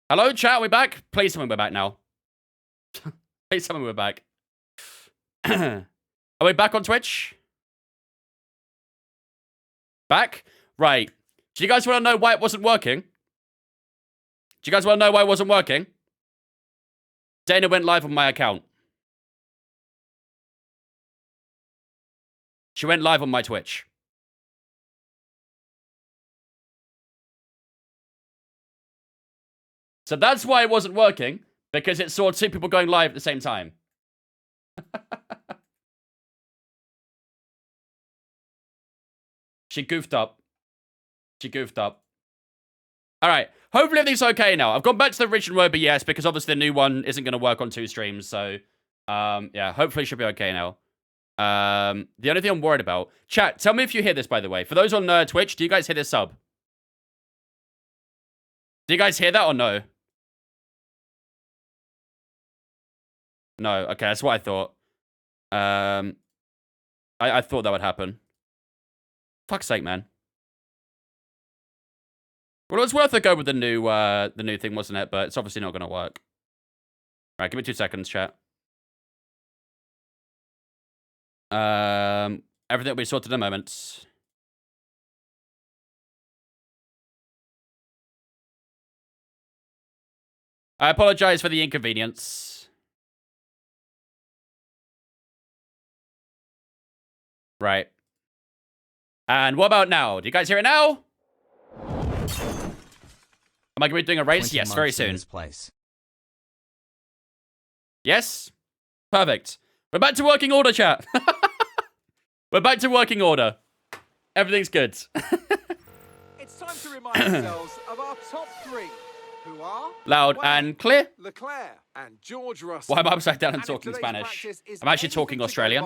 Hello, chat, are we back? Please tell me we're back now. Please tell me we're back. Are we back on Twitch? Back? Right. Do you guys want to know why it wasn't working? Do you guys want to know why it wasn't working? Dana went live on my account. She went live on my Twitch. So that's why it wasn't working, because it saw two people going live at the same time. She goofed up. She goofed up. All right. Hopefully everything's okay now. I've gone back to the original OBS because obviously the new one isn't going to work on 2 streams. So, yeah, hopefully it should be okay now. The only thing I'm worried about... Chat, tell me if you hear this, by the way. For those on Twitch, do you guys hear this sub? Do you guys hear that or no? No. Okay, that's what I thought. I thought that would happen. Fuck's sake, man. Well, it was worth a go with the new thing, wasn't it? But it's obviously not going to work. All right, give me 2 seconds, chat. Everything will be sorted in a moment. I apologize for the inconvenience. Right. And what about now? Do you guys hear it now? Am I going to be doing a race? Yes, very soon. Yes? Perfect. We're back to working order, chat. We're back to working order. Everything's good. It's time to remind ourselves of our top 3, who are... Loud and clear. Leclerc and George Russell. Why am I upside down and talking Spanish? I'm actually talking Australian.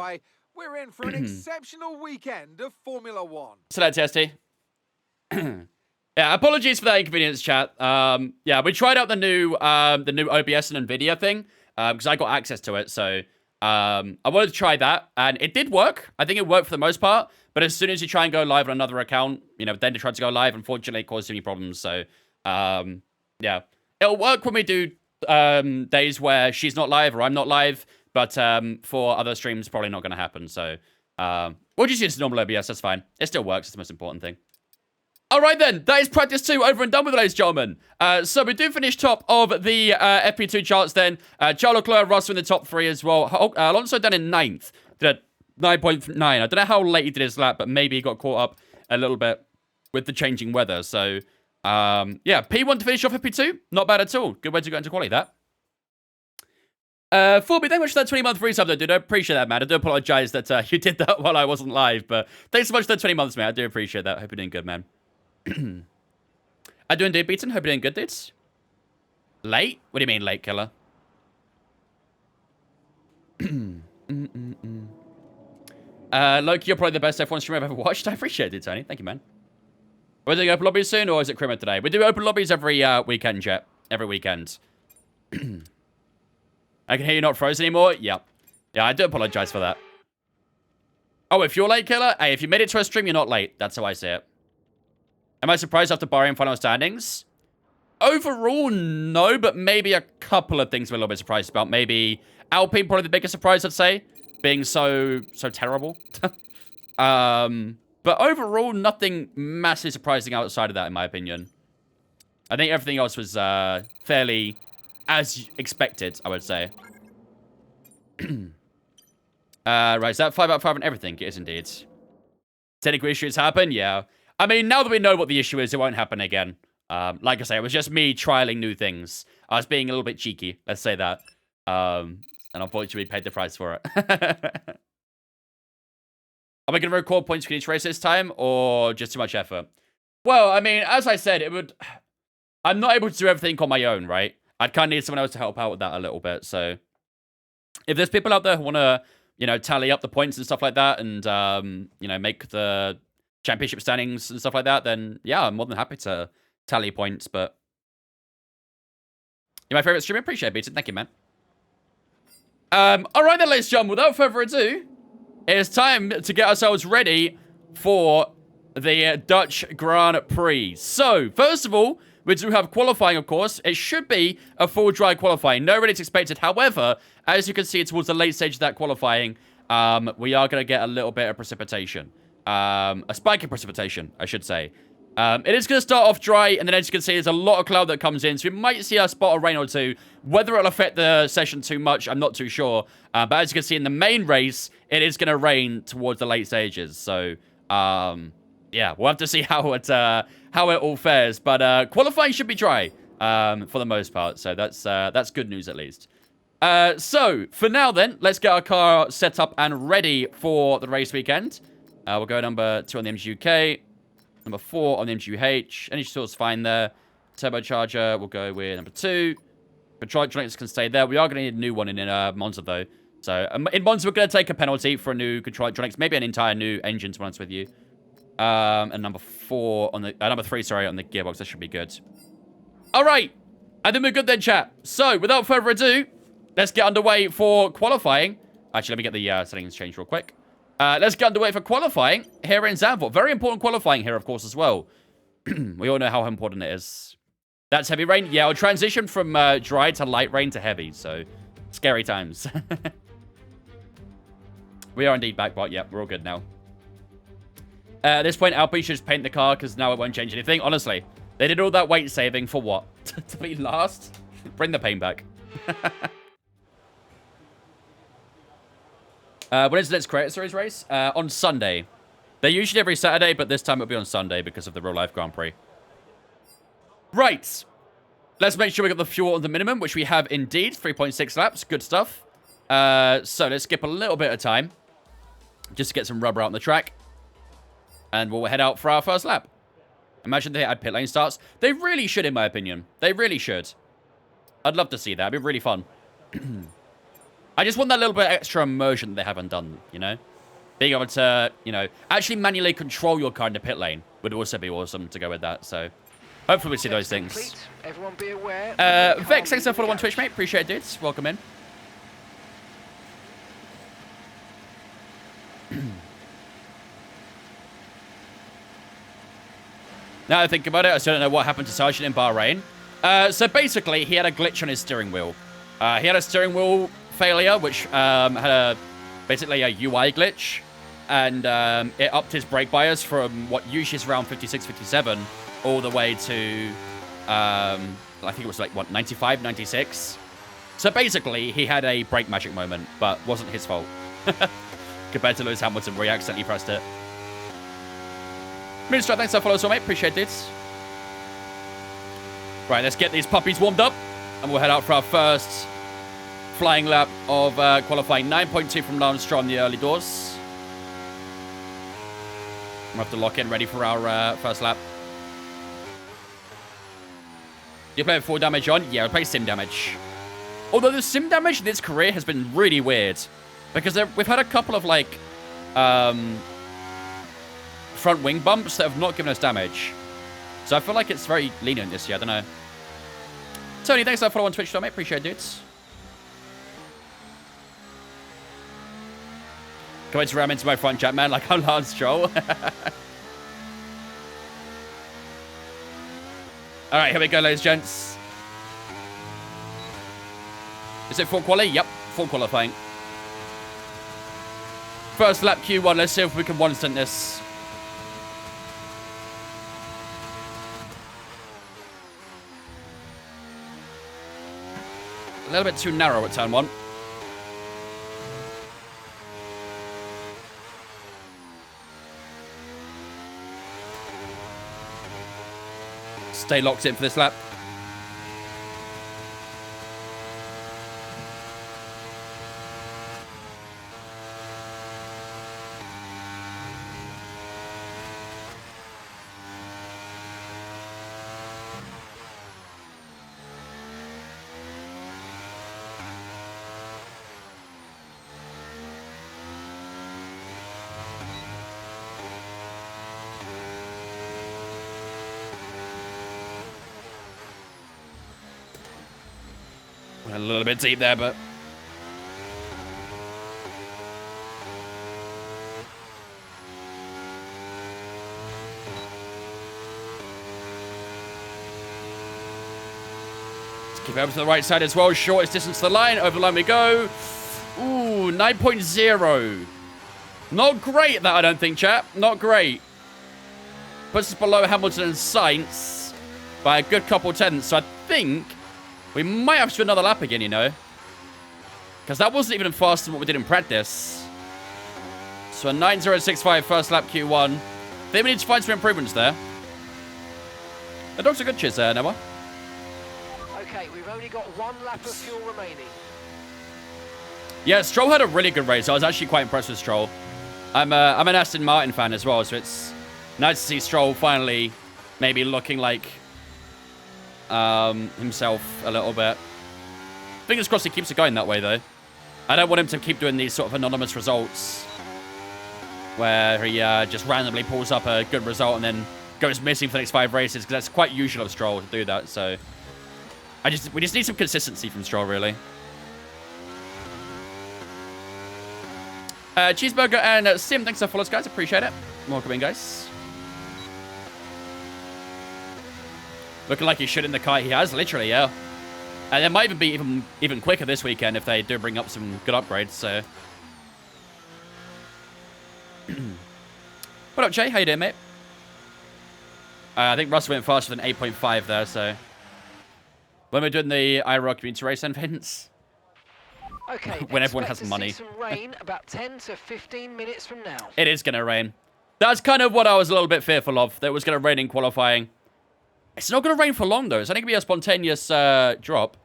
We're in for an exceptional weekend of Formula 1. So that's TST. Yeah, apologies for that inconvenience, chat. Yeah, we tried out the new OBS and NVIDIA thing because I got access to it. So I wanted to try that, and it did work. I think it worked for the most part. But as soon as you try and go live on another account, you know, then to try to go live, unfortunately, it caused too many problems. So yeah, it'll work when we do days where she's not live or I'm not live. But for other streams, probably not going to happen. So we'll just use normal OBS. That's fine. It still works. It's the most important thing. All right, then. That is practice 2 over and done with, ladies and gentlemen. So we do finish top of the FP2 charts then. Charles Leclerc, Russell in the top 3 as well. Alonso down in 9th. Did a 9.9. I don't know how late he did his lap, but maybe he got caught up a little bit with the changing weather. So, yeah, P1 to finish off FP2. Not bad at all. Good way to go into quali, that. Forby, thank you much for that 20-month resub, though, dude. I appreciate that, man. I do apologize that you did that while I wasn't live, but thanks so much for the 20 months, man. I do appreciate that. Hope you're doing good, man. I do indeed, Beaton. Hope you're doing good, dudes. Late? What do you mean, late, killer? Loki, you're probably the best F1 streamer I've ever watched. I appreciate it, Tony. Thank you, man. Are we doing open lobbies soon, or is it Crimmer today? We do open lobbies every weekend, chat. Every weekend. I can hear you not frozen anymore. Yep. Yeah, I do apologize for that. Oh, if you're late, killer? Hey, if you made it to a stream, you're not late. That's how I say it. Am I surprised after Bahrain final standings? Overall, no, but maybe a couple of things I'm a little bit surprised about. Maybe Alpine, probably the biggest surprise, I'd say. Being so terrible. But overall, nothing massively surprising outside of that, in my opinion. I think everything else was fairly as expected, I would say. Right, is that 5 out of 5 on everything? It is indeed. Technical issues happen? Yeah. I mean, now that we know what the issue is, it won't happen again. Like I say, it was just me trialing new things. I was being a little bit cheeky, let's say that. And unfortunately, we paid the price for it. Are we going to record points for each race this time, or just too much effort? Well, I mean, as I said, it would... I'm not able to do everything on my own, right? I'd kind of need someone else to help out with that a little bit, so... If there's people out there who want to, you know, tally up the points and stuff like that, and, you know, make the championship standings and stuff like that, then, yeah, I'm more than happy to tally points, but... You're my favorite streamer? Appreciate it, Beaton. Thank you, man. Alright then, ladies and gentlemen, without further ado, it's time to get ourselves ready for the Dutch Grand Prix. So, first of all, we do have qualifying, of course. It should be a full dry qualifying. No rain is expected. However, as you can see towards the late stage of that qualifying, we are going to get a little bit of precipitation. A spike in precipitation, I should say. It is going to start off dry, and then as you can see, there's a lot of cloud that comes in, so we might see a spot of rain or two. Whether it'll affect the session too much, I'm not too sure. But as you can see in the main race, it is going to rain towards the late stages. So, yeah, we'll have to see how it all fares. But qualifying should be dry for the most part, so that's good news at least. So, for now then, let's get our car set up and ready for the race weekend. We'll go number 2 on the MGUK. Number 4 on the MGUH. Energy source fine there. Turbocharger, we'll go with number 2. Control can stay there. We are going to need a new one in Monza, though. So, in Monza, we're going to take a penalty for a new control electronics. Maybe an entire new engine, to be honest with you. And number 4 on the... number 3, sorry, on the gearbox. That should be good. All right. I think we're good then, chat. So, without further ado, let's get underway for qualifying. Actually, let me get the settings changed real quick. Let's get underway for qualifying here in Zandvoort. Very important qualifying here, of course, as well. We all know how important it is. That's heavy rain. Yeah, I'll transition from dry to light rain to heavy, so scary times. We are indeed back, but yep, we're all good now. At this point, Alpine should just paint the car, because now it won't change anything. Honestly, they did all that weight saving for what? To be last? Bring the paint back. When is the next Creator Series race? On Sunday. They're usually every Saturday, but this time it'll be on Sunday because of the Real Life Grand Prix. Right. Let's make sure we got the fuel on the minimum, which we have indeed. 3.6 laps. Good stuff. So let's skip a little bit of time. Just to get some rubber out on the track. And we'll head out for our first lap. Imagine they had pit lane starts. They really should, in my opinion. They really should. I'd love to see that. It'd be really fun. I just want that little bit of extra immersion that they haven't done, you know? Being able to, you know, actually manually control your car in the pit lane would also be awesome to go with that, so hopefully we see those things. Everyone be aware. Vex, thanks for following on Twitch, mate. Appreciate it, dudes. Welcome in. Now I think about it, I still don't know what happened to Sargent in Bahrain. So basically, he had a glitch on his steering wheel. He had a steering wheel failure, which had basically a UI glitch, and it upped his brake bias from what usually is around 56, 57, all the way to, I think it was like, what, 95, 96? So basically, he had a brake magic moment, but wasn't his fault. Compared to Lewis Hamilton, where he accidentally pressed it. Moonstrike, thanks for following, mate. Appreciate it. Right, let's get these puppies warmed up, and we'll head out for our first flying lap of qualifying. 9.2 from Lance Stroll in the early doors. We'll have to lock in, ready for our first lap. You play with full damage on? Yeah, I play sim damage. Although the sim damage in this career has been really weird. Because we've had a couple of, like, front wing bumps that have not given us damage. So I feel like it's very lenient this year. I don't know. Tony, thanks for following on Twitch, mate. Appreciate it, dudes. Come on to ram into my front chat, man, like I'm Lance Stroll. Alright, here we go, ladies and gents. Is it full quali? Yep, full qualifying. First lap Q1, let's see if we can one-stunt this. A little bit too narrow at turn 1. Stay locked in for this lap. A little bit deep there, but... Keep it over to the right side as well. Shortest distance to the line. Over the line we go. Ooh, 9.0. Not great, that, I don't think, chat. Not great. Puts us below Hamilton and Sainz by a good couple tenths. So I think we might have to do another lap again, you know. Because that wasn't even faster than what we did in practice. So a 9.065 first lap Q1. I think we need to find some improvements there. The dogs are good. Cheers there, Noah. Okay, we've only got one lap of fuel remaining. Yeah, Stroll had a really good race. I was actually quite impressed with Stroll. I'm an Aston Martin fan as well, so it's nice to see Stroll finally maybe looking like himself a little bit. Fingers crossed he keeps it going that way, though. I don't want him to keep doing these sort of anonymous results where he just randomly pulls up a good result and then goes missing for the next 5 races, because that's quite usual of Stroll to do that. So we just need some consistency from Stroll, really. Cheeseburger and Sim, thanks for following us, guys. Appreciate it. Welcome in, guys. Looking like he should in the car. He has, literally, yeah. And it might even be even quicker this weekend if they do bring up some good upgrades, so. What up, Jay? How you doing, mate? I think Russell went faster than 8.5 there, so. When we're doing the IRL community race, then, Vince? Okay, when everyone has money. some rain about 10 to 15 minutes from now. It is going to rain. That's kind of what I was a little bit fearful of. That it was going to rain in qualifying. It's not going to rain for long, though. It's only going to be a spontaneous drop.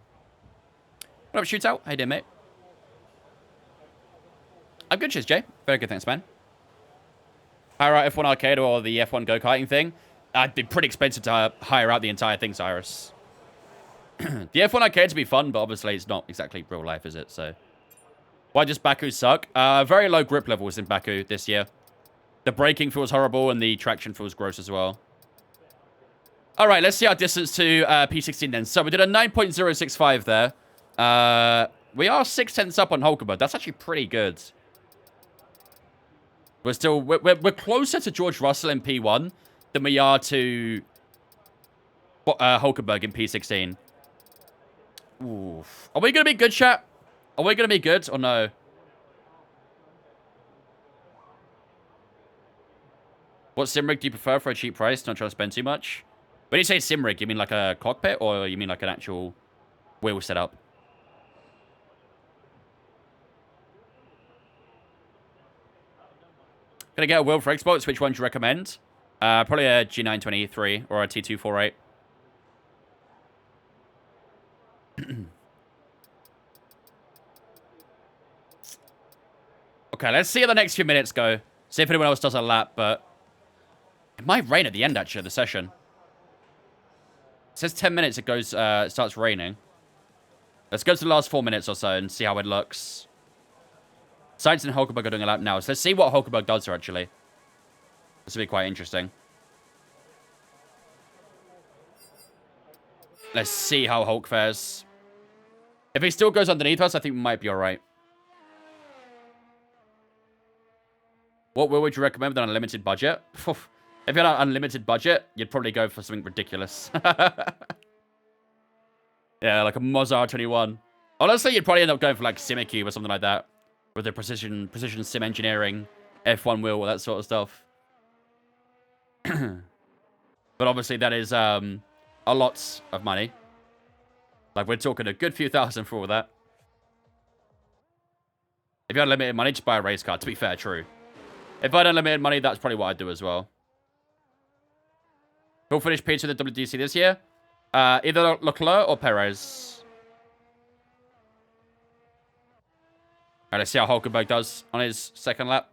What up, Shootout? How you doing, mate? I'm good, cheers, Jay. Very good, thanks, man. Hire out F1 Arcade or the F1 go-karting thing. It'd be pretty expensive to hire out the entire thing, Cyrus. The F1 Arcade to be fun, but obviously it's not exactly real life, is it? So, why does Baku suck? Very low grip levels in Baku this year. The braking feels horrible, and the traction feels gross as well. All right, let's see our distance to P16 then. So we did a 9.065 there. We are 6/10 up on Hulkenberg. That's actually pretty good. We're closer to George Russell in P1 than we are to Hulkenberg in P16. Oof. Are we going to be good, chat? Are we going to be good or no? What sim rig do you prefer for a cheap price? Not trying to spend too much. When you say sim rig, you mean like a cockpit or you mean like an actual wheel setup? Gonna get a wheel for Xbox. Which one do you recommend? Probably a G923 or a T248. Okay, let's see how the next few minutes go. See if anyone else does a lap, but it might rain at the end, actually, of the session. It says 10 minutes it goes, it starts raining. Let's go to the last 4 minutes or so and see how it looks. Sainz and Hulkenberg are doing a lap now, so let's see what Hulkenberg does here, actually. This will be quite interesting. Let's see how Hulk fares. If he still goes underneath us, I think we might be alright. What wheel would you recommend with an unlimited budget? If you had an unlimited budget, you'd probably go for something ridiculous. Yeah, like a Mozart 21. Honestly, you'd probably end up going for like Simicube or something like that. With the precision sim engineering, F1 wheel, all that sort of stuff. But obviously that is a lot of money. Like we're talking a good few thousand for all that. If you had unlimited money, just buy a race car. To be fair, true. If I had unlimited money, that's probably what I'd do as well. Who'll finish P2 in the WDC this year? Either Leclerc or Perez. Alright, let's see how Hulkenberg does on his second lap.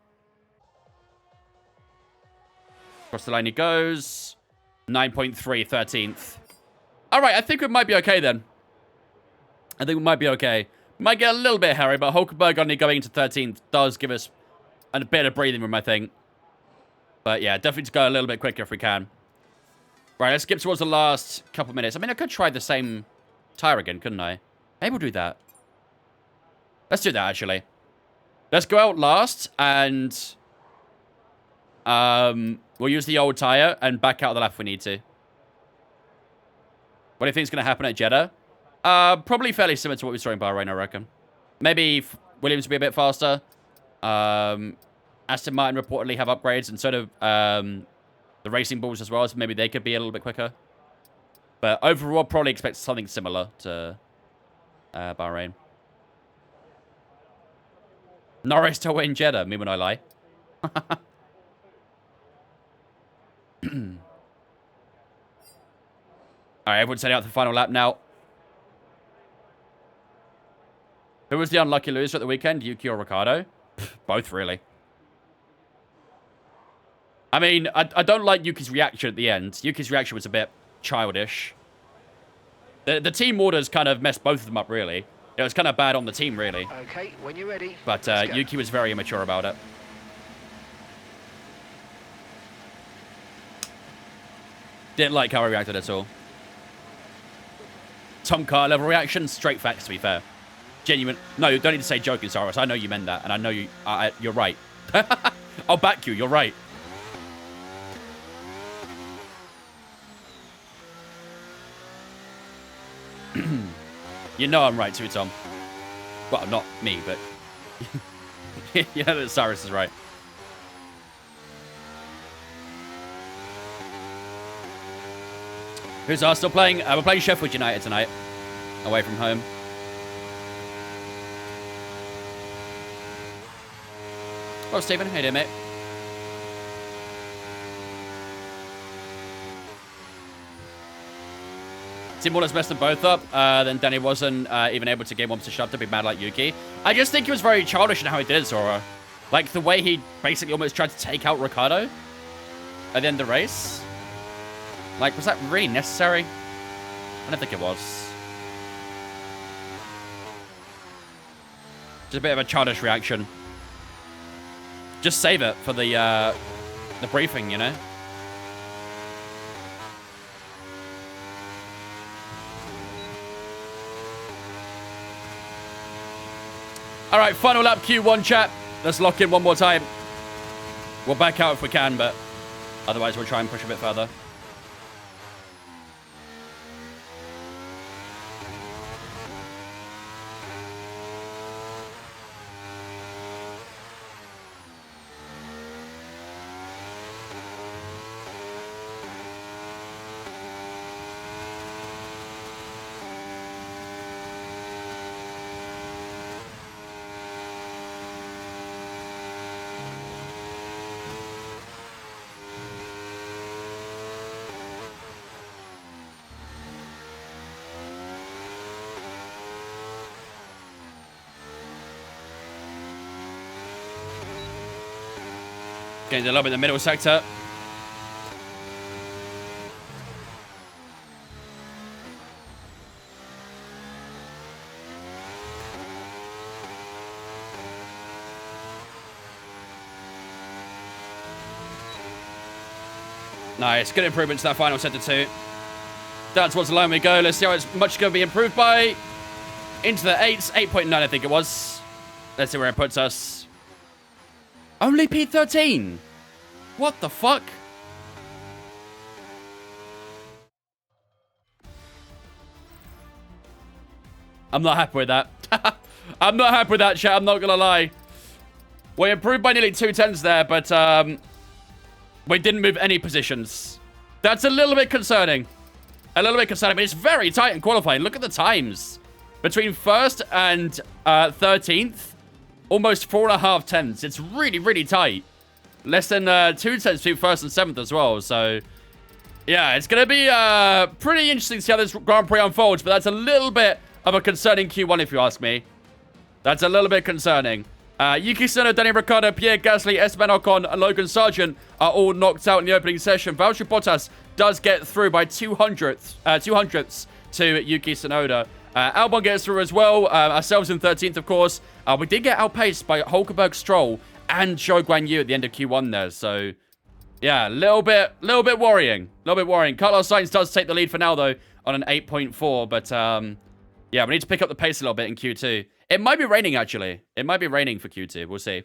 Across the line he goes. 9.3, 13th. Alright, I think we might be okay then. I think we might be okay. Might get a little bit hairy, but Hulkenberg only going into 13th does give us a bit of breathing room, I think. But yeah, definitely to go a little bit quicker if we can. Right, let's skip towards the last couple minutes. I mean, I could try the same tire again, couldn't I? Maybe we'll do that. Let's do that, actually. Let's go out last, and we'll use the old tire and back out the lap if we need to. What do you think is going to happen at Jeddah? Probably fairly similar to what we saw in Bahrain, I reckon. Maybe Williams will be a bit faster. Aston Martin reportedly have upgrades, and so do the Racing Bulls as well, so maybe they could be a little bit quicker. But overall, probably expect something similar to Bahrain. Norris to win Jeddah, me when I lie. Alright, everyone's heading out to the final lap now. Who was the unlucky loser at the weekend? Yuki or Ricardo? Both, really. I mean, I don't like Yuki's reaction at the end. Yuki's reaction was a bit childish. The team orders kind of messed both of them up, really. It was kind of bad on the team, really. Okay, when you're ready. But Yuki was very immature about it. Didn't like how he reacted at all. Tom Carr level reaction, straight facts, to be fair. Genuine. No, you don't need to say joking, Cyrus. I know you meant that, and I know you're right. I'll back you. You're right. You know I'm right too, Tom. Well, not me, but you know that Cyrus is right. Who's Arsenal playing? We're playing Sheffield United tonight, away from home. Oh, Stephen, how you doing, mate? Team Wallace messed them both up. Then Danny wasn't even able to get one position up to be mad like Yuki. I just think he was very childish in how he did it, Zora. Like, the way he basically almost tried to take out Ricardo at the end of the race. Like, was that really necessary? I don't think it was. Just a bit of a childish reaction. Just save it for the briefing, you know? All right, final lap Q1 chat. Let's lock in one more time. We'll back out if we can, but otherwise we'll try and push a bit further. Getting a little bit in the middle sector. Nice, good improvement to that final sector too. Down towards the line we go. Let's see how much going to be improved by. Into the 8s, 8.9 I think it was. Let's see where it puts us. Only P13? What the fuck? I'm not happy with that. I'm not happy with that, chat. I'm not going to lie. We improved by nearly 2/10s there, but we didn't move any positions. That's a little bit concerning. A little bit concerning, but it's very tight in qualifying. Look at the times. Between 1st and 13th. Almost 4.5 tenths. It's really, really tight. Less than 2 tenths between 1st and 7th as well. So, yeah, it's going to be pretty interesting to see how this Grand Prix unfolds. But that's a little bit of a concerning Q1, if you ask me. That's a little bit concerning. Yuki Tsunoda, Danny Ricciardo, Pierre Gasly, Esteban Ocon, and Logan Sargent are all knocked out in the opening session. Valtteri Bottas does get through by 200ths to Yuki Tsunoda. Albon gets through as well. Ourselves in 13th, of course. We did get outpaced by Hulkenberg, Stroll, and Zhou Guanyu at the end of Q1 there. So, yeah, a little bit worrying. A little bit worrying. Carlos Sainz does take the lead for now, though, on an 8.4. But, yeah, we need to pick up the pace a little bit in Q2. It might be raining, actually. It might be raining for Q2. We'll see.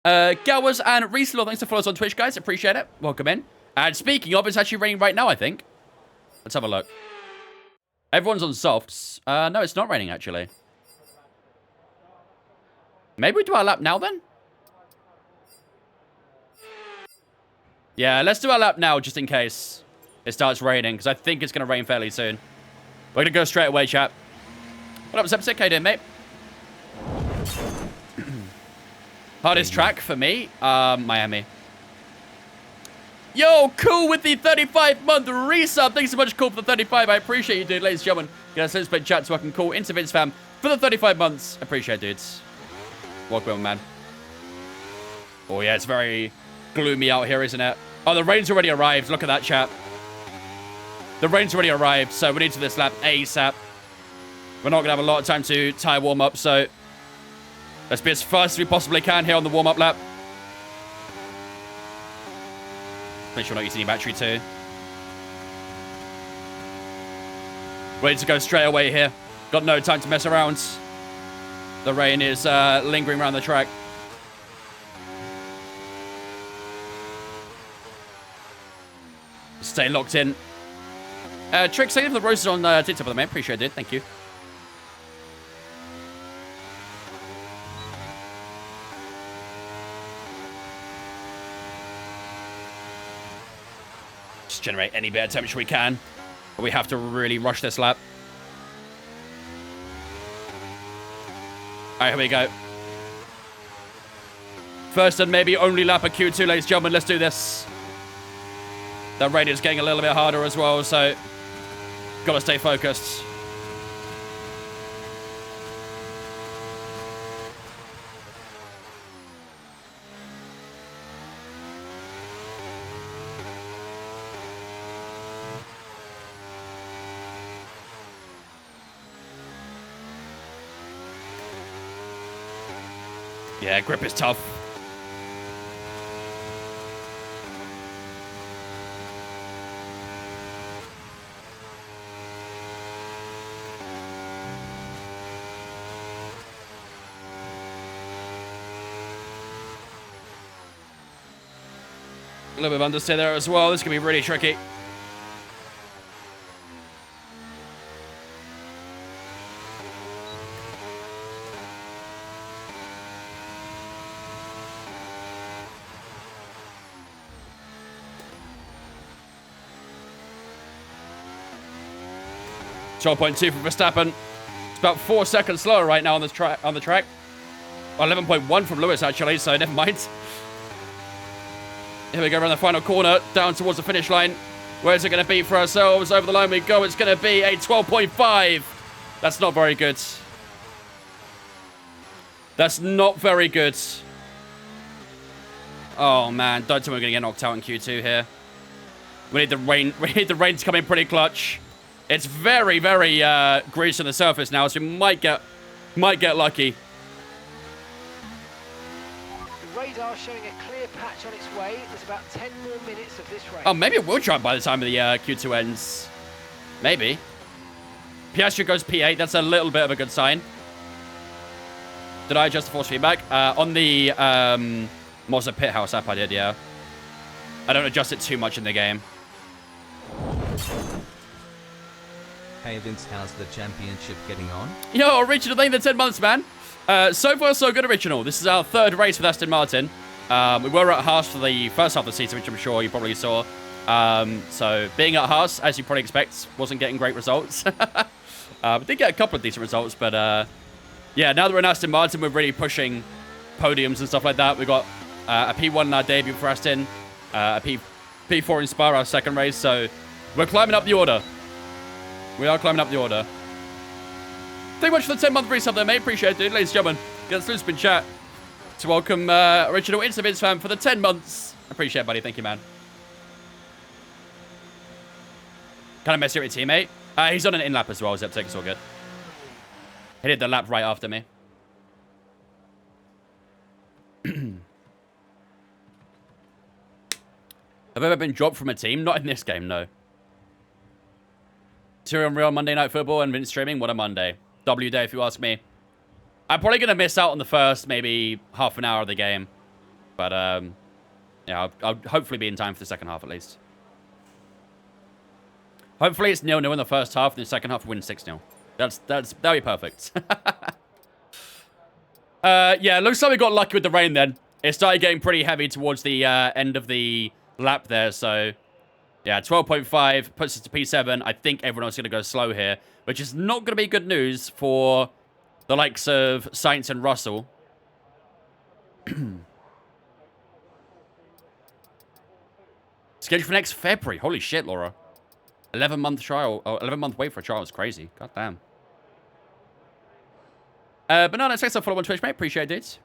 Gowers and Reese, thanks for following us on Twitch, guys. Appreciate it. Welcome in. And speaking of, it's actually raining right now, I think. Let's have a look. Everyone's on softs. No, it's not raining, actually. Maybe we do our lap now, then? Yeah, let's do our lap now, just in case it starts raining, because I think it's going to rain fairly soon. We're going to go straight away, chap. What up, Sepsic? How you doing, mate? Hardest track for me? Miami. Yo, cool with the 35-month resub. Thanks so much, cool, for the 35. I appreciate you, dude. Ladies and gentlemen, get a sense split chat so I can call into Vince fam for the 35 months. Appreciate it, dudes. Welcome, man. Oh, yeah, it's very gloomy out here, isn't it? Oh, the rain's already arrived. Look at that, chat. The rain's already arrived, so we need to this lap ASAP. We're not going to have a lot of time to tire warm up, so let's be as fast as we possibly can here on the warm-up lap. Make sure we're not using any battery too. Ready to go straight away here. Got no time to mess around. The rain is lingering around the track. Stay locked in. Trick, thank you for the roses on TikTok, man. Appreciate it. Thank you. Just generate any bit of temperature we can. But we have to really rush this lap. Alright, here we go. First and maybe only lap of Q2, ladies and gentlemen. Let's do this. The rain is getting a little bit harder as well, so gotta stay focused. Yeah, grip is tough. A little bit of understeer there as well. This can be really tricky. .2 for Verstappen. It's about 4 seconds slower right now on this track. 11.1 from Lewis actually, so never mind. Here we go around the final corner, down towards the finish line. Where's it going to be for ourselves? Over the line we go. It's going to be a 12.5. That's not very good. That's not very good. Oh man, don't tell me we're going to get knocked out in Q2 here. We need the rain. We need the rain to come in pretty clutch. It's very, very greasy on the surface now, so we might get lucky. The radar showing a clear patch on its way. There's about 10 more minutes of this race. Oh, maybe it will dry by the time of the Q2 ends. Maybe. Piastri goes P8. That's a little bit of a good sign. Did I adjust the force feedback? On the Mazda Pit House app I did, yeah. I don't adjust it too much in the game. Hey Vince, how's the championship getting on? Yo, Original, thank you for the 10 months, man. So far, so good, Original. This is our third race with Aston Martin. We were at Haas for the first half of the season, which I'm sure you probably saw. So being at Haas, as you probably expect, wasn't getting great results. We did get a couple of decent results, but yeah, now that we're in Aston Martin, we're really pushing podiums and stuff like that. We got a P1 in our debut for Aston, a P4 in Spa, our second race. So we're climbing up the order. We are climbing up the order. Thank you much for the 10-month resub there, mate. Appreciate it, dude. Ladies and gentlemen, get us loose in chat to welcome Original Insta fan for the 10 months. Appreciate it, buddy. Thank you, man. Can I mess with your teammate? He's on an in-lap as well, Zeptek. It's all good. He did the lap right after me. Have I ever been dropped from a team? Not in this game, no. Tyrion Real Monday Night Football and Vince streaming. What a Monday. W day, if you ask me. I'm probably going to miss out on the first, maybe half an hour of the game. But, yeah, I'll hopefully be in time for the second half at least. Hopefully it's 0-0 in the first half, and the second half we win 6-0. That'd be perfect. Yeah, looks like we got lucky with the rain then. It started getting pretty heavy towards the end of the lap there, so... Yeah, 12.5 puts us to P7. I think everyone else is going to go slow here, which is not going to be good news for the likes of Sainz and Russell. Scheduled for next February. Holy shit, Laura. 11-month trial. Oh, 11-month wait for a trial is crazy. God damn. But no, thanks for follow on Twitch, mate. Appreciate it.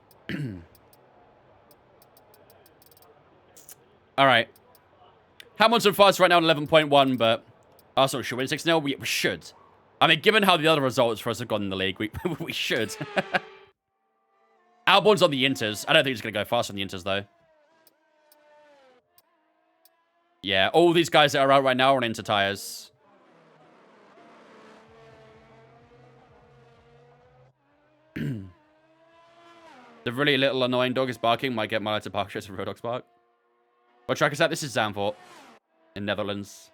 All right. Hamilton fast right now on 11.1, but Arsenal should win 6-0. We should. I mean, given how the other results for us have gone in the league, we should. Albon's on the Inters. I don't think he's going to go fast on the Inters, though. Yeah, all these guys that are out right now are on Inter tires. The really little annoying dog is barking. Might get Milo to park shit for Road Dog's Bark. What track is that? This is Zandvoort in Netherlands.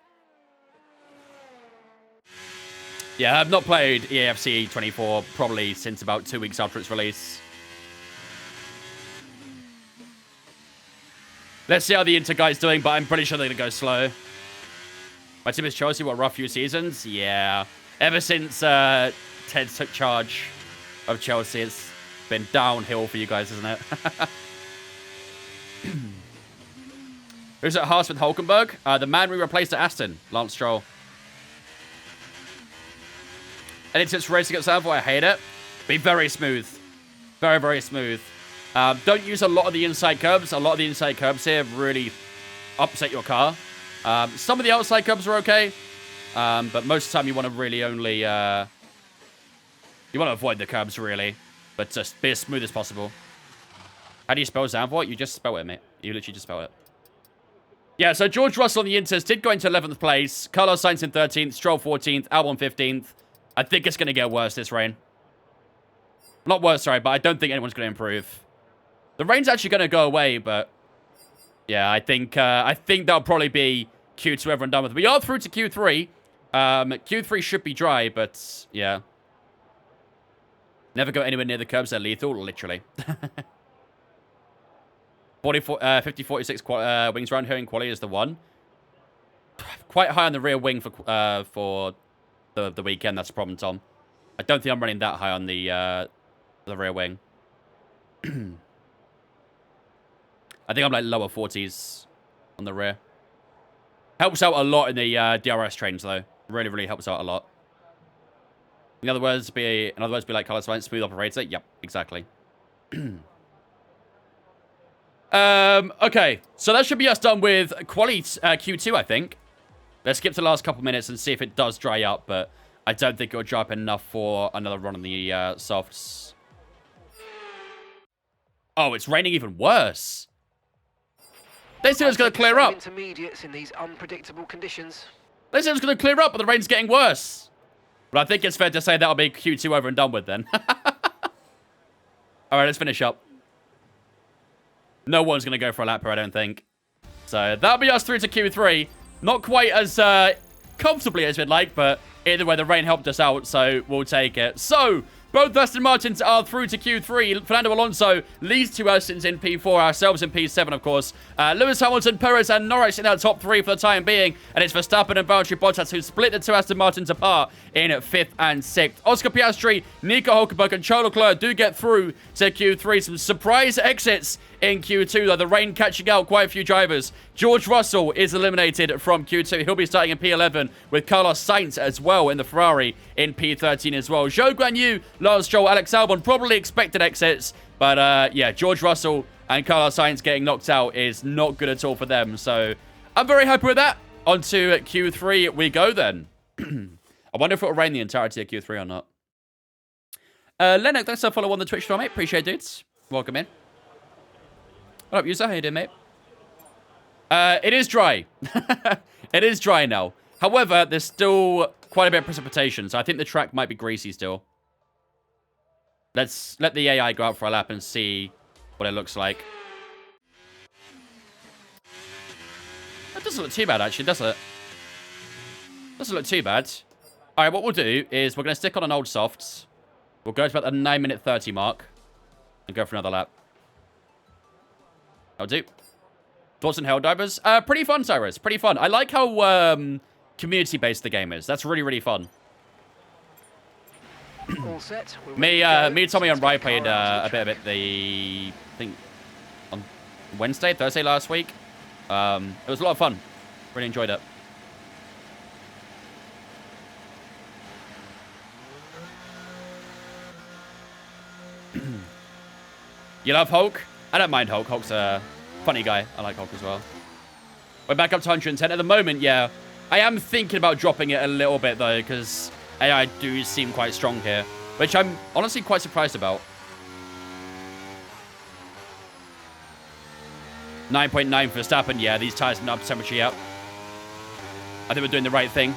Yeah, I've not played EAFC 24 probably since about 2 weeks after its release. Let's see how the Inter guy's doing, but I'm pretty sure they're going to go slow. My team is Chelsea. What, rough few seasons? Yeah. Ever since Ted took charge of Chelsea, it's been downhill for you guys, isn't it? Who's at Haas with Hulkenberg? The man we replaced at Aston, Lance Stroll. Any tips for racing at Zandvoort? I hate it. Be very smooth. Very, very smooth. Don't use a lot of the inside curbs. A lot of the inside curbs here really upset your car. Some of the outside curbs are okay. But most of the time you want to really only... you want to avoid the curbs, really. But just be as smooth as possible. How do you spell Zandvoort? You just spell it, mate. You literally just spell it. Yeah, so George Russell on the Inters did go into 11th place. Carlos Sainz in 13th. Stroll 14th. Albon 15th. I think it's going to get worse this rain. Not worse, sorry, but I don't think anyone's going to improve. The rain's actually going to go away, but... Yeah, I think that'll probably be Q2 everyone done with. We are through to Q3. Q3 should be dry, but... Yeah. Never go anywhere near the curbs. They're lethal, literally. 50-46 wings round here in Quali is the one. Quite high on the rear wing for the weekend. That's the problem, Tom. I don't think I'm running that high on the rear wing. I think I'm like lower 40s on the rear. Helps out a lot in the DRS trains, though. Really, really helps out a lot. In other words, be like Carlos Sainz, smooth operator. Yep, exactly. Okay, so that should be us done with Quali Q2, I think. Let's skip to the last couple minutes and see if it does dry up, but I don't think it'll dry up enough for another run on the softs. Oh, it's raining even worse. They said it was going to clear up. Intermediates in these unpredictable conditions. They said it was going to clear up, but the rain's getting worse. But I think it's fair to say that'll be Q2 over and done with then. All right, let's finish up. No one's going to go for a lap here, I don't think. So that'll be us through to Q3. Not quite as comfortably as we'd like, but either way, the rain helped us out, so we'll take it. So, both Aston Martins are through to Q3. Fernando Alonso leads to Astons in P4, ourselves in P7, of course. Lewis Hamilton, Perez, and Norris in our top 3 for the time being. And it's Verstappen and Valtteri Bottas who split the two Aston Martins apart in 5th and 6th. Oscar Piastri, Nico Hulkenberg, and Charles Leclerc do get through to Q3. Some surprise exits in Q2, though. The rain catching out quite a few drivers. George Russell is eliminated from Q2. He'll be starting in P11 with Carlos Sainz as well in the Ferrari in P13 as well. Zhou Guanyu, Lance Stroll, Alex Albon, probably expected exits. But yeah, George Russell and Carlos Sainz getting knocked out is not good at all for them. So I'm very happy with that. On to Q3 we go then. I wonder if it'll rain the entirety of Q3 or not. Lennox, thanks for follow on the Twitch channel, mate. Appreciate it, dudes. Welcome in. What up, user? How you doing, mate? It is dry. It is dry now. However, there's still quite a bit of precipitation, so I think the track might be greasy still. Let's let the AI go out for a lap and see what it looks like. That doesn't look too bad, actually, does it? Doesn't look too bad. All right, what we'll do is we're going to stick on an old softs. We'll go to about the 9-minute 30 mark and go for another lap. I'll do. Thoughts on Helldivers? Pretty fun, Cyrus. Pretty fun. I like how community-based the game is. That's really, really fun. All set. Me, Tommy, and Rai played a bit of it I think, on Thursday last week. It was a lot of fun. Really enjoyed it. You love Hulk? I don't mind Hulk. Hulk's a funny guy. I like Hulk as well. We're back up to 110. At the moment, yeah. I am thinking about dropping it a little bit, though, because AI do seem quite strong here, which I'm honestly quite surprised about. 9.9 for Verstappen. Yeah, these tires are up temperature yet. I think we're doing the right thing.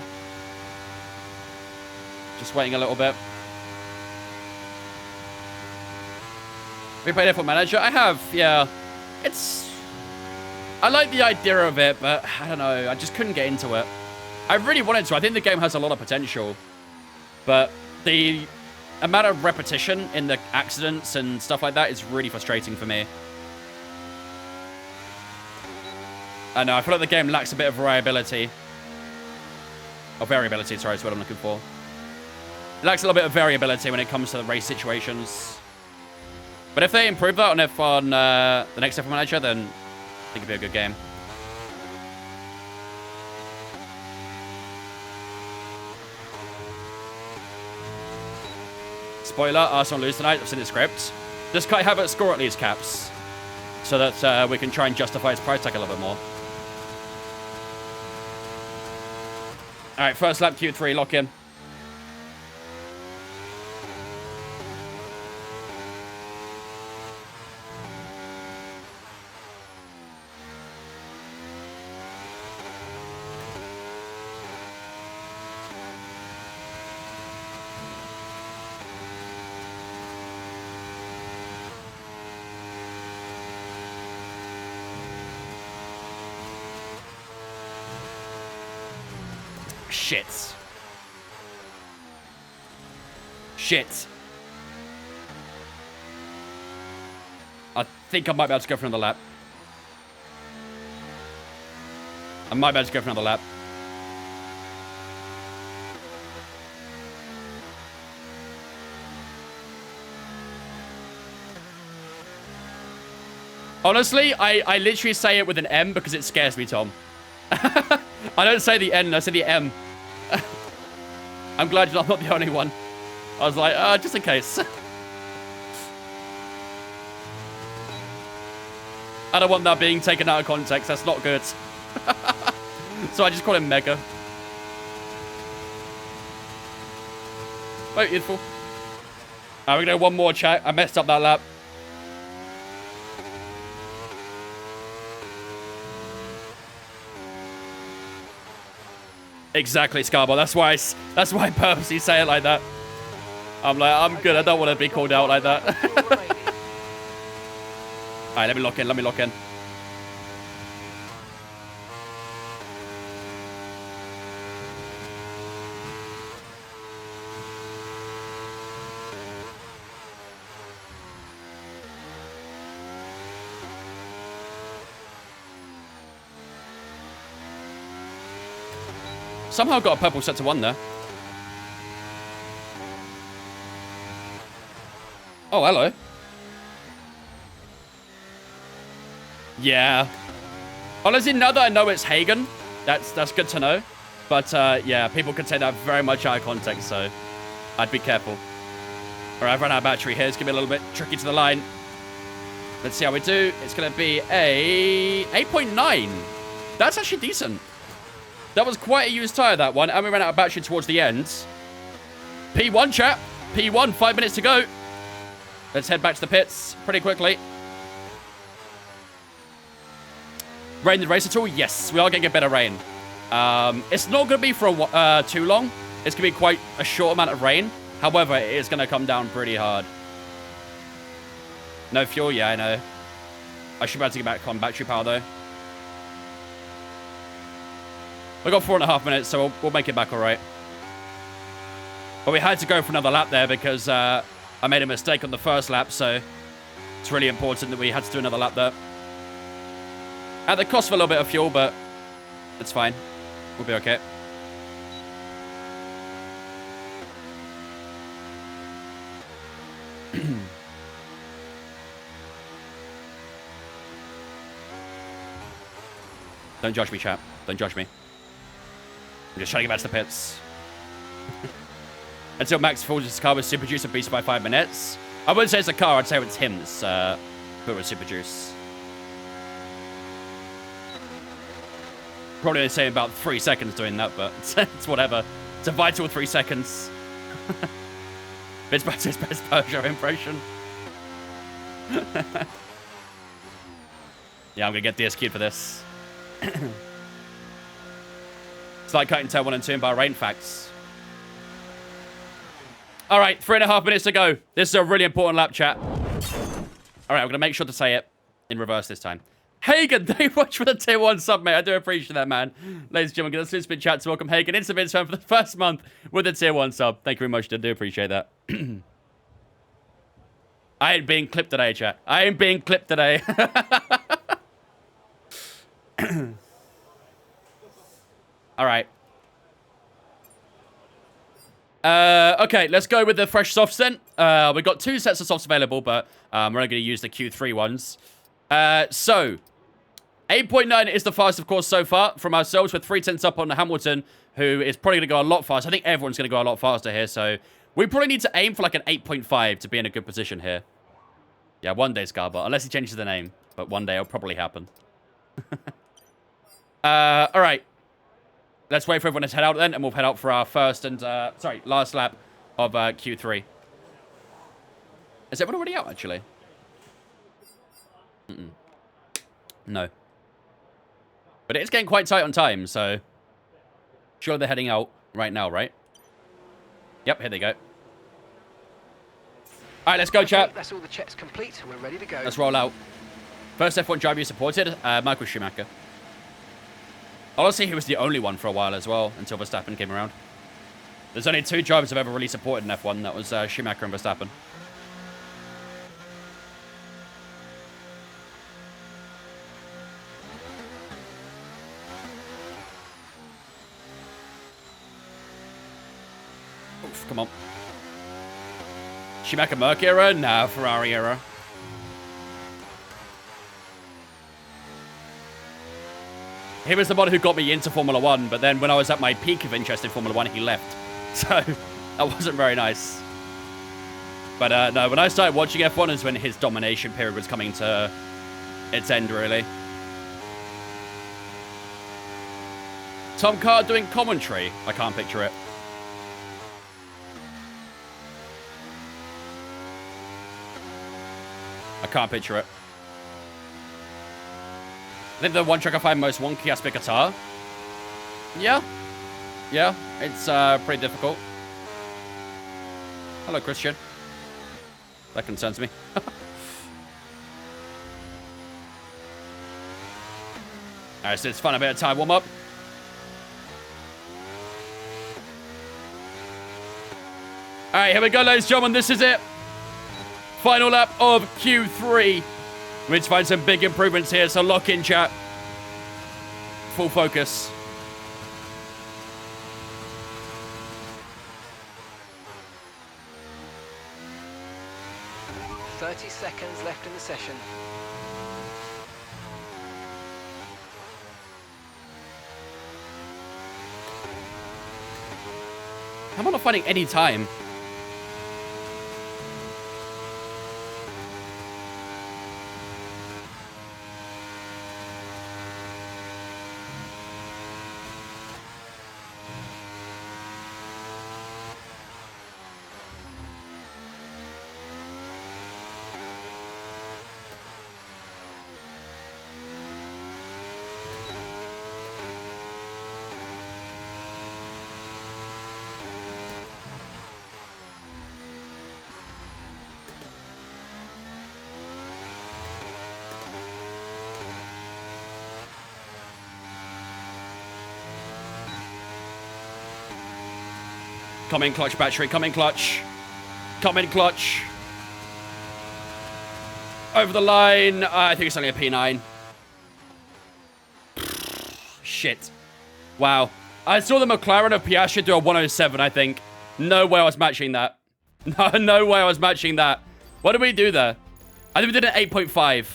Just waiting a little bit. We played F1 Manager? I have, yeah. I like the idea of it, but I don't know. I just couldn't get into it. I really wanted to. I think the game has a lot of potential. But the amount of repetition in the accidents and stuff like that is really frustrating for me. I know. I feel like the game lacks a bit of variability. Or variability, sorry, is what I'm looking for. It lacks a little bit of variability when it comes to the race situations. But if they improve that on the next F1 Manager, then I think it'd be a good game. Spoiler, Arsenal lose tonight. I've seen the script. Does Kai Havertz score at least caps? So that we can try and justify his price tag a little bit more. Alright, first lap Q3, lock in. Shit. Shit. I think I might be able to go for another lap. I might be able to go for another lap. Honestly, I literally say it with an M because it scares me, Tom. I don't say the N, I say the M. I'm glad I'm not the only one. I was like, just in case. I don't want that being taken out of context. That's not good. So I just call him Mega. Very beautiful. We're going to do one more chat. I messed up that lap. Exactly, Scarborough. That's why I purposely say it like that. I'm like, I'm good. I don't want to be called out like that. Alright, let me lock in. Let me lock in. Somehow got a purple set to 1 there. Oh, hello. Yeah. Honestly, now that I know it's Hagen, that's good to know. But, yeah, people can take that very much out of context, so I'd be careful. All right, I've run out of battery here. It's going to be a little bit tricky to the line. Let's see how we do. It's going to be a 8.9. That's actually decent. That was quite a used tyre, that one. And we ran out of battery towards the end. P1, chat. P1, 5 minutes to go. Let's head back to the pits pretty quickly. Rain the race at all? Yes, we are getting a bit of rain. It's not going to be for too long. It's going to be quite a short amount of rain. However, it is going to come down pretty hard. No fuel? Yeah, I know. I should be able to get back on battery power, though. We got 4.5 minutes, so we'll make it back all right. But we had to go for another lap there because I made a mistake on the first lap, so it's really important that we had to do another lap there. At the cost of a little bit of fuel, but it's fine. We'll be okay. Don't judge me, chap. Don't judge me. I'm just trying to get back to the pits. Until Max fills his car with Super Juice and beats by 5 minutes. I wouldn't say it's a car, I'd say it's him that's put with Super Juice. Probably only say about 3 seconds doing that, but it's whatever. It's a vital 3 seconds. It's his best Peugeot impression. Yeah, I'm gonna get DSQ'd for this. It's like cutting turn 1 and 2 in Bahrain facts. All right, 3.5 minutes to go. This is a really important lap, chat. All right, I'm going to make sure to say it in reverse this time. Hagen, they watch for the tier 1 sub, mate. I do appreciate that, man. Ladies and gentlemen, get a spin chat to welcome Hagen into Vince fan for the first month with a tier 1 sub. Thank you very much. I do appreciate that. I ain't being clipped today, chat. I ain't being clipped today. All right. Okay, let's go with the fresh softs then. We've got 2 sets of softs available, but we're only going to use the Q3 ones. So, 8.9 is the fastest, of course, so far from ourselves, with 3/10 up on Hamilton, who is probably going to go a lot faster. I think everyone's going to go a lot faster here, so we probably need to aim for like an 8.5 to be in a good position here. Yeah, one day, Scarbot, unless he changes the name, but one day it'll probably happen. All right. Let's wait for everyone to head out then, and we'll head out for our first and, last lap of Q3. Is everyone already out, actually? No. But it is getting quite tight on time, so... Sure they're heading out right now, right? Yep, here they go. Alright, let's go, chat. That's all the checks complete. We're ready to go. Let's roll out. First F1 driver you supported, Michael Schumacher. Honestly, he was the only one for a while as well, until Verstappen came around. There's only 2 drivers I've ever really supported in F1. That was Schumacher and Verstappen. Oof, come on. Schumacher Merc era? Nah, Ferrari era. He was the one who got me into Formula 1, but then when I was at my peak of interest in Formula 1, he left. So, that wasn't very nice. But no, when I started watching F1 is when his domination period was coming to its end, really. Tom Carr doing commentary? I can't picture it. I can't picture it. I think the one track I find most wonky aspect guitar. Yeah. Yeah, it's pretty difficult. Hello, Christian. That concerns me. Alright, so it's fun, a bit of time warm up. Alright, here we go, ladies and gentlemen. This is it. Final lap of Q3. We need to find some big improvements here, so lock in, chat. Full focus. "30 seconds left in the session." How am I not finding any time? Come in, clutch, battery. Come in, clutch. Come in, clutch. Over the line. I think it's only a P9. Shit. Wow. I saw the McLaren of Piastri do a 107, I think. No way I was matching that. No way I was matching that. What did we do there? I think we did an 8.5.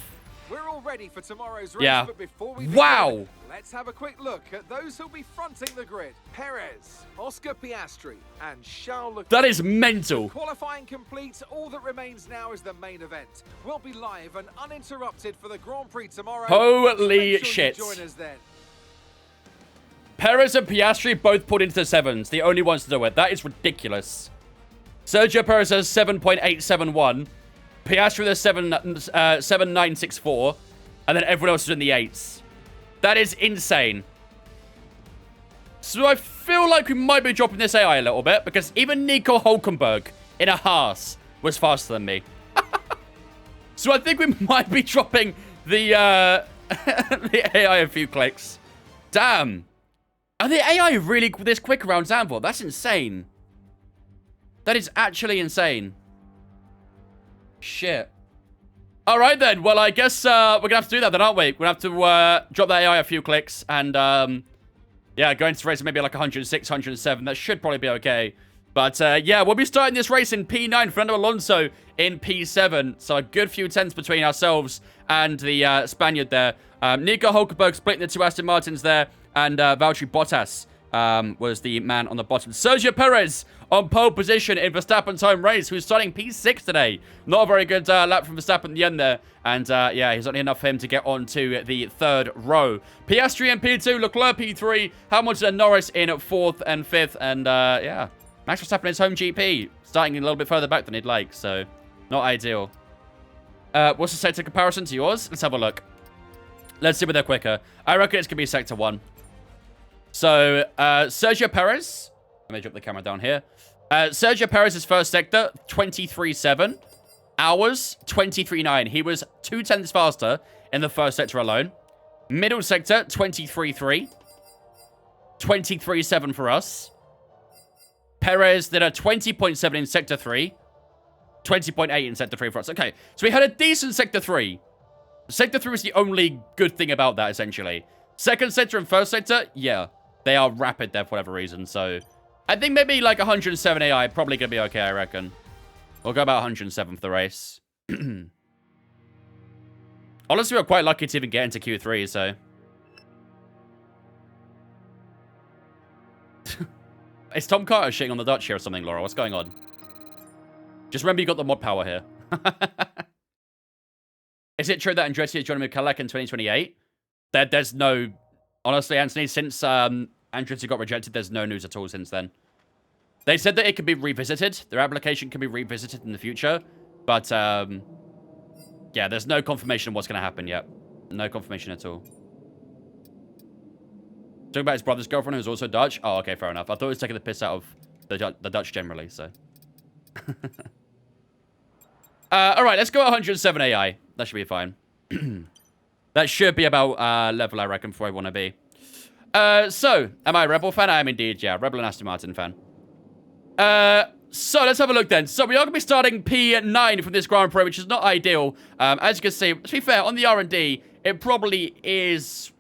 We're all ready for tomorrow's race, Yeah. but before we Wow. begin, let's have a quick look at those who'll be fronting the grid. Perez, Oscar Piastri, and Charles Leclerc. That is mental. Qualifying complete, all that remains now is the main event. We'll be live and uninterrupted for the Grand Prix tomorrow. Holy Make sure shit. you join us then. Perez and Piastri both pulled into the 7s. The only ones to do it. That is ridiculous. Sergio Perez has 7.871. Piastri has 7.964. And then everyone else is in the 8s. That is insane. So I feel like we might be dropping this AI a little bit. Because even Nico Hulkenberg in a Haas was faster than me. So I think we might be dropping the, the AI a few clicks. Damn. Are the AI really this quick around Zandvoort? That's insane. That is actually insane. Shit. All right, then. Well, I guess we're going to have to do that then, aren't we? We're going to have to drop the AI a few clicks and, yeah, go into race maybe like 106, 107. That should probably be okay. But, yeah, we'll be starting this race in P9. Fernando Alonso in P7. So a good few tenths between ourselves and the Spaniard there. Nico Hulkenberg splitting the two Aston Martins there. And Valtteri Bottas was the man on the bottom. Sergio Perez on pole position in Verstappen's home race, who's starting P6 today. Not a very good lap from Verstappen at the end there. And, yeah, he's only enough for him to get on to the 3rd row. Piastri in P2, Leclerc P3, Hamilton and Norris in 4th and 5th. And, yeah, Max Verstappen in his home GP, starting a little bit further back than he'd like. So, not ideal. What's the sector comparison to yours? Let's have a look. Let's see if they're quicker. I reckon it's going to be Sector 1. So, Sergio Perez. Let me drop the camera down here. Sergio Perez's first sector, 23.7. Ours, 23.9. He was 2 tenths faster in the first sector alone. Middle sector, 23.3. 23.7 for us. Perez did a 20.7 in Sector 3. 20.8 in Sector 3 for us. Okay, so we had a decent Sector 3. Sector 3 was the only good thing about that, essentially. Second sector and first sector, yeah. They are rapid there for whatever reason, so... I think maybe like 107 AI, probably going to be okay, I reckon. We'll go about 107 for the race. Honestly, we're quite lucky to even get into Q3, so... Is Tom Carter shitting on the Dutch here or something, Laura? What's going on? Just remember you got the mod power here. Is it true that Andretti is joining Kalek in 2028? There's no... Honestly, Anthony, since Andretti got rejected, there's no news at all since then. They said that it could be revisited. Their application can be revisited in the future. But, yeah, there's no confirmation of what's going to happen yet. No confirmation at all. Talking about his brother's girlfriend, who's also Dutch. Oh, okay, fair enough. I thought he was taking the piss out of the Dutch generally, so... all right, let's go 107 AI. That should be fine. That should be about level, I reckon, for where I want to be. So, am I a Rebel fan? I am indeed, yeah. Rebel and Aston Martin fan. So, let's have a look then. So, we are going to be starting P9 from this Grand Prix, which is not ideal. As you can see, to be fair, on the R&D, it probably is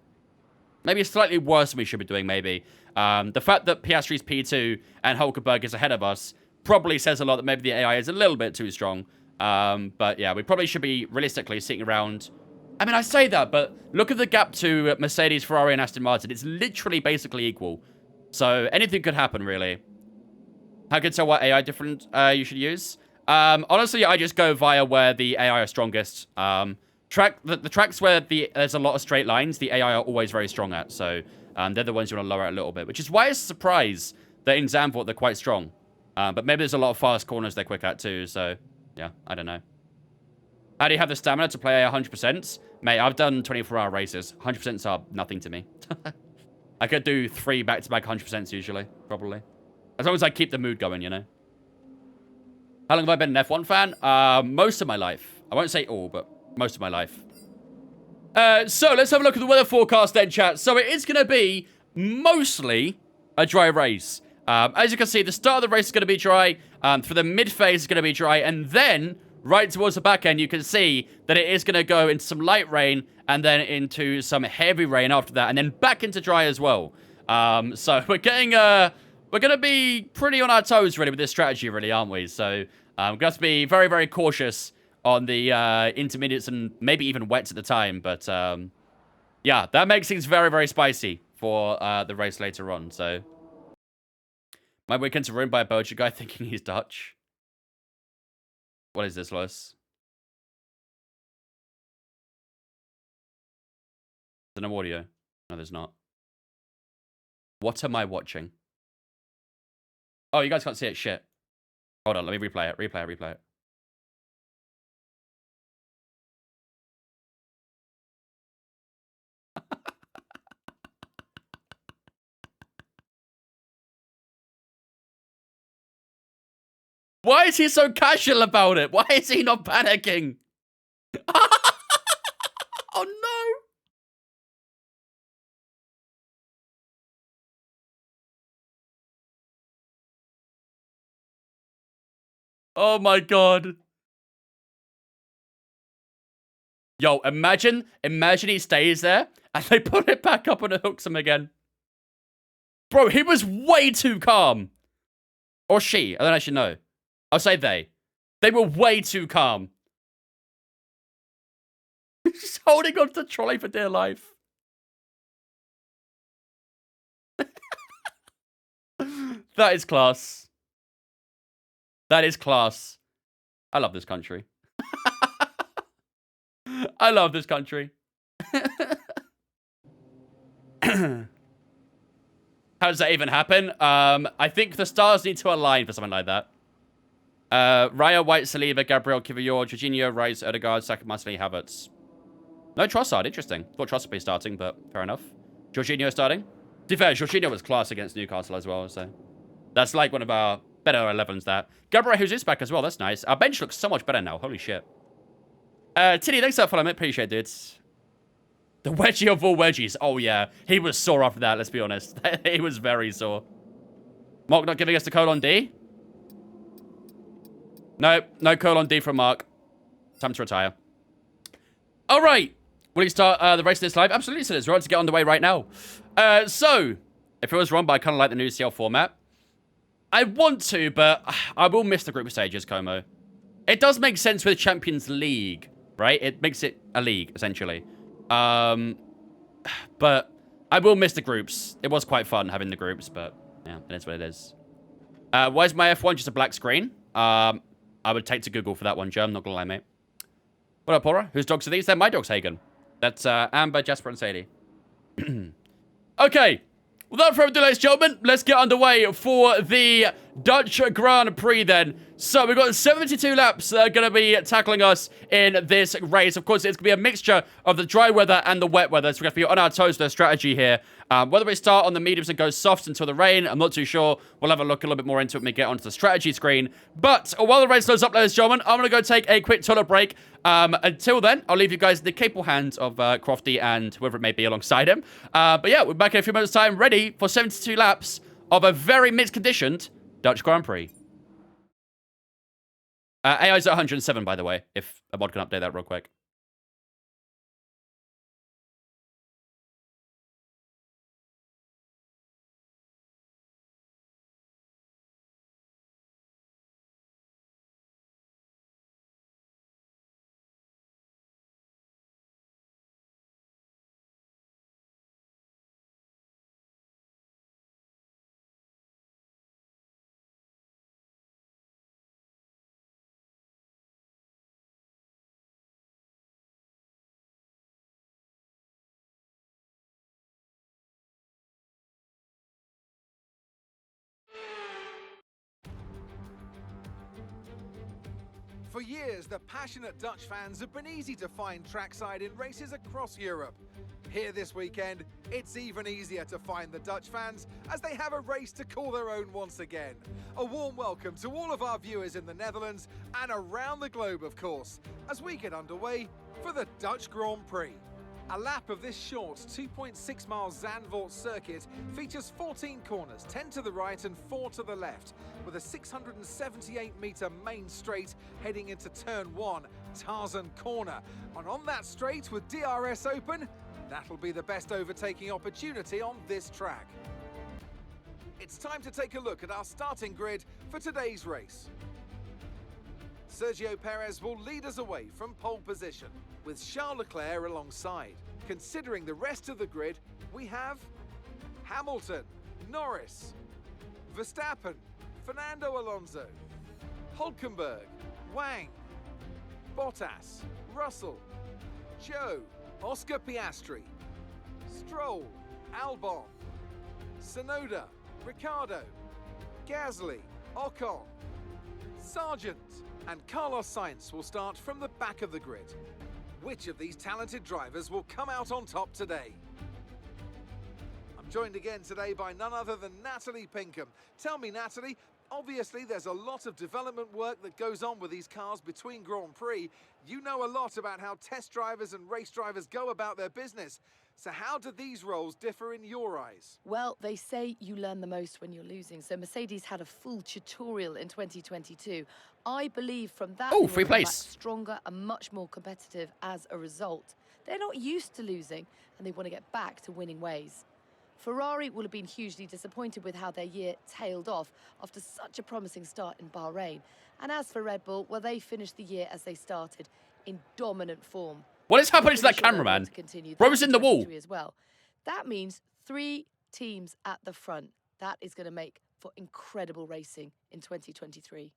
maybe slightly worse than we should be doing, maybe. The fact that Piastri's P2 and Hulkenberg is ahead of us probably says a lot that maybe the AI is a little bit too strong. But, yeah, we probably should be realistically sitting around... I mean, I say that, but look at the gap to Mercedes, Ferrari, and Aston Martin. It's literally basically equal. So anything could happen, really. How can you tell what AI different you should use? Honestly, I just go via where the AI are strongest. The tracks where there's a lot of straight lines, the AI are always very strong at. So they're the ones you want to lower it a little bit, which is why it's a surprise that in Zandvoort they're quite strong. But maybe there's a lot of fast corners they're quick at too. So yeah, I don't know. How do you have the stamina to play 100%? Mate, I've done 24-hour races. 100% are nothing to me. I could do 3 back-to-back 100% usually, probably. As long as I keep the mood going, you know. How long have I been an F1 fan? Most of my life. I won't say all, but most of my life. So, let's have a look at the weather forecast then, chat. So, it is going to be mostly a dry race. As you can see, the start of the race is going to be dry. For the mid phase is going to be dry. And then, right towards the back end, you can see that it is going to go into some light rain and then into some heavy rain after that. And then back into dry as well. So we're getting... we're going to be pretty on our toes, really, with this strategy, really, aren't we? So we're going to have to be very, very cautious on the intermediates and maybe even wets at the time. But, yeah, that makes things very, very spicy for the race later on. So my weekends are ruined by a Belgian guy thinking he's Dutch. What is this, Lois? Is there no audio? No, there's not. What am I watching? Oh, you guys can't see it. Shit. Hold on, let me replay it. Replay it. Why is he so casual about it? Why is he not panicking? Oh, no. Oh, my God. Yo, imagine he stays there and they put it back up and it hooks him again. Bro, he was way too calm. Or she. I don't actually know. I'll say they. They were way too calm. Just holding on to the trolley for dear life. That is class. That is class. I love this country. I love this country. How does that even happen? I think the stars need to align for something like that. Raya, White, Saliba, Gabriel, Kivior, Jorginho, Rice, Odegaard, Saka, Martinelli, Havertz. No Trossard, interesting. Thought Trossard would be starting, but fair enough. Jorginho starting. To be fair, Jorginho was class against Newcastle as well, so... That's like one of our better 11s there. Gabriel Jesus back as well, that's nice. Our bench looks so much better now, holy shit. Tiddy, thanks for following, mate. Appreciate it, dudes. The wedgie of all wedgies. Oh, yeah. He was sore after that, let's be honest. He was very sore. Mark not giving us the colon D? No, no colon D from Mark. Time to retire. All right. Will you start the race of this live? Absolutely, so it's right to get underway right now. So, if it was wrong, but I kind of like the new CL format. I want to, but I will miss the group stages, Como. It does make sense with Champions League, right? It makes it a league, essentially. But I will miss the groups. It was quite fun having the groups, but yeah, it is what it is. Why is my F1 just a black screen? I would take to Google for that one, Joe. I'm not gonna lie, mate. What up, Aura? Whose dogs are these? They're my dogs, Hagen. That's Amber, Jasper, and Sadie. Okay. Without further ado, ladies and gentlemen, let's get underway for the Dutch Grand Prix then. So we've got 72 laps that are going to be tackling us in this race. Of course, it's going to be a mixture of the dry weather and the wet weather. So we're going to be on our toes with our strategy here. Whether we start on the mediums and go soft until the rain, I'm not too sure. We'll have a look a little bit more into it when we get onto the strategy screen. But while the race loads up, ladies and gentlemen, I'm going to go take a quick toilet break. Until then, I'll leave you guys in the capable hands of Crofty and whoever it may be alongside him. But yeah, we're back in a few minutes' time, ready for 72 laps of a very mid-conditioned Dutch Grand Prix. AI's at 107, by the way, if a mod can update that real quick. For years, the passionate Dutch fans have been easy to find trackside in races across Europe. Here this weekend, it's even easier to find the Dutch fans as they have a race to call their own once again. A warm welcome to all of our viewers in the Netherlands and around the globe, of course, as we get underway for the Dutch Grand Prix. A lap of this short 2.6 mile Zandvoort circuit features 14 corners, 10 to the right and 4 to the left, with a 678 metre main straight heading into turn 1, Tarzan Corner. And on that straight with DRS open, that'll be the best overtaking opportunity on this track. It's time to take a look at our starting grid for today's race. Sergio Perez will lead us away from pole position, with Charles Leclerc alongside. Considering the rest of the grid, we have Hamilton, Norris, Verstappen, Fernando Alonso, Hulkenberg, Wang, Bottas, Russell, Zhou, Oscar Piastri, Stroll, Albon, Tsunoda, Ricciardo, Gasly, Ocon, Sargent, and Carlos Sainz will start from the back of the grid. Which of these talented drivers will come out on top today? I'm joined again today by none other than Natalie Pinkham. Tell me, Natalie, obviously there's a lot of development work that goes on with these cars between Grand Prix. You know a lot about how test drivers and race drivers go about their business. So how do these roles differ in your eyes? Well, they say you learn the most when you're losing. So Mercedes had a full tutorial in 2022. I believe from that, Oh, free place. stronger and much more competitive as a result. They're not used to losing and they want to get back to winning ways. Ferrari will have been hugely disappointed with how their year tailed off after such a promising start in Bahrain. And as for Red Bull, well, they finished the year as they started, in dominant form. What is happening to that cameraman? Bro's in the wall. As well. That means 3 teams at the front. That is going to make for incredible racing in 2023.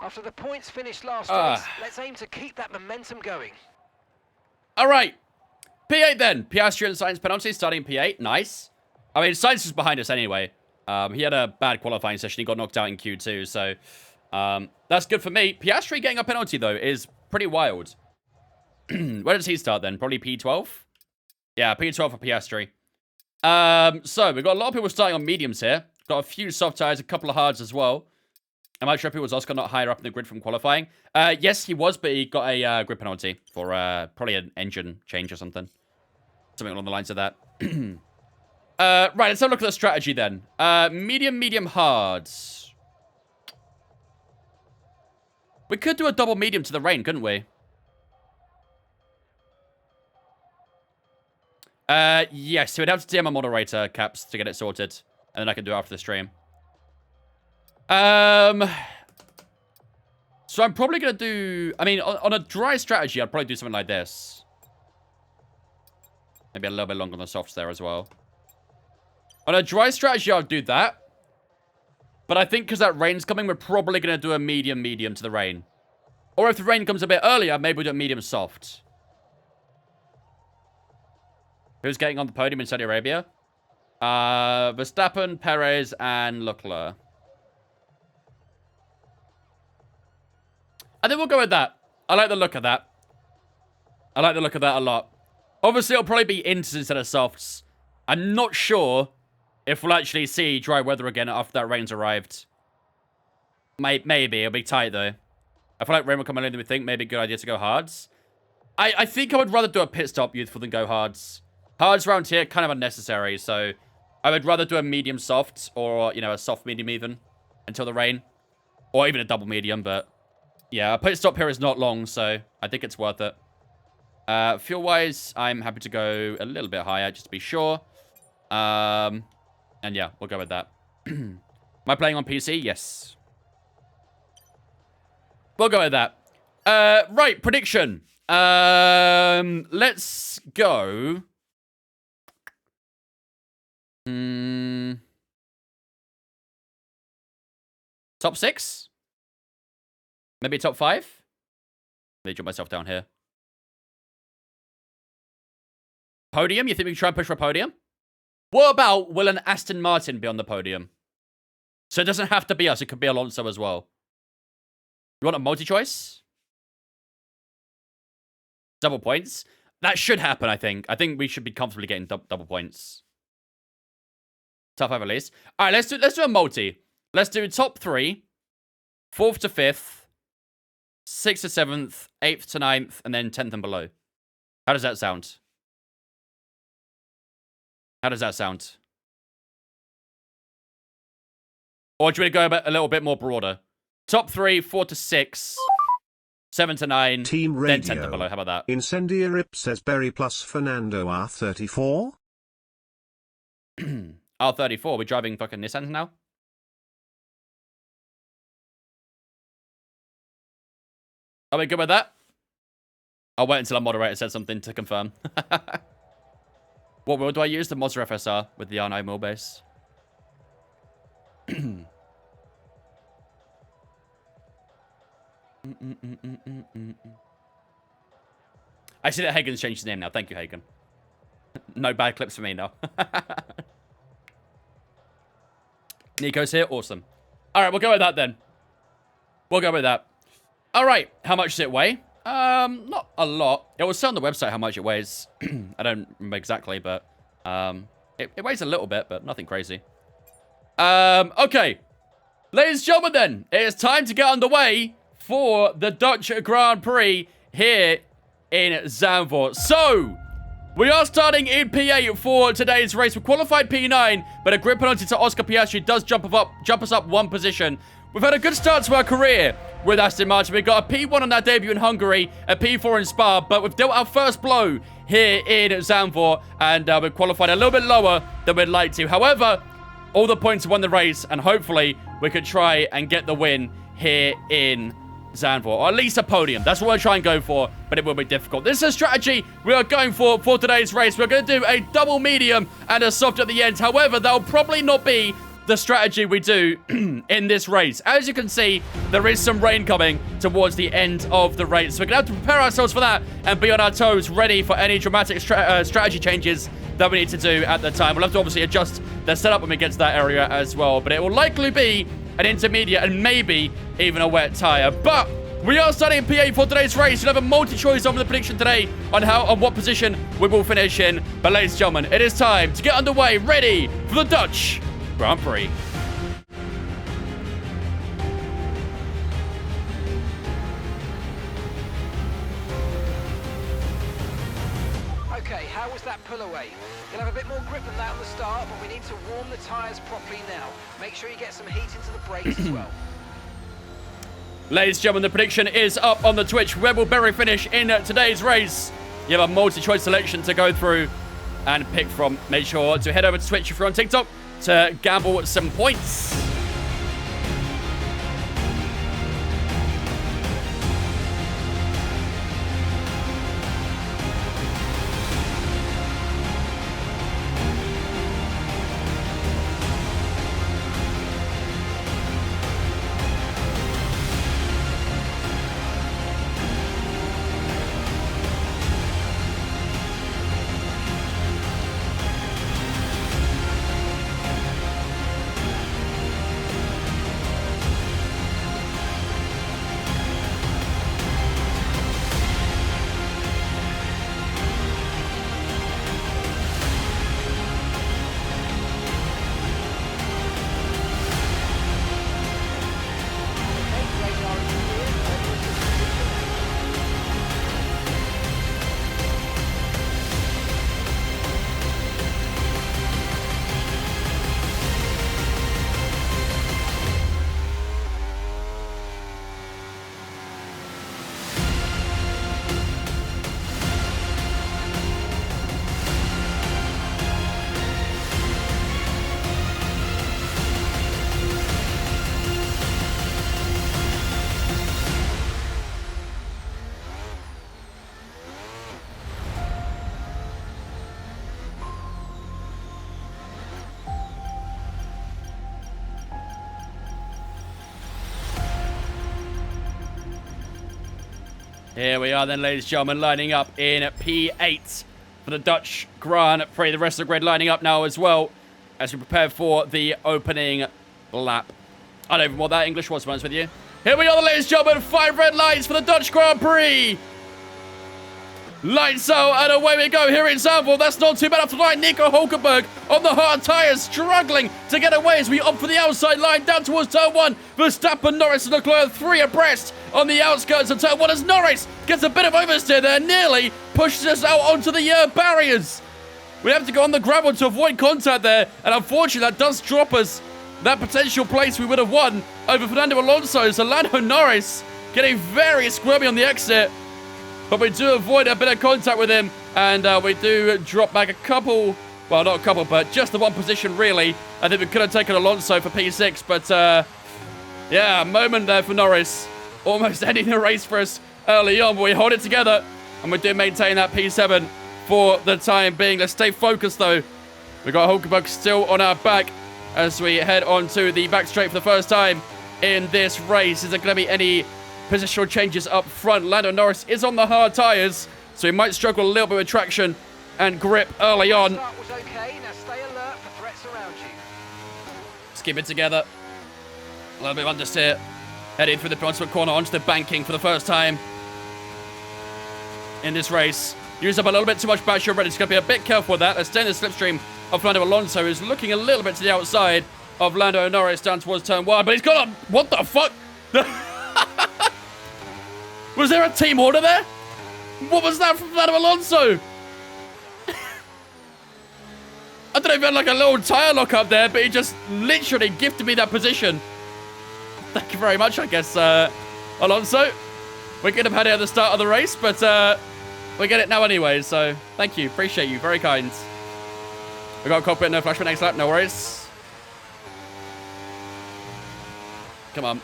After the points finished last race, let's aim to keep that momentum going. All right. P8 then. Piastri and Sainz penalty starting P8. Nice. I mean, Sainz is behind us anyway. He had a bad qualifying session. He got knocked out in Q2, so that's good for me. Piastri getting a penalty, though, is pretty wild. Where does he start, then? Probably P12? Yeah, P12 for Piastri. So, we've got a lot of people starting on mediums here. Got a few soft tires, a couple of hards as well. Am I sure if it was Oscar not higher up in the grid from qualifying? Yes, he was, but he got a grid penalty for probably an engine change or something. Something along the lines of that. Right, let's have a look at the strategy then. Medium, medium, hards. We could do a double medium to the rain, couldn't we? Yes, so we'd have to DM a moderator, Caps, to get it sorted. And then I can do it after the stream. So I'm probably going to do... I mean, on a dry strategy, I'd probably do something like this. Maybe a little bit longer on the softs there as well. On a dry strategy, I'll do that. But I think because that rain's coming, we're probably going to do a medium, medium to the rain. Or if the rain comes a bit earlier, maybe we'll do a medium soft. Who's getting on the podium in Saudi Arabia? Verstappen, Perez, and Leclerc. I think we'll go with that. I like the look of that. I like the look of that a lot. Obviously, it'll probably be inters instead of softs. I'm not sure if we'll actually see dry weather again after that rain's arrived. Maybe. It'll be tight, though. I feel like rain will come earlier than we think. Maybe a good idea to go hards. I think I would rather do a pit stop youthful than go hards. Hards around here, kind of unnecessary. So, I would rather do a medium soft or, you know, a soft medium even until the rain. Or even a double medium, but... yeah, a pit stop here is not long, so I think it's worth it. Fuel-wise, I'm happy to go a little bit higher, just to be sure. And yeah, we'll go with that. Am I playing on PC? Yes. We'll go with that. Right, prediction. Let's go. Top 6? Maybe top 5? Let me jump myself down here. Podium? You think we can try and push for a podium? What about will an Aston Martin be on the podium? So it doesn't have to be us. It could be Alonso as well. You want a multi-choice? Double points? That should happen, I think. I think we should be comfortably getting double points. Top 5 at least. All right, let's do a multi. Let's do top 3. 4th to 5th. 6th to 7th, 8th to 9th, and then 10th and below. How does that sound? How does that sound? Or do you want to go a little bit more broader? Top 3, 4 to 6, 7 to 9, Team then Radio. 10th and below. How about that? Incendiarip says Berry plus Fernando R34. R34, we're driving fucking Nissans now? Are we good with that? I'll wait until our moderator says something to confirm. What wheel do I use? The Mazda FSR with the R9 wheelbase. I see that Hagen's changed his name now. Thank you, Hagen. No bad clips for me now. Nico's here. Awesome. All right, we'll go with that then. We'll go with that. All right. How much does it weigh? Not a lot. It will say on the website how much it weighs. I don't remember exactly, but it weighs a little bit, but nothing crazy. Okay. Ladies and gentlemen, then, it is time to get underway for the Dutch Grand Prix here in Zandvoort. So, we are starting in P8 for today's race. We qualified P9, but a grid penalty to Oscar Piastri does jump us up one position. We've had a good start to our career with Aston Martin. We got a P1 on our debut in Hungary, a P4 in Spa, but we've dealt our first blow here in Zandvoort, and we've qualified a little bit lower than we'd like to. However, all the points have won the race, and hopefully we could try and get the win here in Zandvoort, or at least a podium. That's what we'll try and go for, but it will be difficult. This is a strategy we are going for today's race. We're going to do a double medium and a soft at the end. However, that will probably not be the strategy we do in this race. As you can see, there is some rain coming towards the end of the race, so we're going to have to prepare ourselves for that and be on our toes, ready for any dramatic strategy changes that we need to do at the time. We'll have to obviously adjust the setup when we get to that area as well, but it will likely be an intermediate and maybe even a wet tire. But we are starting in P8 for today's race. We'll have a multi-choice on the prediction today on what position we will finish in. But ladies and gentlemen, it is time to get underway, ready for the Dutch Grand Prix. Okay, how was that pull away? You'll have a bit more grip than that on the start, but we need to warm the tyres properly now. Make sure you get some heat into the brakes as well. Ladies and gentlemen, the prediction is up on the Twitch. Where will Berry finish in today's race? You have a multi-choice selection to go through and pick from. Make sure to head over to Twitch if you're on TikTok to gamble some points. Here we are then, ladies and gentlemen, lining up in P8 for the Dutch Grand Prix. The rest of the grid lining up now as well as we prepare for the opening lap. I don't even know what that English was, to be honest with you. Here we are, ladies and gentlemen, 5 red lights for the Dutch Grand Prix. Lights out, and away we go here in Zandvoort. That's not too bad after line. Nico Hulkenberg on the hard tyres, struggling to get away as we opt for the outside line down towards turn 1. Verstappen, Norris, and Leclerc 3 abreast on the outskirts of turn 1 as Norris gets a bit of oversteer there, nearly pushes us out onto the barriers. We have to go on the gravel to avoid contact there, and unfortunately that does drop us that potential place we would have won over Fernando Alonso. So Lando Norris getting very squirmy on the exit. But we do avoid a bit of contact with him, and we do drop back a couple, well, not a couple, but just the one position, really. I think we could have taken Alonso for P6, but, yeah, a moment there for Norris. Almost ending the race for us early on, but we hold it together, and we do maintain that P7 for the time being. Let's stay focused, though. We've got Hulkenberg still on our back as we head on to the back straight for the first time in this race. Is there going to be any positional changes up front? Lando Norris is on the hard tyres, so he might struggle a little bit with traction and grip early on. Start was okay. Now stay alert for threats around you. Let's keep it together. A little bit of understeer. Heading through the penultimate corner onto the banking for the first time in this race. Use up a little bit too much battery already. Just got to be a bit careful with that. Let's stay in the slipstream of Fernando Alonso, who's looking a little bit to the outside of Lando Norris down towards turn 1, but he's got a... What the fuck? Was there a team order there? What was that from Fernando Alonso? I don't know if he had like a little tyre lock up there, but he just literally gifted me that position. Thank you very much, I guess, Alonso. We could have had it at the start of the race, but we get it now anyway, so thank you. Appreciate you. Very kind. We got a cockpit, no flashback next lap, no worries. Come on.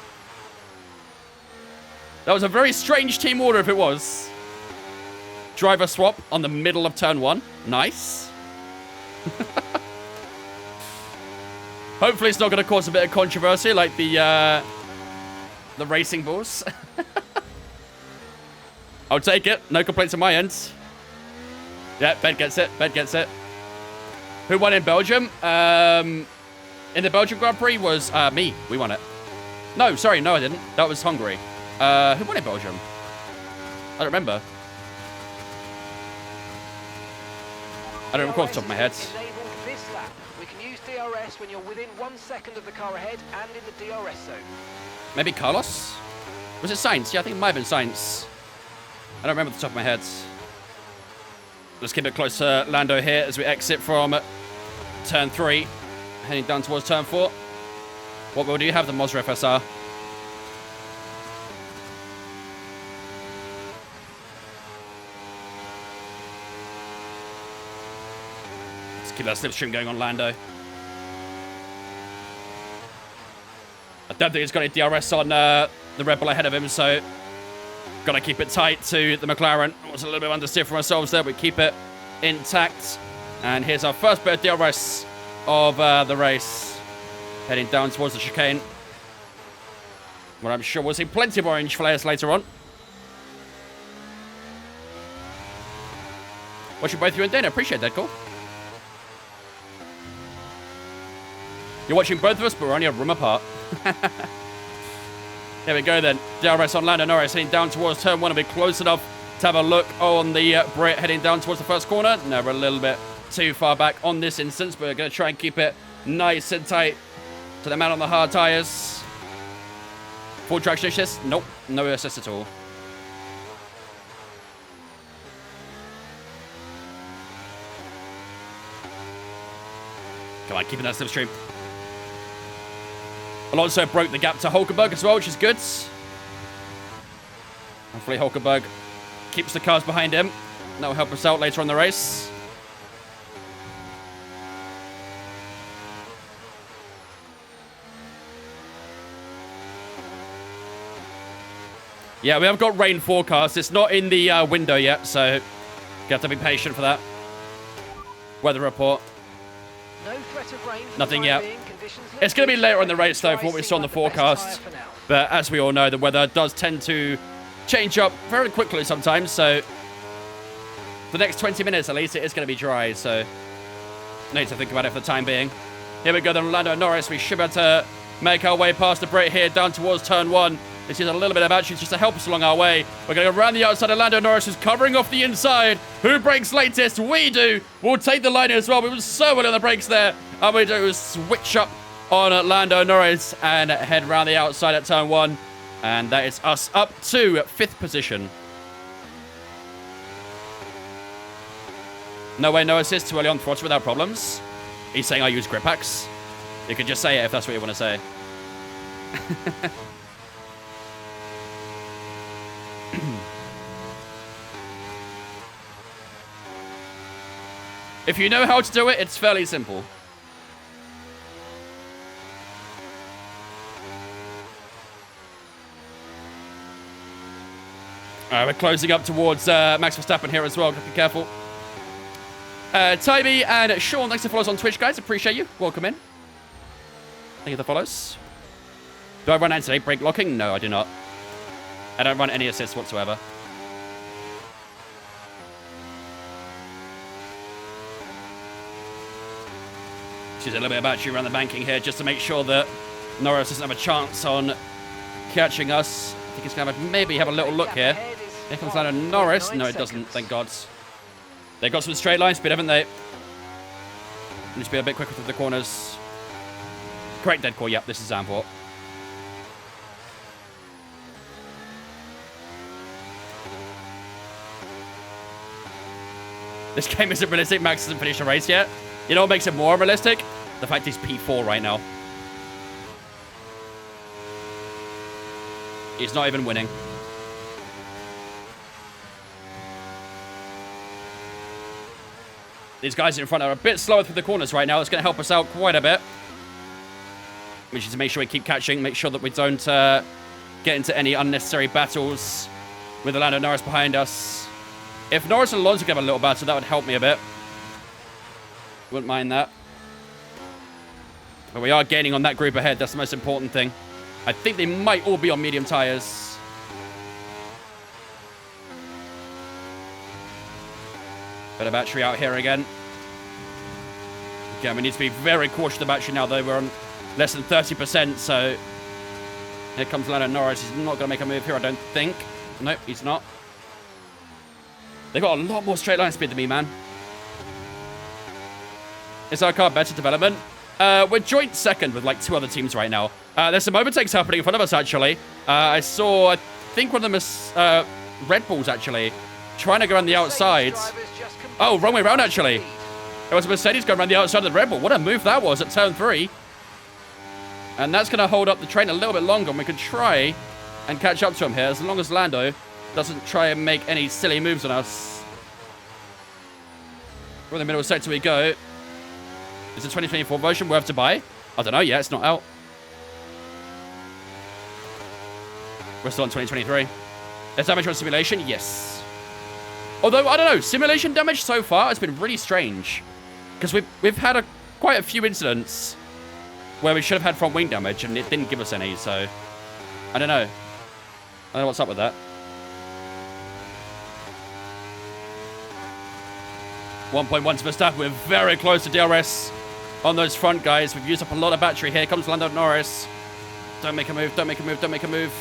That was a very strange team order if it was. Driver swap on the middle of turn 1. Nice. Hopefully it's not going to cause a bit of controversy like the racing bulls. I'll take it. No complaints on my end. Yeah, Ben gets it. Ben gets it. Who won in Belgium? In the Belgian Grand Prix was me. We won it. No, sorry. No, I didn't. That was Hungary. Who won in Belgium? I don't remember. I don't recall off the top of my head. We can use DRS when you're within 1 second of the car ahead and in the DRS zone. Maybe Carlos? Was it Sainz? Yeah, I think it might have been Sainz. I don't remember off the top of my head. Let's keep it close to Lando here as we exit from turn 3. Heading down towards turn 4. What will do you have? The Mazda FSR. Keep that slipstream going on Lando. I don't think he's got any DRS on the Red Bull ahead of him, so got to keep it tight to the McLaren. It was a little bit of understeer from ourselves there, but keep it intact. And here's our first bit of DRS of the race. Heading down towards the chicane, where I'm sure we'll see plenty of orange flares later on. Watching both you and Dana. Appreciate that, cool. You're watching both of us, but we're only a room apart. There we go then. DRS on Lando Norris heading down towards turn 1. A bit close enough to have a look on the Brit heading down towards the first corner. No, we're a little bit too far back on this instance, but we're going to try and keep it nice and tight to the man on the hard tyres. Full traction assist? Nope, no assist at all. Come on, keeping that slipstream. Alonso broke the gap to Hulkenberg as well, which is good. Hopefully Hulkenberg keeps the cars behind him. That will help us out later on in the race. Yeah, we have got rain forecast. It's not in the window yet, so you have to be patient for that. Weather report. No threat of rain. Nothing yet. It's going to be later in the race, though, from what we saw on the forecast. But as we all know, the weather does tend to change up very quickly sometimes. So for the next 20 minutes, at least, it is going to be dry. So no need to think about it for the time being. Here we go, then Lando Norris. We should be able to make our way past the Brit here, down towards turn 1. Let's use a little bit of batteries just to help us along our way. We're going to go around the outside of Lando Norris, who's covering off the inside. Who brakes latest? We do. We'll take the line as well. We were so well on the brakes there. And we do switch up on Lando Norris and head around the outside at turn 1. And that is us up to 5th position. No way, no assist too early on throttle without problems. He's saying I use grip packs. You could just say it if that's what you want to say. If you know how to do it, it's fairly simple. We're closing up towards Max Verstappen here as well. Be careful. Tybee and Sean, thanks for follows on Twitch, guys. Appreciate you. Welcome in. Thank you for the follows. Do I run anti-brake locking? No, I do not. I don't run any assists whatsoever. Use a little bit of battery around the banking here just to make sure that Norris doesn't have a chance on catching us. I think he's going to maybe have a little look here. Here comes Lando Norris. No, it doesn't, thank God. They've got some straight line speed, haven't they? Need to be a bit quicker through the corners. Correct dead call, yep, this is Zandvoort. This game isn't realistic. Max hasn't finished a race yet. You know what makes it more realistic? The fact he's P4 right now. He's not even winning. These guys in front are a bit slower through the corners right now. It's going to help us out quite a bit. We need to make sure we keep catching. Make sure that we don't get into any unnecessary battles with the Lando Norris behind us. If Norris and Alonso could have a little battle, that would help me a bit. Wouldn't mind that. But we are gaining on that group ahead. That's the most important thing. I think they might all be on medium tires. Bit of battery out here again. Again, we need to be very cautious of the battery now, though. We're on less than 30%, so... Here comes Lando Norris. He's not going to make a move here, I don't think. Nope, he's not. They've got a lot more straight line speed than me, man. Is our car better development? We're joint second with like 2 other teams right now. There's some overtakes happening in front of us, actually. I saw, I think one of them is Red Bulls, actually, trying to go around the outside. Oh, wrong way around, actually. It was a Mercedes going around the outside of the Red Bull. What a move that was at turn 3. And that's going to hold up the train a little bit longer, and we can try and catch up to him here, as long as Lando doesn't try and make any silly moves on us. We're in the middle sector we go. Is the 2024 version worth to buy? I don't know yet. It's not out. We're still on 2023. Is damage on simulation? Yes. Although, I don't know. Simulation damage so far has been really strange. Because we've had quite a few incidents where we should have had front wing damage and it didn't give us any. So, I don't know. I don't know what's up with that. 1.1 to Verstappen. We're very close to DRS on those front guys. We've used up a lot of battery here. Comes Lando Norris. Don't make a move. Don't make a move. Don't make a move.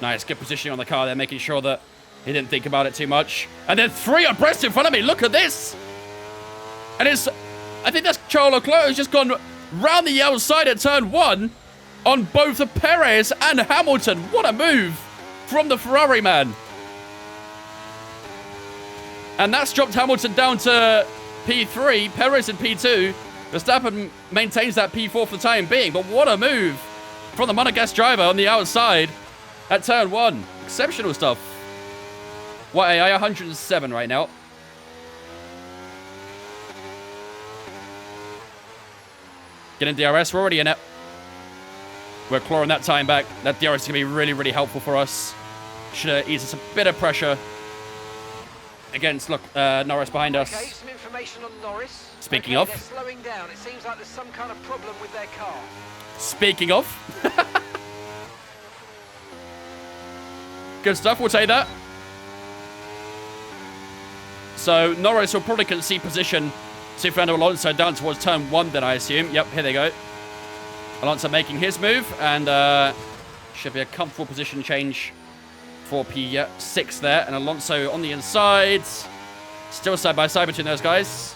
Nice. Good positioning on the car there, making sure that he didn't think about it too much. And then 3 abreast in front of me. Look at this. And it's... I think that's Charles Leclerc who's just gone round the outside at turn 1 on both the Perez and Hamilton. What a move from the Ferrari man. And that's dropped Hamilton down to P3, Perez in P2. Verstappen maintains that P4 for the time being, but what a move from the Monegasque driver on the outside at turn 1. Exceptional stuff. What AI? 107 right now. Get in DRS, we're already in it. We're clawing that time back. That DRS is going to be really, really helpful for us. Should ease us a bit of pressure against Norris behind us. Okay, some information on Norris. Speaking of, they're slowing down. It seems like there's some kind of problem with their car. Speaking of, good stuff. We'll take that. So Norris will probably concede position to Fernando Alonso down towards turn 1. Then I assume. Yep, here they go. Alonso making his move, and Should be a comfortable position change for P6 there. And Alonso on the inside. Still side by side between those guys.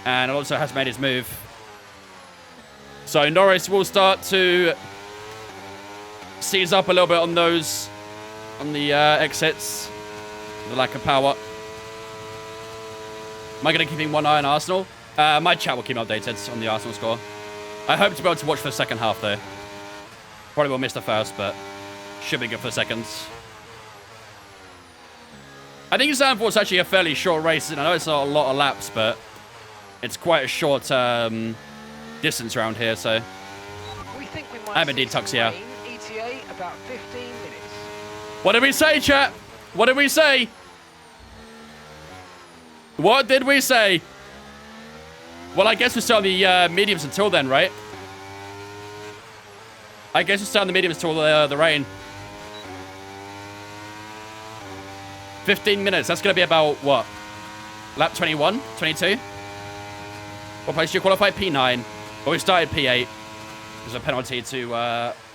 And Alonso has made his move. So Norris will start to seize up a little bit on those, on the exits. The lack of power. Am I going to keep one eye on Arsenal? My chat will keep updated on the Arsenal score. I hope to be able to watch for the second half, though. Probably will miss the first, but should be good for the second. I think Zandvoort's actually a fairly short race, and I know it's not a lot of laps, but it's quite a short distance around here, so... We think we might I'm indeed Tuxia. ETA about 15 minutes. What did we say, chat? What did we say? What did we say? Well, I guess we're still on the mediums until then, right? I guess we're still on the mediums until the rain. 15 minutes. That's going to be about, what? Lap 21? 22? What place did you qualify? P9. But we started P8. There's a penalty to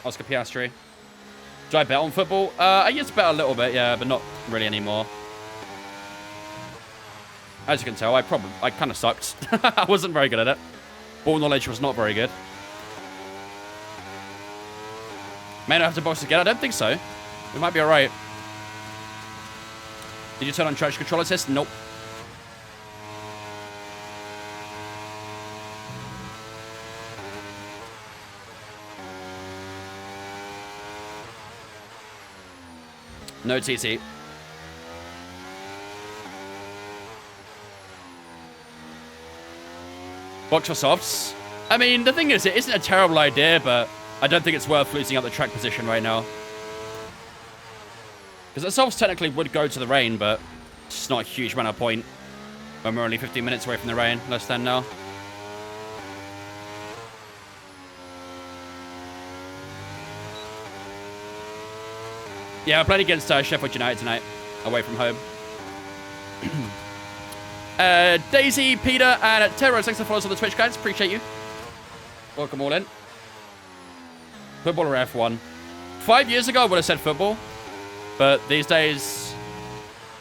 Oscar Piastri. Do I bet on football? I used to bet a little bit, yeah, but not really anymore. As you can tell, I kind of sucked. I wasn't very good at it. Ball knowledge was not very good. May not have to box again. I don't think so. We might be alright. Did you turn on traction control assist? Nope. No TT. Box for softs. I mean, the thing is, it isn't a terrible idea, but I don't think it's worth losing out the track position right now. Because the softs technically would go to the rain, but it's just not a huge amount of point when we're only 15 minutes away from the rain. Less than now. Yeah, we're playing against Sheffield United tonight, away from home. Daisy, Peter, and Terror, thanks for following us on the Twitch, guys. Appreciate you. Welcome all in. Football or F1? 5 years ago, I would have said football. But these days,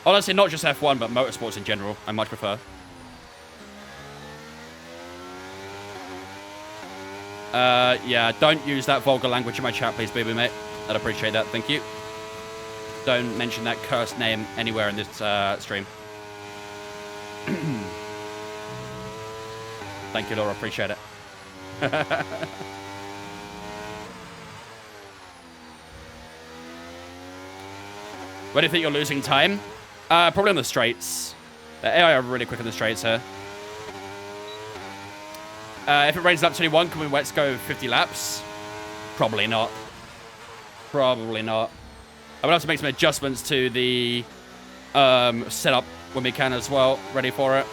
honestly, not just F1, but motorsports in general, I much prefer. Yeah, don't use that vulgar language in my chat, please, baby mate. I'd appreciate that. Thank you. Don't mention that cursed name anywhere in this stream. Thank you, Laura. Appreciate it. Where do you think you're losing time? Probably on the straights. The AI are really quick on the straights here. If it rains lap 21, can we let's go 50 laps? Probably not. Probably not. I would have to make some adjustments to the setup when we can as well. Ready for it.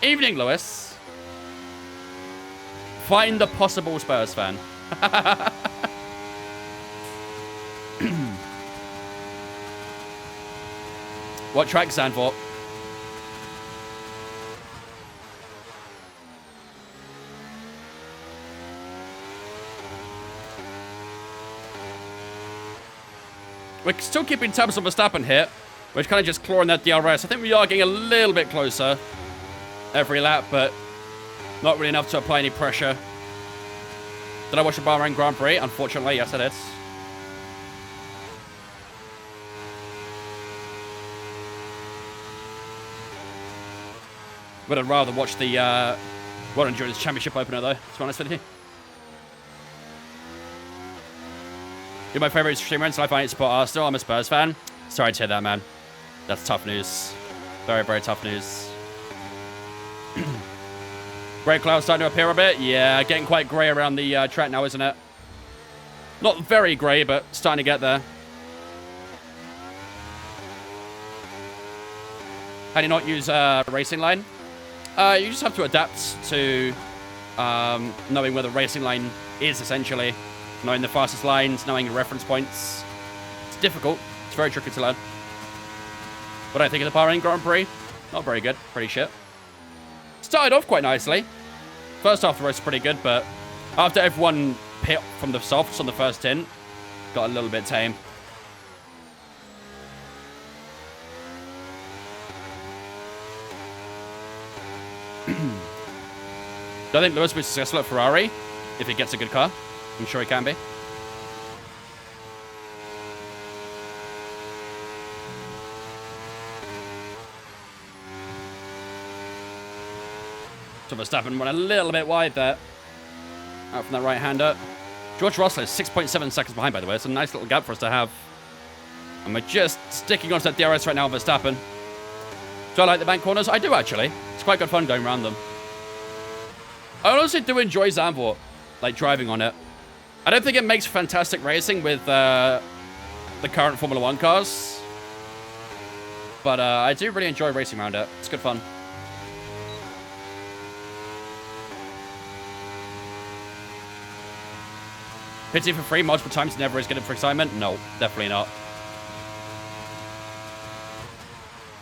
Evening, Lewis. Find the possible Spurs fan. What track, Zandvoort? We're still keeping tabs on Verstappen here. We're kind of just clawing that DRS. I think we are getting a little bit closer every lap, but not really enough to apply any pressure. Did I watch the Bahrain Grand Prix? Unfortunately, yes, I did. Would have rather watch the World Endurance Championship opener, though, to be honest with you. You're my favourite streamer until I finally support Arsenal. I'm a Spurs fan. Sorry to hear that, man. That's tough news. Very, very tough news. Grey clouds starting to appear a bit. Yeah, getting quite grey around the track now, isn't it? Not very grey, but starting to get there. How do you not use racing line? You just have to adapt to knowing where the racing line is, essentially. Knowing the fastest lines, knowing your reference points. It's difficult. It's very tricky to learn. What do I think of the Bahrain Grand Prix? Not very good. Pretty shit. Started off quite nicely. First half of the race was pretty good, but after everyone pit from the softs on the first stint. Got a little bit tame. I think Lewis will be successful at Ferrari if he gets a good car. I'm sure he can be. So Verstappen went a little bit wide there. Out from that right-hander. George Russell is 6.7 seconds behind, by the way. It's a nice little gap for us to have. And we're just sticking onto that DRS right now, Verstappen. Do I like the bank corners? I do, actually. It's quite good fun going around them. I honestly do enjoy Zandvoort, like driving on it. I don't think it makes fantastic racing with the current Formula 1 cars. But I do really enjoy racing around it. It's good fun. Pitting for free multiple times never is good for excitement? No, definitely not.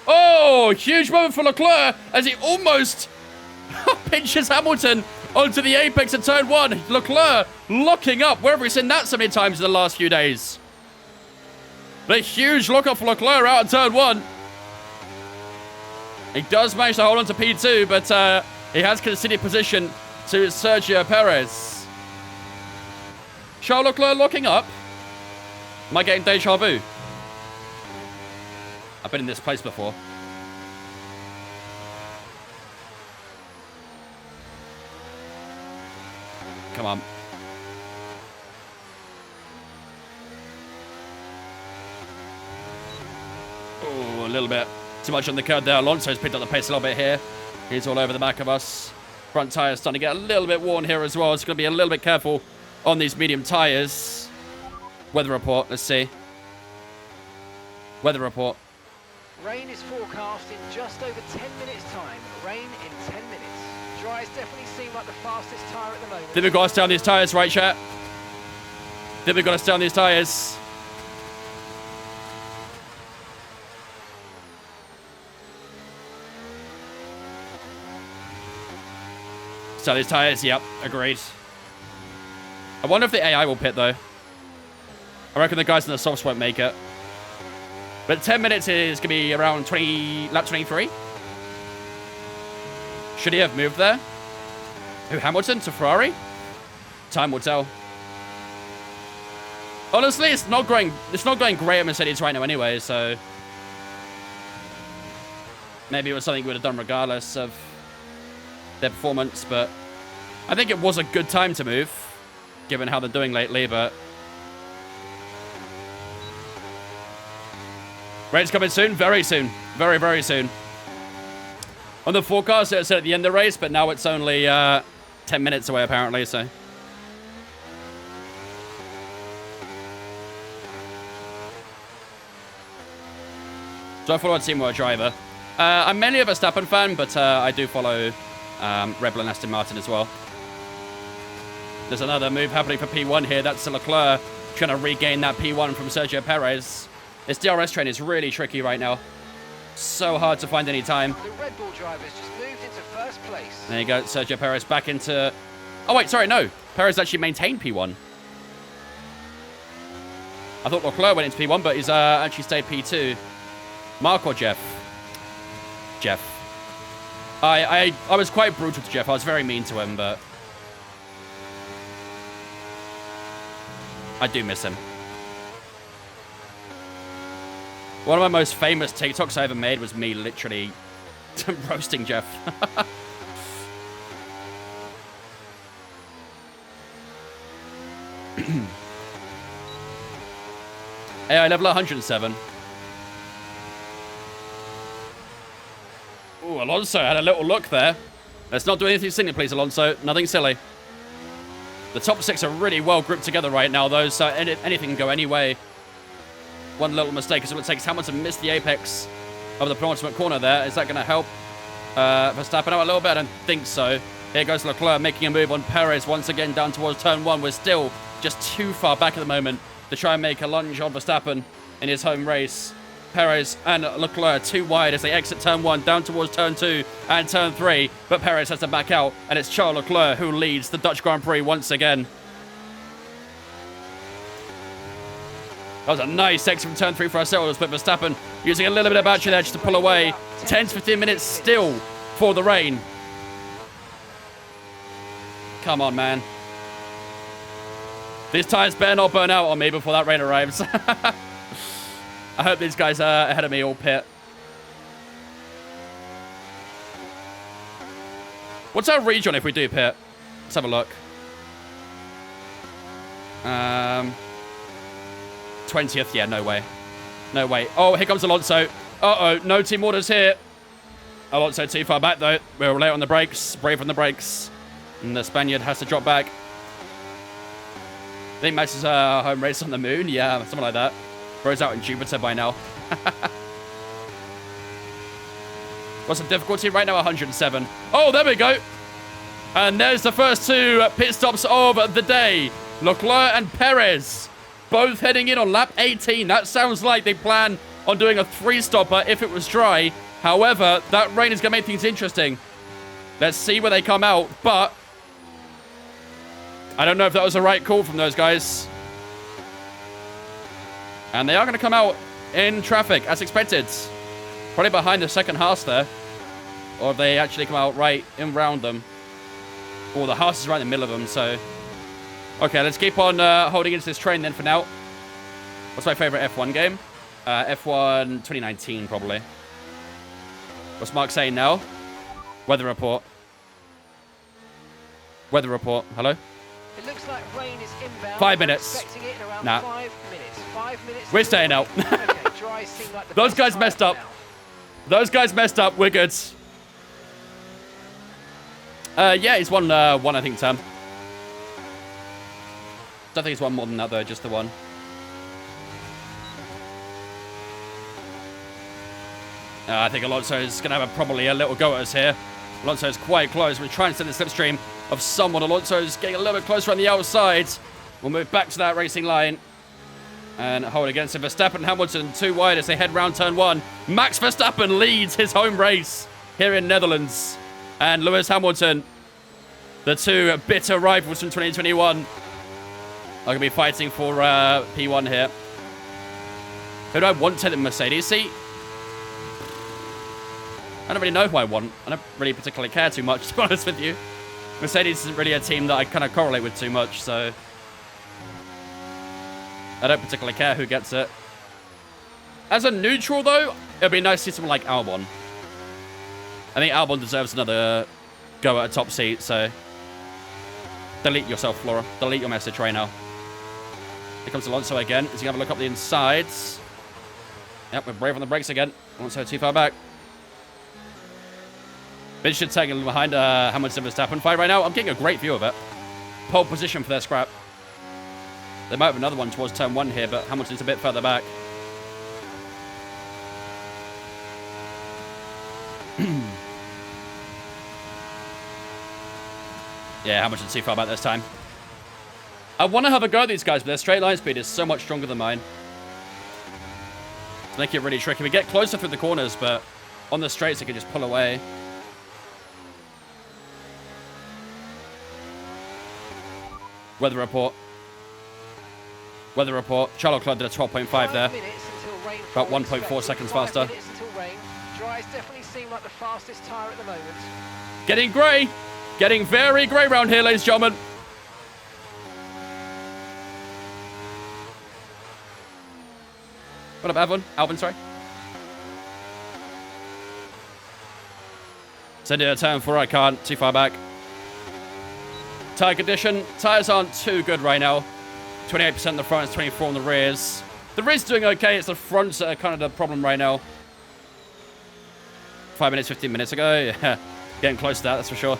Oh, huge moment for Leclerc as he almost pinches Hamilton onto the apex of turn 1. Leclerc locking up. Where have we seen that so many times in the last few days? But a huge lock up for Leclerc out of turn 1. He does manage to hold on to P2, but he has conceded position to Sergio Perez. Charles Leclerc locking up. Am I getting deja vu? I've been in this place before. Come on. Oh, a little bit too much on the curb there. Alonso's picked up the pace a little bit here. He's all over the back of us. Front tyre's starting to get a little bit worn here as well. It's going to be a little bit careful on these medium tires. Weather report, let's see. Weather report. Rain is forecast in just over 10 minutes time. Rain in 10 minutes. Dries definitely seem like the fastest tyre at the moment. Think we've got to stay on these tires, right, chat? Think we've got to stay on these tires. So these tires, yep, agreed. I wonder if the AI will pit, though. I reckon the guys in the softs won't make it. But 10 minutes is going to be around lap 23. Should he have moved there? Who, Hamilton to Ferrari? Time will tell. Honestly, it's not going great at Mercedes right now anyway, so maybe it was something we would have done regardless of their performance, but I think it was a good time to move, given how they're doing lately, but rain's coming soon, very soon. Very, very soon. On the forecast, it said at the end of the race, but now it's only 10 minutes away, apparently, so. Do I follow a team or a driver? I'm mainly a Verstappen fan, but I do follow Red Bull and Aston Martin as well. There's another move happening for P1 here. That's Leclerc trying to regain that P1 from Sergio Perez. This DRS train is really tricky right now. So hard to find any time. The Red Bull drivers just moved into first place. There you go, Sergio Perez back into... Oh, wait, sorry, no. Perez actually maintained P1. I thought Leclerc went into P1, but he's actually stayed P2. Mark or Jeff? Jeff. I was quite brutal to Jeff. I was very mean to him, but I do miss him. One of my most famous TikToks I ever made was me literally roasting Jeff. AI level 107. Ooh, Alonso had a little look there. Let's not do anything silly, please, Alonso. Nothing silly. The top six are really well grouped together right now, though, so anything can go any way. One little mistake is all it takes. Hamilton missed the apex of the penultimate corner there. Is that going to help Verstappen out a little bit? I don't think so. Here goes Leclerc making a move on Perez once again down towards turn 1. We're still just too far back at the moment to try and make a lunge on Verstappen in his home race. Perez and Leclerc too wide as they exit turn 1 down towards turn 2 and turn 3. But Perez has to back out, and it's Charles Leclerc who leads the Dutch Grand Prix once again. That was a nice exit from turn 3 for ourselves, but Verstappen using a little bit of battery there just to pull away. 10 to 15 minutes still for the rain. Come on, man. These tires better not burn out on me before that rain arrives. I hope these guys are ahead of me all pit. What's our region if we do pit? Let's have a look. 20th, yeah, no way. No way. Oh, here comes Alonso. Uh-oh, no team orders here. Alonso too far back, though. We're late on the brakes, brave on the brakes. And the Spaniard has to drop back. I think Max is home race on the moon. Yeah, something like that. Bro's out in Jupiter by now. What's the difficulty right now? 107. Oh, there we go. And there's the first 2 pit stops of the day. Leclerc and Perez both heading in on lap 18. That sounds like they plan on doing a 3-stopper if it was dry. However, that rain is going to make things interesting. Let's see where they come out. But I don't know if that was the right call from those guys. And they are going to come out in traffic as expected. Probably behind the second Haas there. Or if they actually come out right in round them. Oh, the Haas is right in the middle of them, so... Okay, let's keep on holding into this train then for now. What's my favorite F1 game? F1 2019, probably. What's Mark saying now? Weather report. Weather report. Hello? It looks like rain is inbound. 5 minutes. Expecting it in around Nah. 5 minutes. 5 minutes. We're staying out. Okay, dry seem like the Those best guys time messed up. now. Those guys messed up. We're good. Yeah, he's won one, I think, Tam. Don't think he's won more than that, though. Just the one. I think Alonso's going to have probably a little go at us here. Alonso's quite close. We're trying to send the slipstream of someone. Alonso's getting a little bit closer on the outside. We'll move back to that racing line and hold against him. Verstappen and Hamilton too wide as they head round turn 1. Max Verstappen leads his home race here in Netherlands. And Lewis Hamilton, the 2 bitter rivals from 2021, are going to be fighting for P1 here. Who do I want to the Mercedes seat? I don't really know who I want. I don't really particularly care too much, to be honest with you. Mercedes isn't really a team that I kind of correlate with too much, so... I don't particularly care who gets it. As a neutral, though, it'd be nice to see someone like Albon. I think Albon deserves another go at a top seat, so... Delete yourself, Flora. Delete your message right now. Here comes Alonso again. Is he going to have a look up the insides? Yep, we're brave on the brakes again. Alonso too far back. Vince should take a little behind Hamilton Verstappen fight right now. I'm getting a great view of it. Pole position for their scrap. There might have another one towards turn 1 here, but Hamilton's a bit further back. Yeah, Hamilton's too far back this time. I want to have a go at these guys, but their straight line speed is so much stronger than mine. To make it really tricky. We get closer through the corners, but on the straights, they can just pull away. Weather report. Weather report. Charles Leclerc did a 12.5 there. About 1.4 seconds faster. Dries definitely seem like the fastest tyre at the moment. Getting grey. Getting very grey round here, ladies and gentlemen. What up, Alvin, sorry. Send it a turn 4, I can't. Too far back. Tyre condition. Tyres aren't too good right now. 28% in the front, 24 on the rears. The rear's doing okay. It's the fronts that are kind of the problem right now. 5 minutes, 15 minutes ago. Yeah, getting close to that, that's for sure.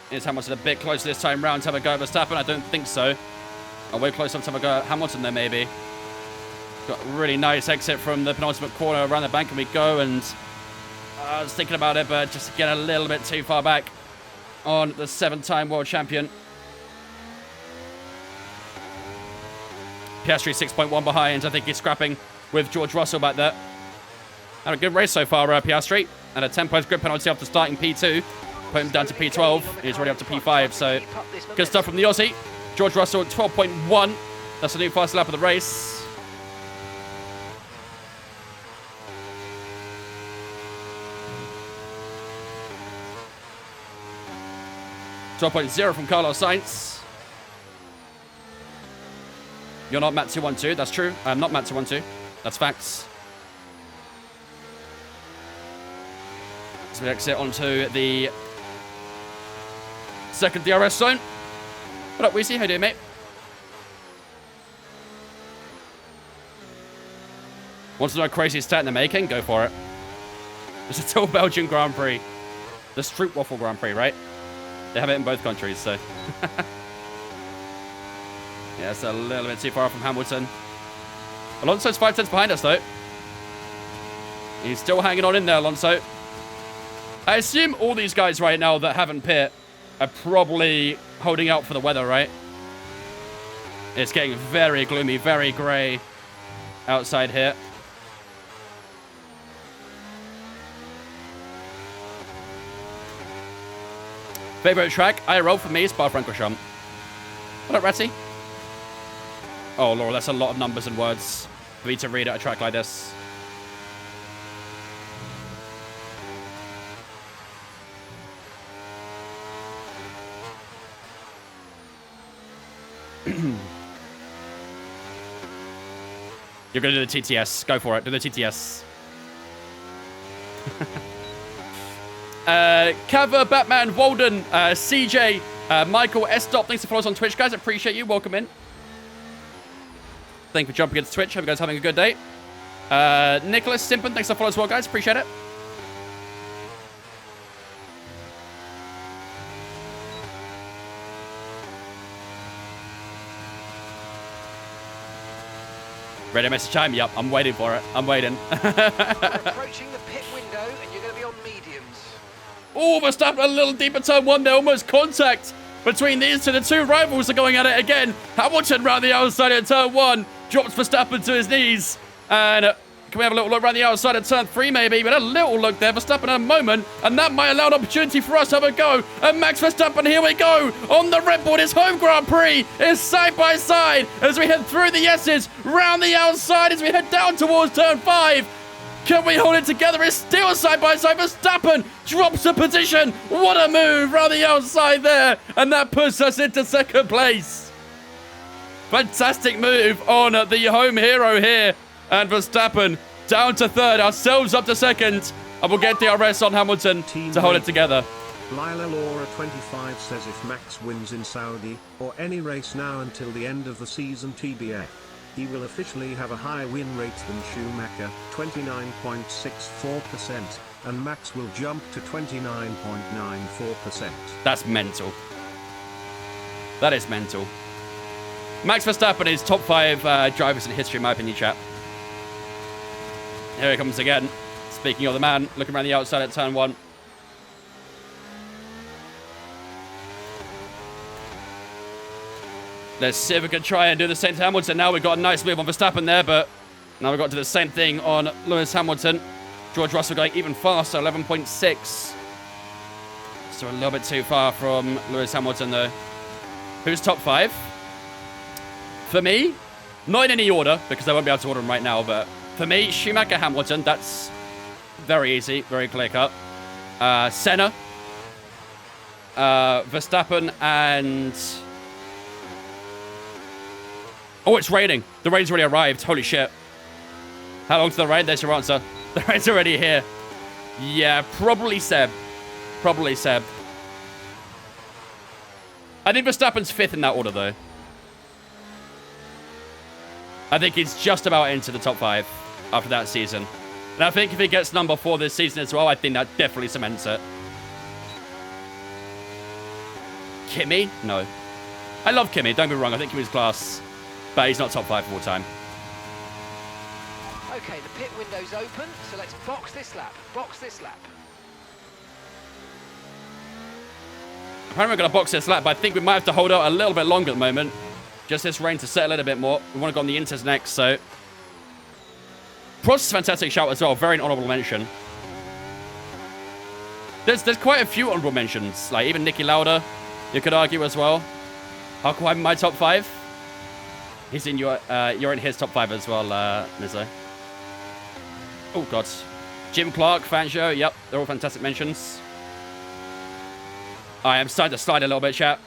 Is Hamilton a bit closer this time round to have a go at Verstappen? I don't think so. Oh, way close enough to have a go at Hamilton there, maybe. Got a really nice exit from the penultimate corner around the bank, and we go. And I was thinking about it, but just get a little bit too far back on the 7-time world champion. Piastri 6.1 behind. I think he's scrapping with George Russell back there. Had a good race so far, Piastri. And a 10-point grid penalty after starting P2. Put him down to P12. He's already up to P5, so good stuff from the Aussie. George Russell, 12.1. That's the new fast lap of the race. .0 from Carlos Sainz. You're not Matt 212. That's true. I'm not Matt 212. That's facts. So we exit onto the second DRS zone. What up, Weezy? How you doing, mate? Want to know a crazy stat in the making? Go for it. It's a total Belgian Grand Prix. The Street Waffle Grand Prix, right? They have it in both countries, so. Yeah, it's a little bit too far from Hamilton. Alonso's 5 tenths behind us, though. He's still hanging on in there, Alonso. I assume all these guys right now that haven't pit are probably holding out for the weather, right? It's getting very gloomy, very grey outside here. Favorite track, IRL for me, is Spa-Francorchamps. What up, Ratty? Oh, Laura, that's a lot of numbers and words for me to read at a track like this. You're going to do the TTS. Go for it. Do the TTS. Kava, Batman, Walden, CJ, Michael, S-Stop. Thanks for following us on Twitch, guys. Appreciate you. Welcome in. Thank you for jumping into Twitch. Hope you guys are having a good day. Nicholas Simpson, thanks for following as well, guys. Appreciate it. Ready to message time? Yep, I'm waiting for it. I'm waiting. We're approaching the pit window, and you're going to be on mediums. Oh, Verstappen a little deeper turn one there. Almost contact between these two. The two rivals are going at it again. Hamilton round the outside of turn one. Drops Verstappen to his knees. And can we have a little look around the outside of turn 3, maybe? But a little look there. Verstappen in a moment. And that might allow an opportunity for us to have a go. And Max Verstappen, here we go. On the Red Bull, his home Grand Prix is side by side as we head through the S's. Round the outside as we head down towards turn 5. Can we hold it together? It's still side by side. Verstappen drops a position. What a move round the outside there. And that puts us into second place. Fantastic move on the home hero here. And Verstappen down to third, ourselves up to second. And we'll get DRS on Hamilton to hold it together. Lila Laura 25 says if Max wins in Saudi, or any race now until the end of the season TBA, he will officially have a higher win rate than Schumacher, 29.64%, and Max will jump to 29.94%. That's mental. That is mental. Max Verstappen is top 5 drivers in history, in my opinion, chat. Here he comes again. Speaking of the man, looking around the outside at turn 1. Let's see if we can try and do the same to Hamilton. Now we've got a nice move on Verstappen there, but now we've got to do the same thing on Lewis Hamilton. George Russell going even faster, 11.6. So a little bit too far from Lewis Hamilton, though. Who's top 5? For me, not in any order, because I won't be able to order them right now, but for me, Schumacher, Hamilton, that's very easy, very clear-cut. Senna, Verstappen, and... Oh, it's raining. The rain's already arrived. Holy shit. How long's the rain? There's your answer. The rain's already here. Yeah, probably Seb. Probably Seb. I think Verstappen's 5th in that order, though. I think he's just about into the top 5 after that season. And I think if he gets number 4 this season as well, I think that definitely cements it. Kimi? No. I love Kimi, don't be wrong. I think Kimi's class. But he's not top 5 of all time. Okay, the pit window's open, so let's box this lap. Box this lap. Apparently we're going to box this lap, but I think we might have to hold out a little bit longer at the moment. Just this rain to settle in a bit more. We want to go on the Inters next, so... Prost is a fantastic shout as well. Very honourable mention. There's quite a few honourable mentions. Like, even Niki Lauda, you could argue as well. Huckleheim in my top 5. He's in your, you're in his top 5 as well, Mizzo. Oh, God. Jim Clark, Fangio. Yep, they're all fantastic mentions. I am starting to slide a little bit, chat.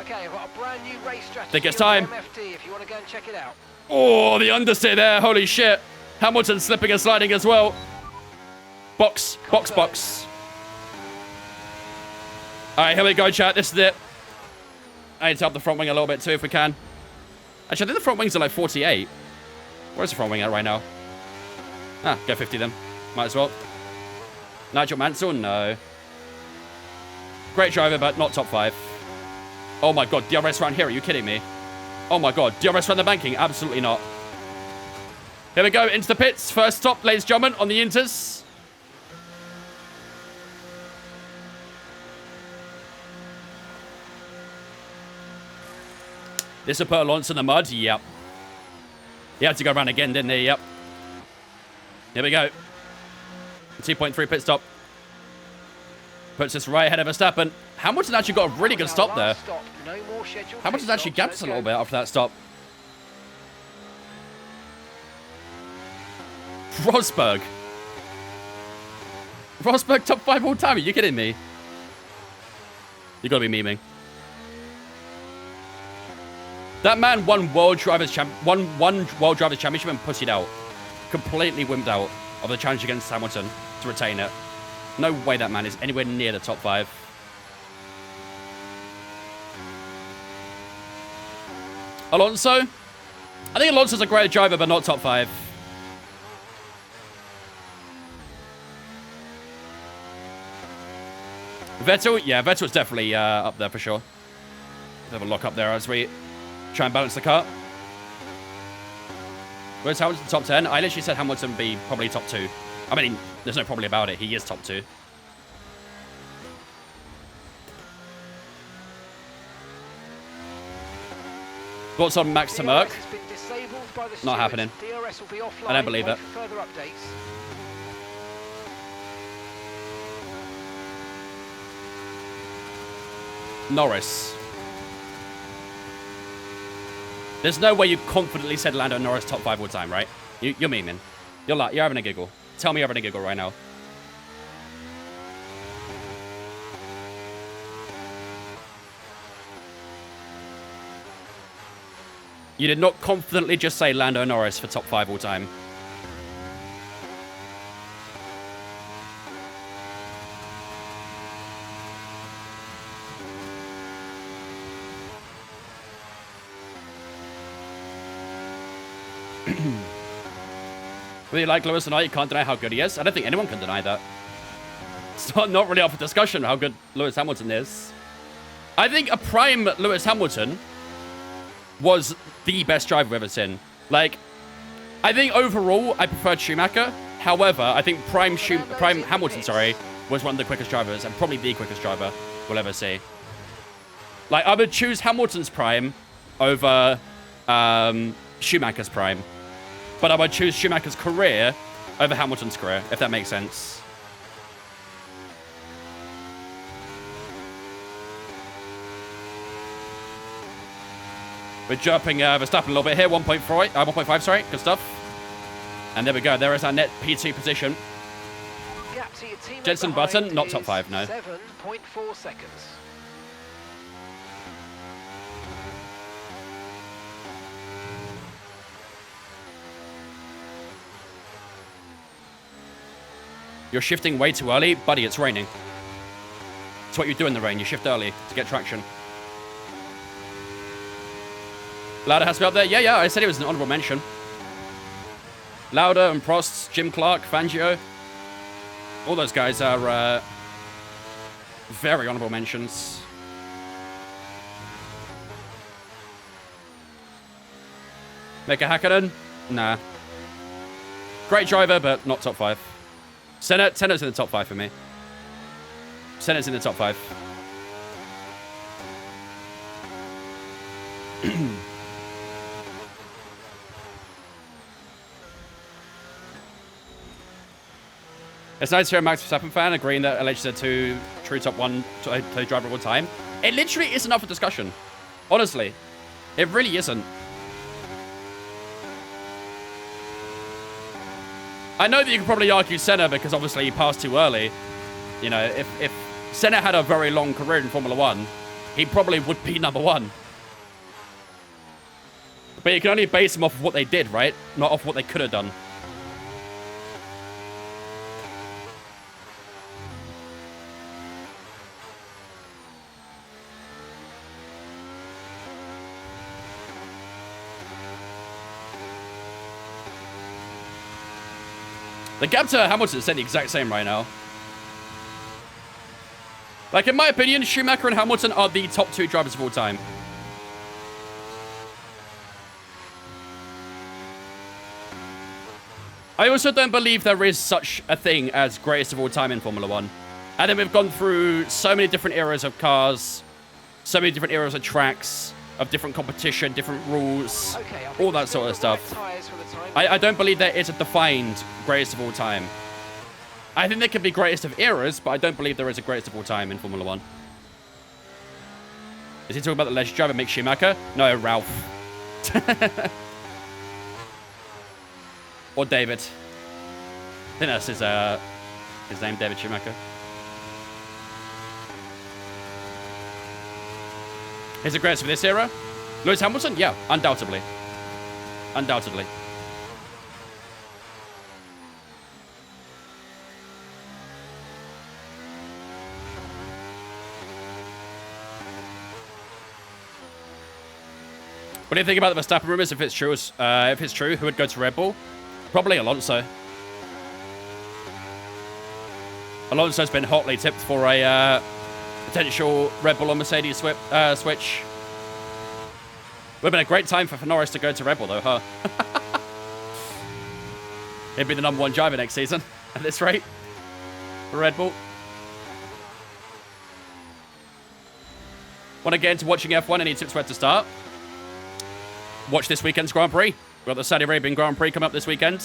Okay, I've got a brand new race strategy. Think it's time. MFD if you want to go and check it out. Oh, the understeer there. Holy shit. Hamilton slipping and sliding as well. Box. Box. All right, here we go, chat. This is it. I need to up the front wing a little bit too if we can. Actually, I think the front wings are like 48. Where's the front wing at right now? Ah, go 50 then. Might as well. Nigel Mansell? No. Great driver, but not top 5. Oh my god, DRS round here. Are you kidding me? Oh my god, DRS round the banking? Absolutely not. Here we go, into the pits. First stop, ladies and gentlemen, on the Inters. This will put Alonso in the mud? Yep. He had to go around again, didn't he? Yep. Here we go. 2.3 pit stop. Puts us right ahead of Verstappen. Hamilton actually got a really good stop there. Hamilton's actually gapped us a little bit after that stop. Rosberg. Rosberg top 5 all time. Are you kidding me? You gotta be memeing. That man won World Drivers' World Drivers' Championship and pussied out. Completely wimped out of the challenge against Hamilton to retain it. No way that man is anywhere near the top 5. Alonso. I think Alonso's a great driver, but not top 5. Vettel, yeah, Vettel's definitely up there for sure. Have a lock up there as we try and balance the car. Where's Hamilton top 10? I literally said Hamilton be probably top 2. I mean, there's no probably about it. He is top 2. Thoughts on Max to Merck? Not happening. I don't believe it. Norris. There's no way you confidently said Lando Norris top 5 all time, right? You're memeing. You're having a giggle. Tell me you're having a giggle right now. You did not confidently just say Lando Norris for top 5 all time. Whether you like Lewis or not, you can't deny how good he is. I don't think anyone can deny that. It's not really up for discussion how good Lewis Hamilton is. I think a prime Lewis Hamilton was the best driver we've ever seen. Like, I think overall, I preferred Schumacher. However, I think prime Hamilton, was one of the quickest drivers and probably the quickest driver we'll ever see. Like, I would choose Hamilton's prime over Schumacher's prime. But I would choose Schumacher's career over Hamilton's career, if that makes sense. We're jumping Verstappen a little bit here. 1.5, sorry. Good stuff. And there we go. There is our net P2 position. Jensen Button, not top 5, no. 7.4 seconds. You're shifting way too early. Buddy, it's raining. It's what you do in the rain. You shift early to get traction. Lauda has to be up there. Yeah, I said it was an honorable mention. Lauda and Prost, Jim Clark, Fangio. All those guys are very honorable mentions. Mika Hakkinen? Nah. Great driver, but not top 5. Senna's in the top 5 for me. Senna's in the top 5. It's nice to hear a Max Verstappen fan agreeing that LH is a true top 1 driver of all time. It literally isn't up for discussion. Honestly. It really isn't. I know that you can probably argue Senna because obviously he passed too early. You know, if Senna had a very long career in Formula 1, he probably would be number 1. But you can only base them off of what they did, right? Not off what they could have done. The gap to Hamilton is the exact same right now. Like, in my opinion, Schumacher and Hamilton are the top 2 drivers of all time. I also don't believe there is such a thing as greatest of all time in Formula 1. And then we've gone through so many different eras of cars, so many different eras of tracks, of different competition, different rules, all that sort of stuff. I don't believe there is a defined greatest of all time. I think there could be greatest of eras, but I don't believe there is a greatest of all time in Formula 1. Is he talking about the legend driver Mick Schumacher? No, Ralph. Or David. I think that's his name, David Schumacher. Is it greatest for this era? Lewis Hamilton? Yeah, undoubtedly. Undoubtedly. What do you think about the Verstappen rumors? If it's true, who would go to Red Bull? Probably Alonso. Alonso's been hotly tipped for a potential Red Bull or Mercedes switch. Would have been a great time for Norris to go to Red Bull, though, huh? He'd be the #1 driver next season at this rate for Red Bull. Want to get into watching F1? Any tips where to start? Watch this weekend's Grand Prix. We've got the Saudi Arabian Grand Prix coming up this weekend.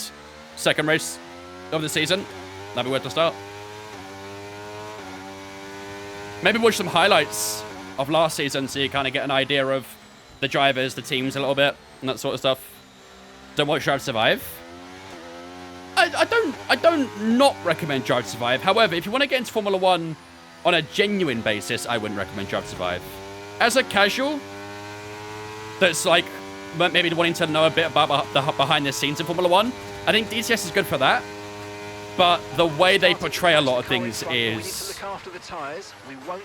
Second race of the season. That'd be where to start. Maybe watch some highlights of last season so you kind of get an idea of the drivers, the teams a little bit, and that sort of stuff. Don't watch Drive to Survive. I don't not recommend Drive to Survive. However, if you want to get into Formula 1 on a genuine basis, I wouldn't recommend Drive to Survive. As a casual that's like maybe wanting to know a bit about the behind the scenes in Formula 1, I think DTS is good for that. But the way they portray a lot of things is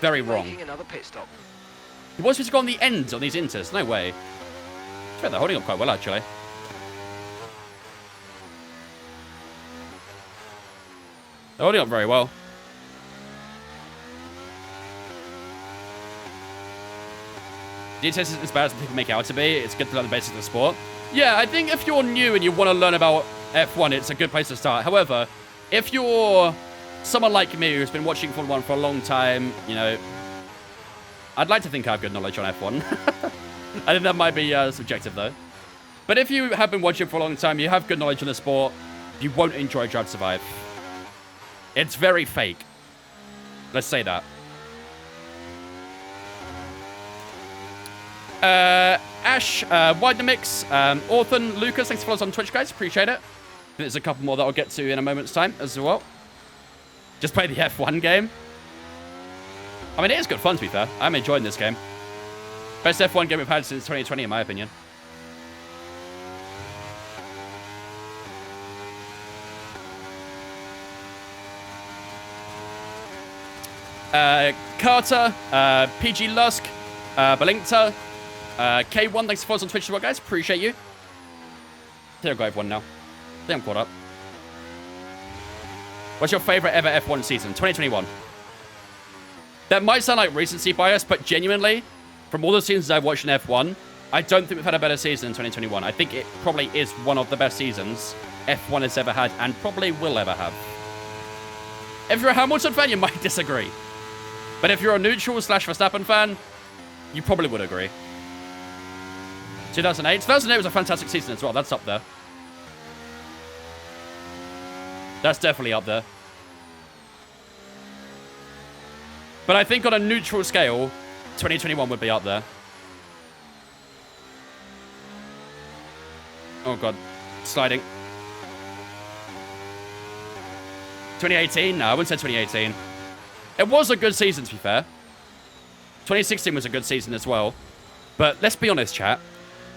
very wrong. He wants me to go on the ends on these Inters. No way. I think they're holding up quite well, actually. They're holding up very well. DTS isn't as bad as people make it out to be. It's good to learn the basics of the sport. Yeah, I think if you're new and you want to learn about F1, it's a good place to start. However, if you're someone like me who's been watching Formula 1 for a long time, you know, I'd like to think I have good knowledge on F1. I think that might be subjective, though. But if you have been watching for a long time, you have good knowledge on the sport, you won't enjoy Drive to Survive. It's very fake. Let's say that. Ash, Widenamix, Orphan, Lucas, thanks for following us on Twitch, guys. Appreciate it. There's a couple more that I'll get to in a moment's time as well. Just play the F1 game. I mean, it is good fun, to be fair. I'm enjoying this game. Best F1 game we've had since 2020, in my opinion. Carter, PG Lusk, Belinkta, K1, thanks for following us on Twitch as well, guys. Appreciate you. I think I've got F1 now. I think I'm caught up. What's your favorite ever F1 season? 2021. That might sound like recency bias, but genuinely, from all the seasons I've watched in F1, I don't think we've had a better season in 2021. I think it probably is one of the best seasons F1 has ever had and probably will ever have. If you're a Hamilton fan, you might disagree. But if you're a neutral / Verstappen fan, you probably would agree. 2008 was a fantastic season as well. That's up there. That's definitely up there. But I think on a neutral scale, 2021 would be up there. Oh, God. Sliding. 2018? No, I wouldn't say 2018. It was a good season, to be fair. 2016 was a good season as well. But let's be honest, chat.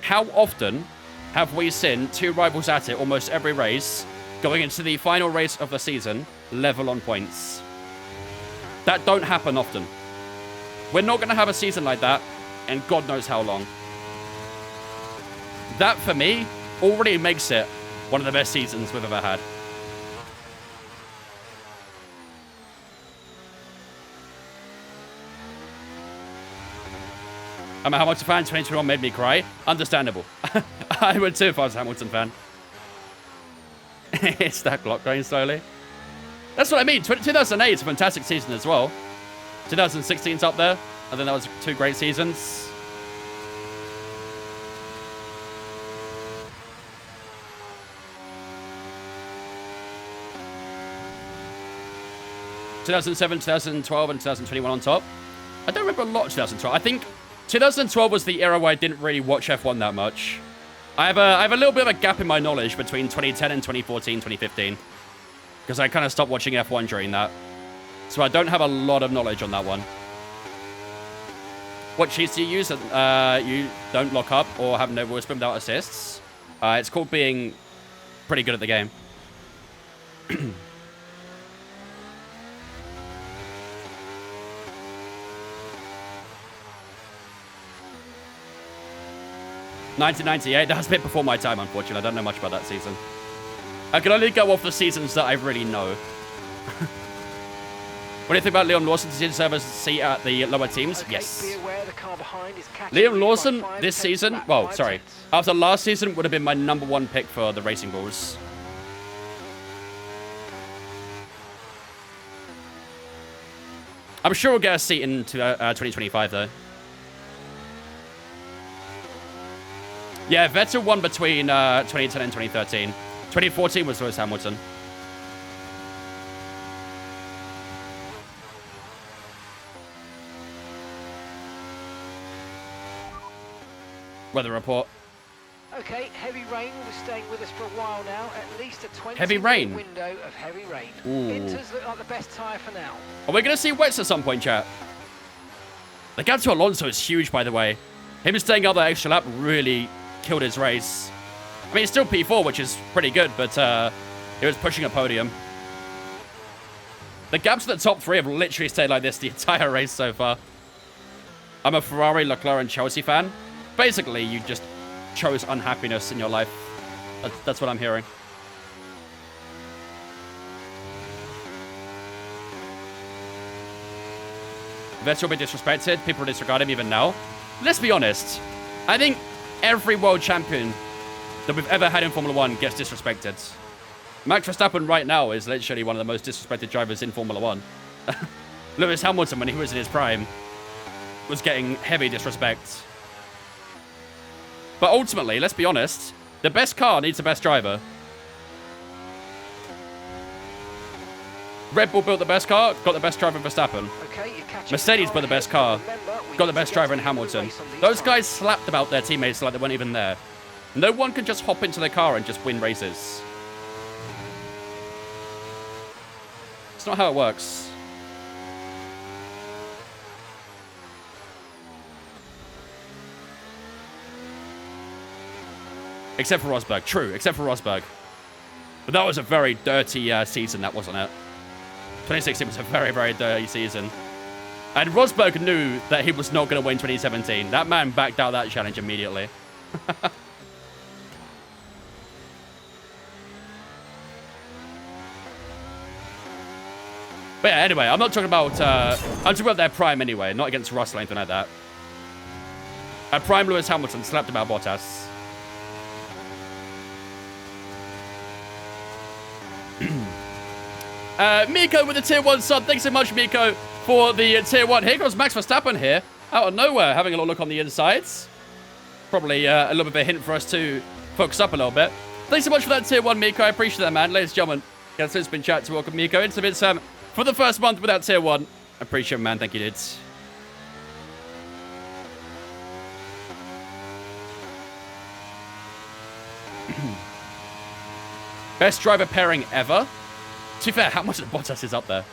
How often have we seen two rivals at it almost every race, going into the final race of the season, level on points? That don't happen often. We're not going to have a season like that, and God knows how long. That, for me, already makes it one of the best seasons we've ever had. I'm a Hamilton fan. 2021 made me cry. Understandable. I would too if I was a Hamilton fan. It's that clock going slowly. That's what I mean. 2008 is a fantastic season as well. 2016's up there. I think that was two great seasons. ...2007, 2012, and 2021 on top. I don't remember a lot of 2012. I think 2012 was the era where I didn't really watch F1 that much. I have a little bit of a gap in my knowledge between 2010 and 2014, 2015. Because I kind of stopped watching F1 during that. So I don't have a lot of knowledge on that one. What cheats do you use that you don't lock up or have no wheel spin without assists? It's called being pretty good at the game. 1998, that was a bit before my time, unfortunately. I don't know much about that season. I can only go off the seasons that I really know. What do you think about Liam Lawson? Does he deserve a seat at the lower teams? Okay, Yes. be aware the car behind is catching Liam you by Lawson, 5 this tenths season, lap, well, 5 sorry, tenths. after last season, would have been my #1 pick for the Racing Bulls. I'm sure we'll get a seat in 2025, though. Yeah, Vettel won between 2010 and 2013. 2014 was Lewis Hamilton. Weather report. Okay, heavy rain will be staying with us for a while now. At least a 20 Heavy rain? window of heavy rain. Ooh. Inters look like the best tyre for now. Are we going to see wets at some point, chat? The gap to Alonso is huge, by the way. Him staying out that extra lap really killed his race. I mean, it's still P4, which is pretty good, but he was pushing a podium. The gaps at the top three have literally stayed like this the entire race so far. I'm a Ferrari, Leclerc, and Chelsea fan. Basically, you just chose unhappiness in your life. That's what I'm hearing. Vettel will be disrespected. People disregard him even now. Let's be honest. I think every world champion that we've ever had in Formula 1 gets disrespected. Max Verstappen right now is literally one of the most disrespected drivers in Formula 1. Lewis Hamilton, when he was in his prime, was getting heavy disrespect. But ultimately, let's be honest, the best car needs the best driver. Red Bull built the best car, got the best driver in Verstappen. Okay, you're catching Mercedes the built the best car, got the best driver in Hamilton. Those guys slapped about their teammates like they weren't even there. No one can just hop into their car and just win races. It's not how it works. Except for Rosberg. True, except for Rosberg. But that was a very dirty season, that wasn't it? 2016 was a very, very dirty season. And Rosberg knew that he was not going to win 2017. That man backed out that challenge immediately. But yeah, anyway, I'm not talking about... I'm talking about their prime anyway, not against Russell or anything like that. At prime, Lewis Hamilton slapped about Bottas. Miko with the tier 1 sub. Thanks so much, Miko, for the tier 1. Here goes Max Verstappen here, out of nowhere, having a little look on the insides. Probably a little bit of a hint for us to focus up a little bit. Thanks so much for that tier 1, Miko. I appreciate that, man. Ladies and gentlemen, it's been chat to welcome Miko into Bit for the first month without tier 1. I appreciate it, man. Thank you, dudes. Best driver pairing ever. To be fair, how much of Bottas is up there?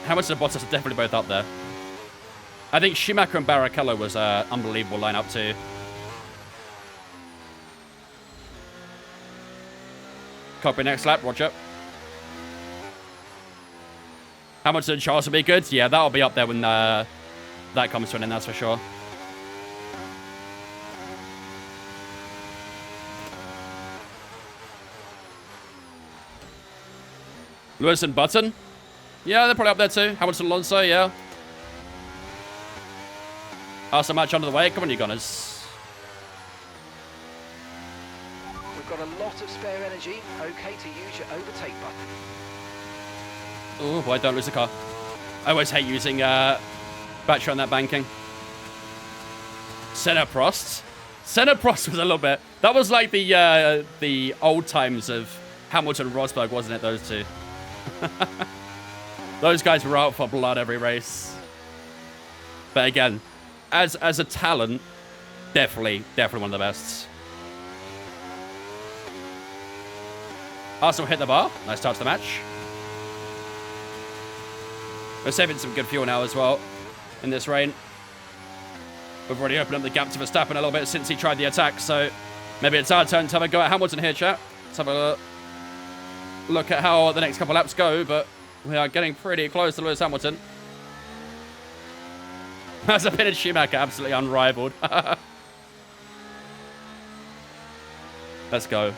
How much of Bottas are definitely both up there? I think Schumacher and Barrichello was an unbelievable lineup too. Copy next lap, Roger. How much did Charles will be good? Yeah, that'll be up there when that comes to an end, that's for sure. Lewis and Button? Yeah, they're probably up there too. Hamilton Alonso, yeah. Awesome match under the way. Come on, you Gunners. We've got a lot of spare energy. Okay to use your overtake button. Oh boy, don't lose the car. I always hate using battery on that banking. Senna Prost. Senna Prost was a little bit... That was like the old times of Hamilton and Rosberg, wasn't it, those two? Those guys were out for blood every race. But again, as a talent, definitely one of the best. Arsenal hit the bar. Nice start to the match. We're saving some good fuel now as well in this rain. We've already opened up the gap to Verstappen a little bit since he tried the attack, so maybe it's our turn to have a go at Hamilton here, chat. Let's have a look at how the next couple laps go, but we are getting pretty close to Lewis Hamilton. That's a pitted Schumacher, absolutely unrivaled. Let's go.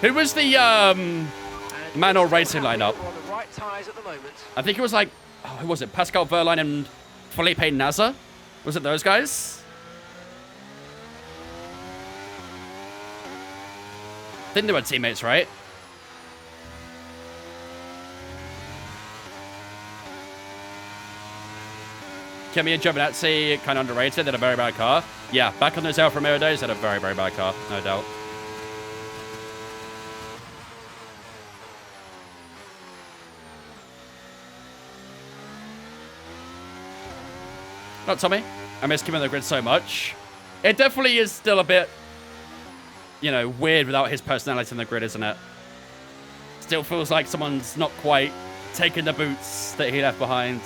Who was the manual racing lineup? I think it was like, oh, who was it? Pascal Wehrlein and Felipe Nasr? Was it those guys? I think they were teammates, right? Kimi and Giovinazzi, kind of underrated. They had a very bad car. Yeah, back on those Alfa Romeo days, they had a very, very bad car, no doubt. Not Tommy. I miss Kim on the grid so much. It definitely is still a bit, you know, weird without his personality on the grid, isn't it? Still feels like someone's not quite taken the boots that he left behind.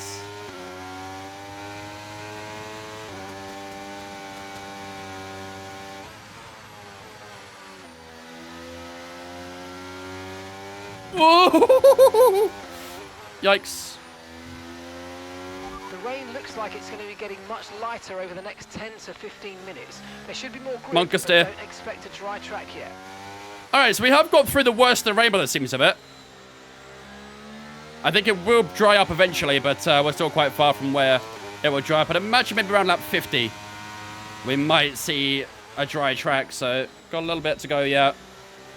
Whoa! Yikes. The rain looks like it's going to be getting much lighter over the next 10 to 15 minutes. There should be more grip, Monka but steer. don't expect a dry track yet. Alright, so we have got through the worst of the rainbow, it seems of it. I think it will dry up eventually, but we're still quite far from where it will dry up. I'd imagine maybe around lap 50, we might see a dry track, so got a little bit to go yet.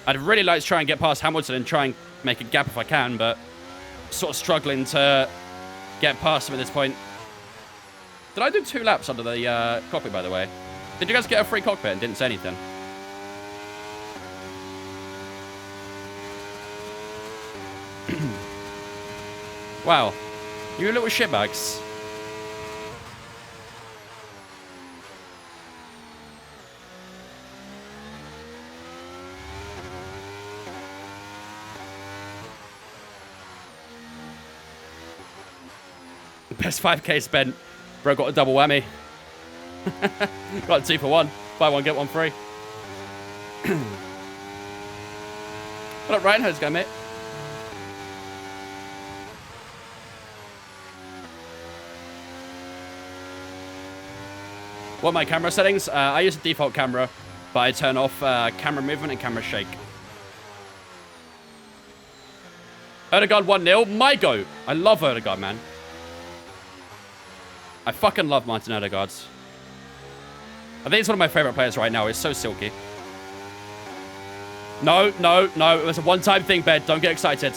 I'd really like to try and get past Hamilton and try and make a gap if I can, but sort of struggling to get past him at this point. Did I do 2 laps under the cockpit, by the way? Did you guys get a free cockpit and didn't say anything? Wow. You little shitbags. Best 5k spent. Bro got a double whammy. Got a 2 for 1. Buy one, get one free. What up, Ryan? How's it going, mate? What are my camera settings? I use a default camera, but I turn off camera movement and camera shake. Odegaard 1-0. My goat. I love Odegaard, man. I fucking love Martin Odegaard. I think he's one of my favorite players right now. He's so silky. No, no, no. It was a one-time thing, Bed. Don't get excited.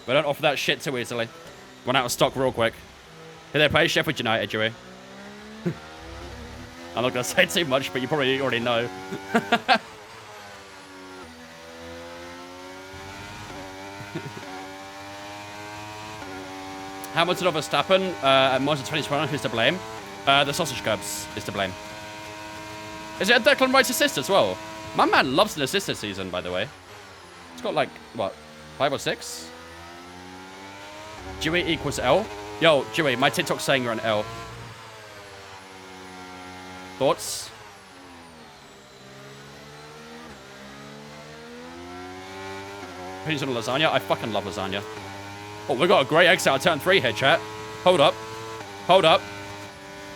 We don't offer that shit too easily. Run out of stock real quick. Who they play? Sheffield United, Joey. I'm not going to say too much, but you probably already know. Hamilton or Verstappen at Monza 2021, who's to blame? The sausage curbs is to blame. Is it a Declan Rice assist as well? My man loves an assist this season, by the way. It's got like, what, 5 or 6? Dewey equals L. Yo, Dewey, my TikTok's saying you're an L. Thoughts? Opinions on lasagna? I fucking love lasagna. Oh, we got a great exit out of turn 3 here, chat. Hold up. Hold up.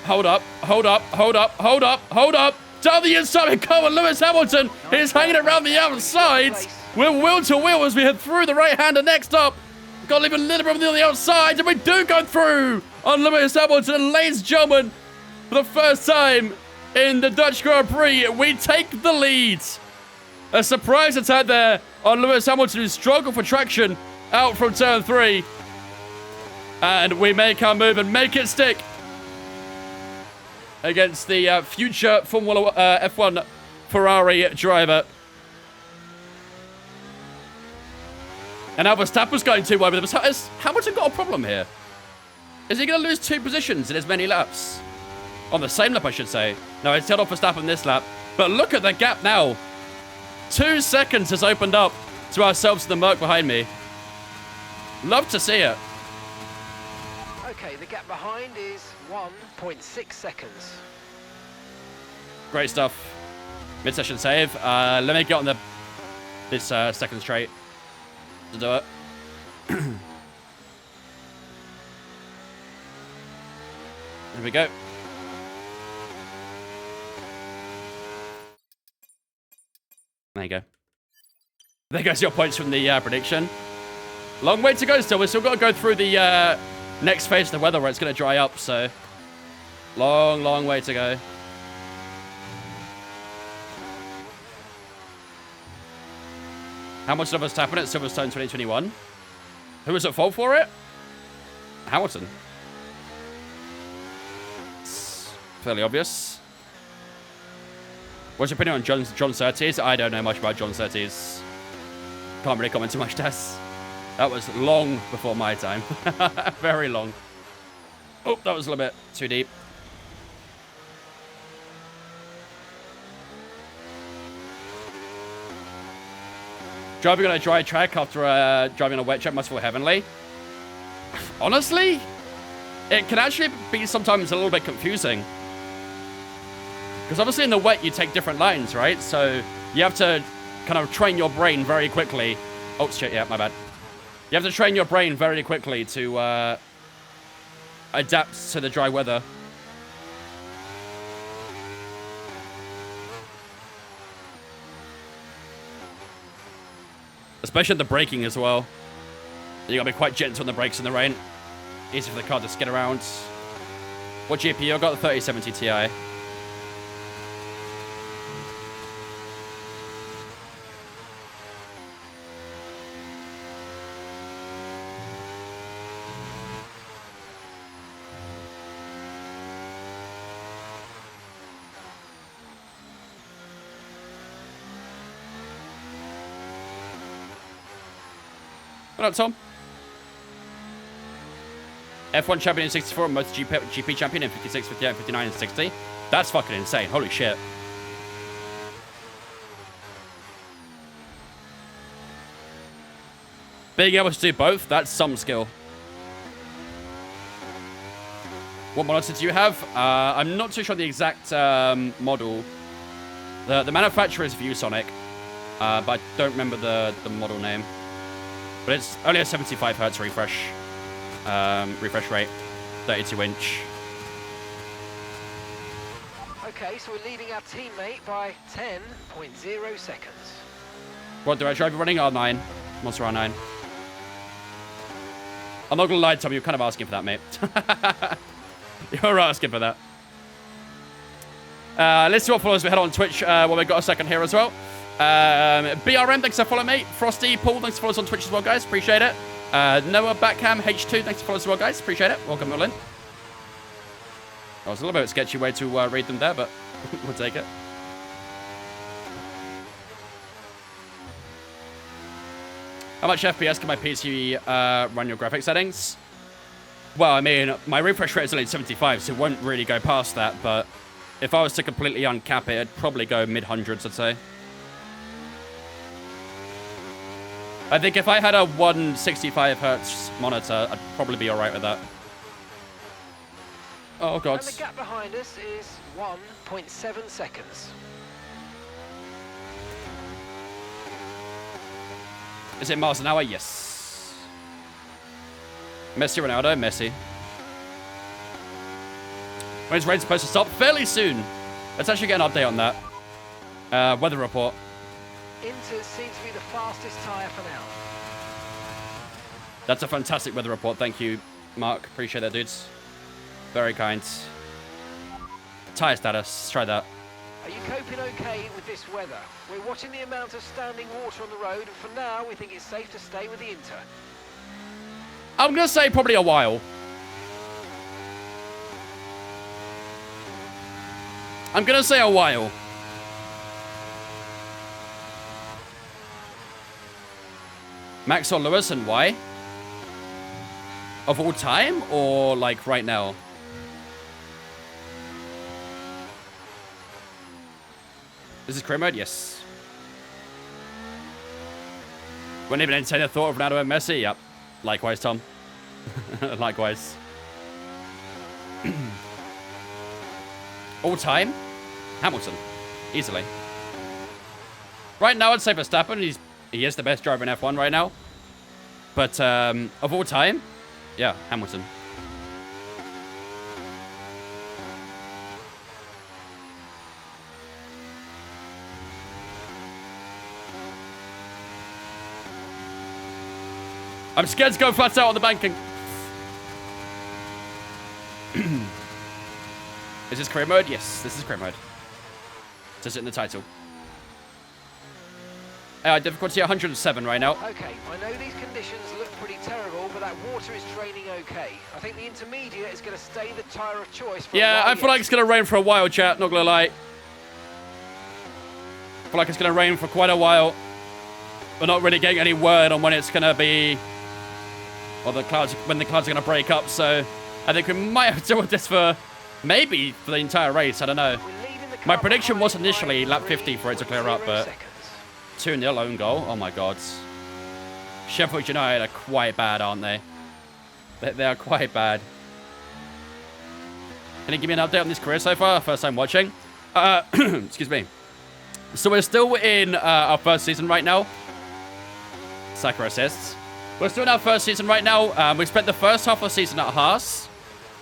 Hold up. Hold up. Hold up. Hold up. Hold up. Down the inside we go, and Lewis Hamilton is hanging around the outside. We're wheel to wheel as we head through the right-hander next up. Got to leave a little bit on the outside, and we do go through on Lewis Hamilton. Ladies and gentlemen, for the first time in the Dutch Grand Prix, we take the lead. A surprise attack there on Lewis Hamilton, who struggled for traction out from turn 3. And we make our move and make it stick against the future Formula F1 Ferrari driver. And now Verstappen's going too wide with him. Has Hamilton got a problem here? Is he going to lose 2 positions in as many laps? On the same lap, I should say. No, he's held off Verstappen this lap. But look at the gap now. 2 seconds has opened up to ourselves and the Merc behind me. Love to see it. Okay, the gap behind is 1.6 seconds. Great stuff. Mid-session save. Let me get on this second straight to do it. Here we go. There you go. There goes your points from the prediction. Long way to go still. We've still got to go through the next phase of the weather where it's going to dry up, so long, long way to go. How much of us tapping at Silverstone 2021? Who was at fault for it? Hamilton. It's fairly obvious. What's your opinion on John Surtees? I don't know much about John Surtees. Can't really comment too much, Tess. That was long before my time. Very long. Oh, that was a little bit too deep. Driving on a dry track after driving on a wet track must feel heavenly. Honestly, it can actually be sometimes a little bit confusing. Because obviously in the wet you take different lines, right? So you have to kind of train your brain very quickly. Oh, shit, yeah, my bad. You have to train your brain very quickly to adapt to the dry weather. Especially the braking as well. You gotta be quite gentle on the brakes in the rain. Easy for the car to skid around. What GPU? I got the 3070 Ti. What up, Tom? F1 champion in 64, MotoGP champion in 56, 58, 59, and 60. That's fucking insane. Holy shit. Being able to do both, that's some skill. What monitor do you have? I'm not too sure the exact model. The manufacturer is ViewSonic, but I don't remember the model name. But it's only a 75 Hz refresh rate, 32-inch. Okay, so we're leading our teammate by 10.0 seconds. What direction are you running? R9. Monster R9. I'm not gonna lie, Tom, you're kind of asking for that, mate. You're asking for that. Let's see what follows we head on Twitch while we've got a second here as well. BRM, thanks for following, mate. Frosty, Paul, thanks for following us on Twitch as well, guys. Appreciate it. Noah, Backham, H2, thanks for following us as well, guys. Appreciate it. Welcome, all in. That was a little bit of a sketchy way to read them there, but we'll take it. How much FPS can my PC run your graphics settings? Well, I mean, my refresh rate is only 75, so it won't really go past that, but if I was to completely uncap it, it'd probably go mid-hundreds, I'd say. I think if I had a 165 hertz monitor, I'd probably be alright with that. Oh, God. And the gap behind us is 1.7 seconds. Is it miles an hour? Yes. Messi, Ronaldo, Messi. When's rain supposed to stop? Fairly soon. Let's actually get an update on that. Weather report. Inter seems to be the fastest tyre for now. That's a fantastic weather report. Thank you, Mark. Appreciate that, dudes. Very kind. Tyre status. Let's try that. Are you coping okay with this weather? We're watching the amount of standing water on the road, and for now, we think it's safe to stay with the Inter. I'm going to say probably a while. I'm going to say a while. Max or Lewis, and why? Of all time, or like right now? This is career mode? Yes. Wouldn't even entertain the thought of Ronaldo and Messi? Yep. Likewise, Tom. Likewise. All time? Hamilton. Easily. Right now, I'd say Verstappen. He is the best driver in F1 right now. But of all time, yeah, Hamilton. I'm scared to go flat out on the banking. Is this career mode? Yes, this is career mode. It says it in the title. Difficulty 107 right now. Okay, I know these conditions look pretty terrible, but that water is draining okay. I think the intermediate is going to stay the tyre of choice for a Yeah, while I feel like it's going to rain for a while, chat. Not going to lie. I feel like it's going to rain for quite a while. We're not really getting any word on when it's going to be... Or when the clouds are going to break up, so... I think we might have to do this for... Maybe for the entire race, I don't know. My prediction was initially lap 50 for it to clear up, but... 2-0 own goal. Oh my god. Sheffield United are quite bad, aren't they? They are quite bad. Can you give me an update on this career so far? First time watching. Excuse me. So we're still in our first season right now. Saka assists. We're still in our first season right now. We spent the first half of the season at Haas.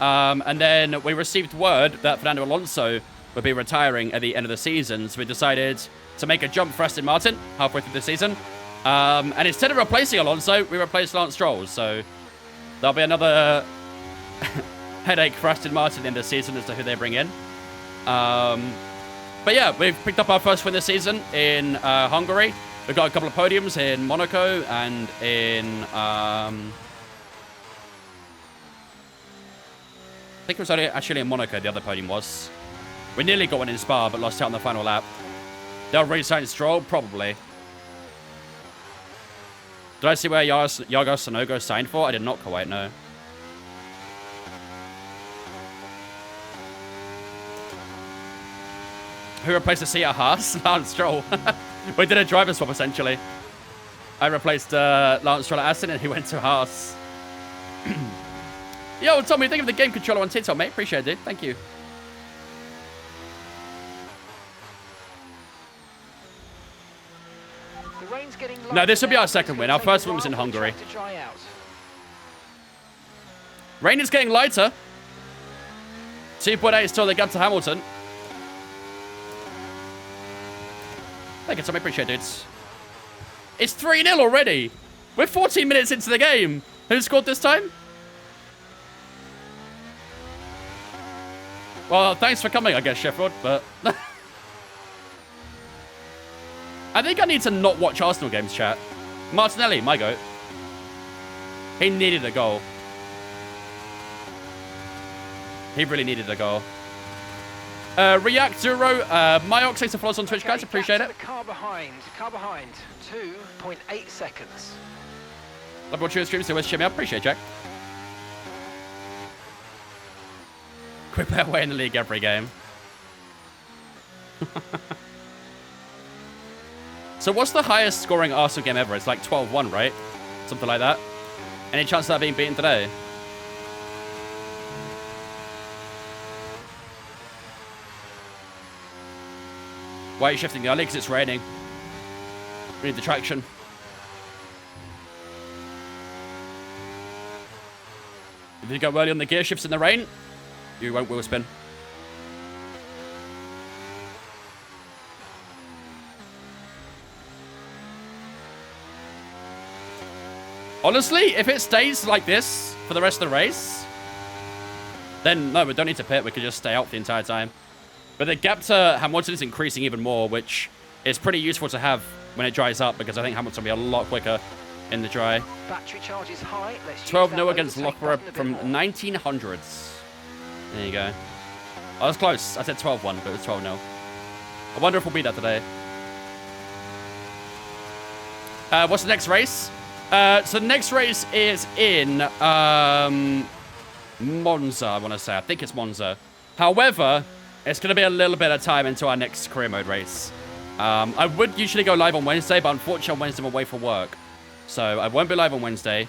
And then we received word that Fernando Alonso would be retiring at the end of the season. So we decided to make a jump for Aston Martin halfway through the season. And instead of replacing Alonso, we replaced Lance Stroll. So there'll be another headache for Aston Martin in the season as to who they bring in. But yeah, we've picked up our first win this season in Hungary. We've got a couple of podiums in Monaco and in... I think it was actually in Monaco, the other podium was. We nearly got one in Spa, but lost out on the final lap. They'll re-sign Stroll? Probably. Did I see where Yago Sonogo signed for? I did not quite know. Who replaced the seat at Haas? Lance Stroll. We did a driver swap, essentially. I replaced Lance Stroll at Aston, and he went to Haas. Yo, Tommy, think of the game controller on TikTok, mate. Appreciate it, dude. Thank you. No, this will be our second win. Our first win was in Hungary. Rain is getting lighter. 2.8 is still the gap to Hamilton. Thank you, Tommy. Appreciate it. It's 3-0 already. We're 14 minutes into the game. Who scored this time? Well, thanks for coming, I guess, Sheffield, but... I think I need to not watch Arsenal games, chat. Martinelli, my goat. He needed a goal. He really needed a goal. React Zero, Myox, thanks for follow us on Twitch, guys. Appreciate it. Car behind, 2.8 seconds. Love watching your streams, so where's Jimmy? I appreciate it, Jack. We play away in the league every game. So what's the highest scoring Arsenal game ever? It's like 12-1, right? Something like that. Any chance of that being beaten today? Why are you shifting the alley? Because it's raining. We need the traction. If you go early on the gear shifts in the rain, you won't wheel spin. Honestly, if it stays like this for the rest of the race, then no, we don't need to pit. We could just stay out the entire time. But the gap to Hamilton is increasing even more, which is pretty useful to have when it dries up, because I think Hamilton will be a lot quicker in the dry. Battery charge is high. 12-0 against Loughborough from 1900s. There you go. I was close. I said 12-1, but it was 12-0. I wonder if we'll beat that today. What's the next race? So the next race is in Monza, I want to say. I think it's Monza. However, it's going to be a little bit of time until our next career mode race. I would usually go live on Wednesday, but unfortunately on Wednesday I'm away for work. So I won't be live on Wednesday.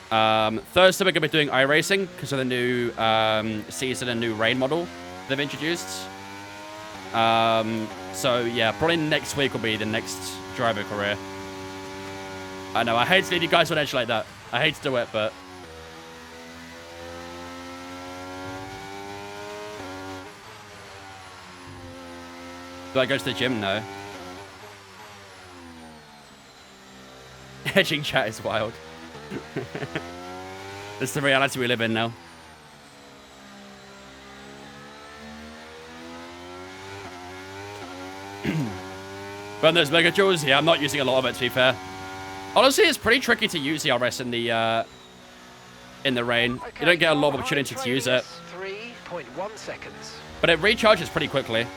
Thursday we're going to be doing iRacing because of the new season and new rain model they've introduced. So yeah, probably next week will be the next driver career. I know, I hate to leave you guys on edge like that. I hate to do it, but... Do I go to the gym? No. Edging chat is wild. It's the reality we live in now. Burn those mega jewels? Yeah, I'm not using a lot of it, to be fair. Honestly, it's pretty tricky to use the RS in the rain. Okay, you don't get a lot of opportunity to use it. 3.1 seconds. But it recharges pretty quickly.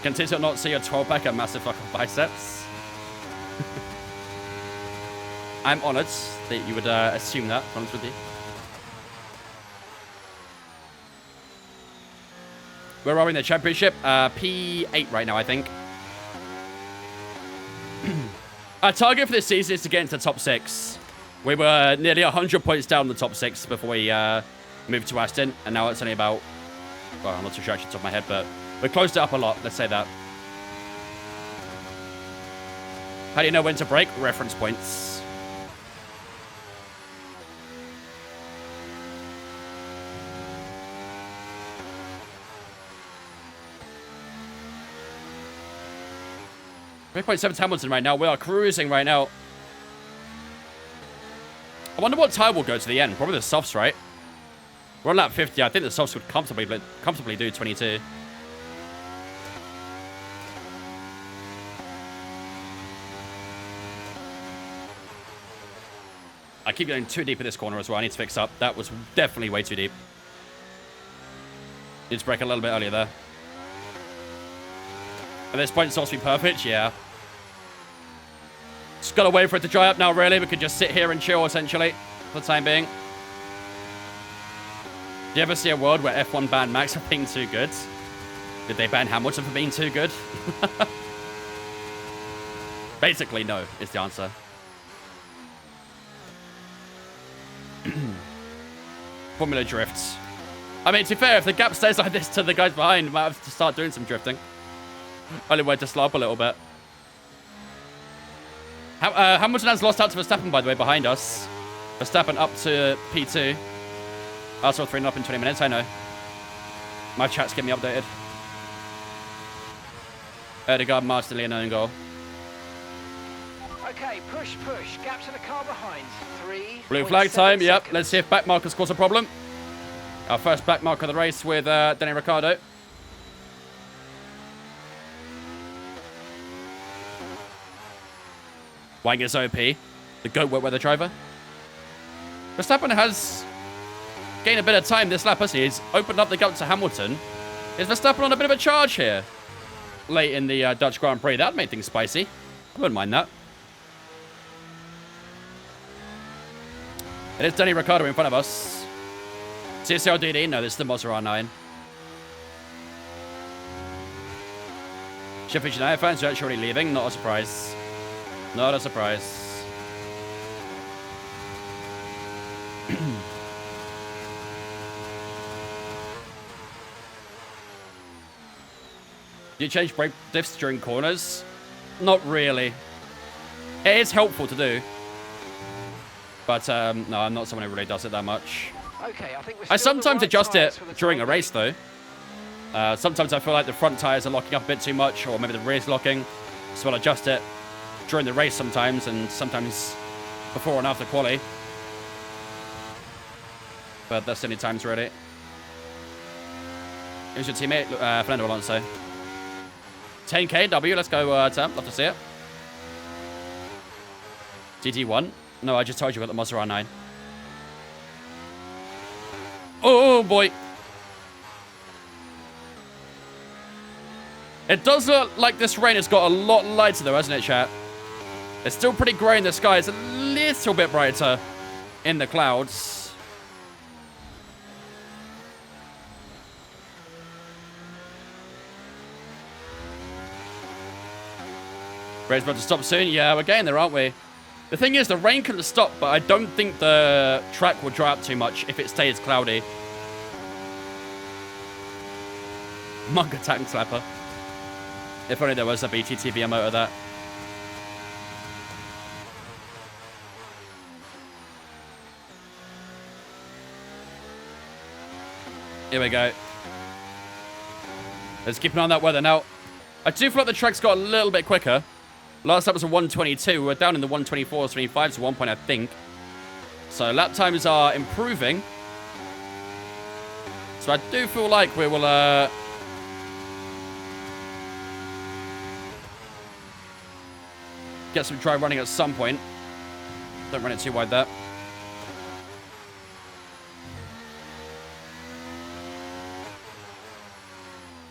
Continue to not see your 12-pack and massive fucking biceps. I'm honored that you would assume that, to be honest with you. Where are we in the championship? P8 right now, I think. Our target for this season is to get into the top 6. We were nearly 100 points down in the top 6 before we moved to Aston, and now it's only about... Well, I'm not too sure actually off the top of my head, but we're closed it up a lot, let's say that. How do you know when to brake? Reference points. .7 Hamilton right now. We are cruising right now. I wonder what tire will go to the end. Probably the softs, right? We're on lap 50. I think the softs would comfortably do 22. I keep getting too deep in this corner as well. I need to fix up. That was definitely way too deep. Need to brake a little bit earlier there. At this point, it's supposed to be perfect. Yeah. Just gotta wait for it to dry up now, really. We could just sit here and chill, essentially, for the time being. Do you ever see a world where F1 banned Max for being too good? Did they ban Hamilton for being too good? Basically, no, is the answer. Formula drifts. I mean, to be fair, if the gap stays like this to the guys behind, we might have to start doing some drifting. Only way to slow up a little bit. Hamilton has lost out to Verstappen, by the way, behind us. Verstappen up to P2. Also 3 up in 20 minutes, I know. My chat's getting me updated. Erdegaard, Martin, Leon, own goal. Okay, push. Gap to the car behind. 3. Blue flag time, yep. Let's see if back markers cause a problem. Our first back marker of the race with Danny Ricciardo. Wang is OP. The GOAT wet weather driver. Verstappen has gained a bit of time this lap, hasn't he? He's opened up the gap to Hamilton. Is Verstappen on a bit of a charge here? Late in the Dutch Grand Prix. That made things spicy. I wouldn't mind that. It is Danny Ricciardo in front of us. CSLDD? No, this is the Mazda R9. Sheffield United fans are actually leaving. Not a surprise. Not a surprise. Do you change brake diffs during corners? Not really. It is helpful to do. But, no, I'm not someone who really does it that much. Okay, I think I sometimes adjust it during a race, though. Sometimes I feel like the front tyres are locking up a bit too much, or maybe the rear's locking. So I'll adjust it during the race sometimes, and sometimes before and after quali. But that's the only times, really. Who's your teammate? Fernando Alonso. 10k W, let's go, Tam. Love to see it. GT1. No, I just told you about the Mazda R9. Oh, boy. It does look like this rain has got a lot lighter, though, hasn't it, chat? It's still pretty grey in the sky. It's a little bit brighter in the clouds. Rain's about to stop soon. Yeah, we're getting there, aren't we? The thing is, the rain can stop, but I don't think the track will dry up too much if it stays cloudy. Manga tank slapper. If only there was a BTTV emote of that. Here we go. Let's keep an eye on that weather now. I do feel like the track's got a little bit quicker. Last lap was a 122. We're down in the 124s, 25s at one point, I think. So lap times are improving. So I do feel like we will get some dry running at some point. Don't run it too wide there.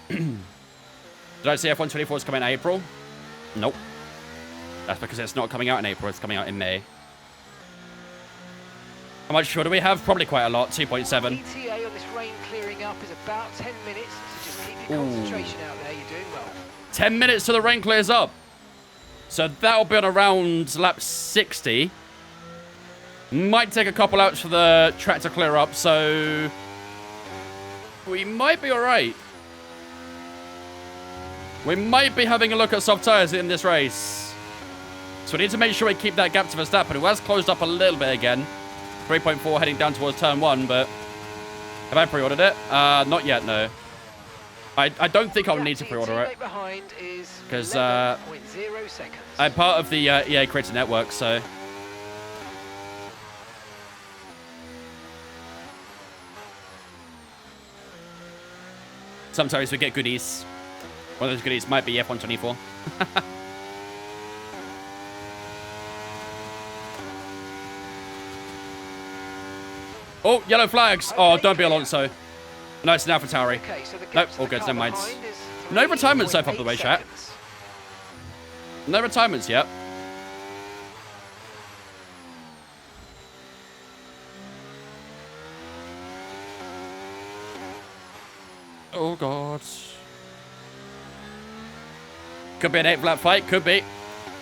Did I say F124 is coming in April? Nope. That's because it's not coming out in April. It's coming out in May. How much fuel do we have? Probably quite a lot. 2.7. ETA on this rain clearing up is about 10 minutes. So just keep your concentration out there. You're doing well. 10 minutes till the rain clears up. So that'll be on around lap 60. Might take a couple laps for the track to clear up. So we might be all right. We might be having a look at soft tyres in this race. So we need to make sure we keep that gap to Verstappen, who has closed up a little bit again. 3.4 heading down towards turn 1, but have I pre-ordered it? Not yet, no. I don't think I'll need to pre-order it. Because I'm part of the EA Creator Network, so... Sometimes we get goodies. One of those goodies might be F124. Oh, yellow flags. Oh, don't be Alonso. No, it's now for Tauri. Nope, all good, never mind. No retirements so far, by the way, chat. No retirements yet. Oh, God. Could be an 8-lap fight, could be.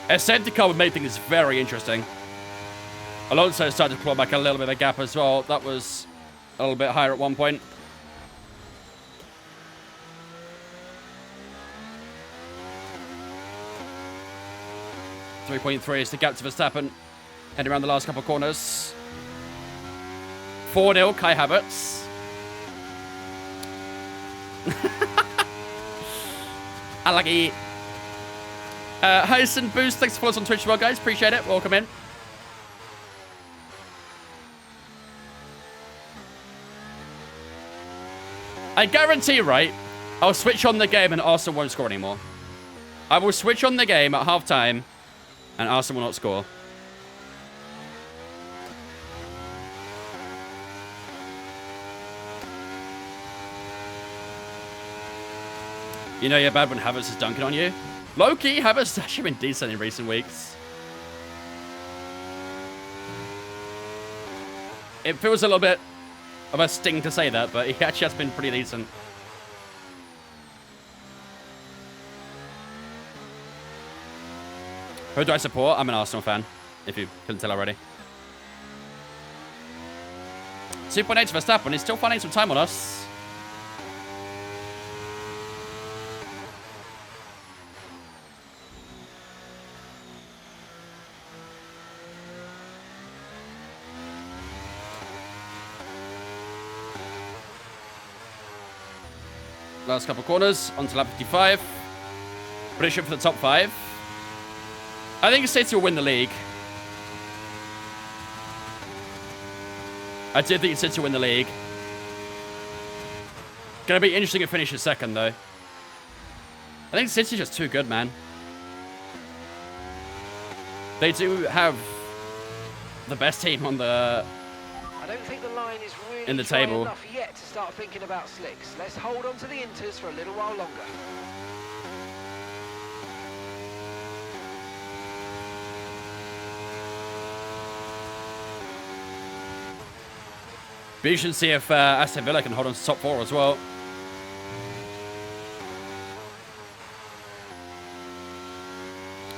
A safety car would make things very interesting. Alonso started to claw back a little bit of a gap as well. That was a little bit higher at one point. .3 is the gap to Verstappen. Heading around the last couple of corners. 4-0, Kai Havertz. I like it. Hyson Boost, thanks for us on Twitch as well, guys. Appreciate it. Welcome in. I guarantee, right, I'll switch on the game and Arsenal won't score anymore. I will switch on the game at halftime and Arsenal will not score. You know you're bad when Havertz is dunking on you? Low-key, Havertz actually been decent in recent weeks. It feels a little bit of a sting to say that, but he actually has been pretty decent. Who do I support? I'm an Arsenal fan, if you couldn't tell already. 2.8 to Verstappen. He's still finding some time on us. Last couple corners, onto lap 55. Prediction for the top 5. I think City will win the league. I do think City will win the league. Gonna be interesting to finish second, though. I think City's just too good, man. They do have the best team on the... I don't think the line is really in the dry table enough yet to start thinking about slicks. Let's hold on to the inters for a little while longer. But you should see if Aston Villa can hold on to top 4 as well.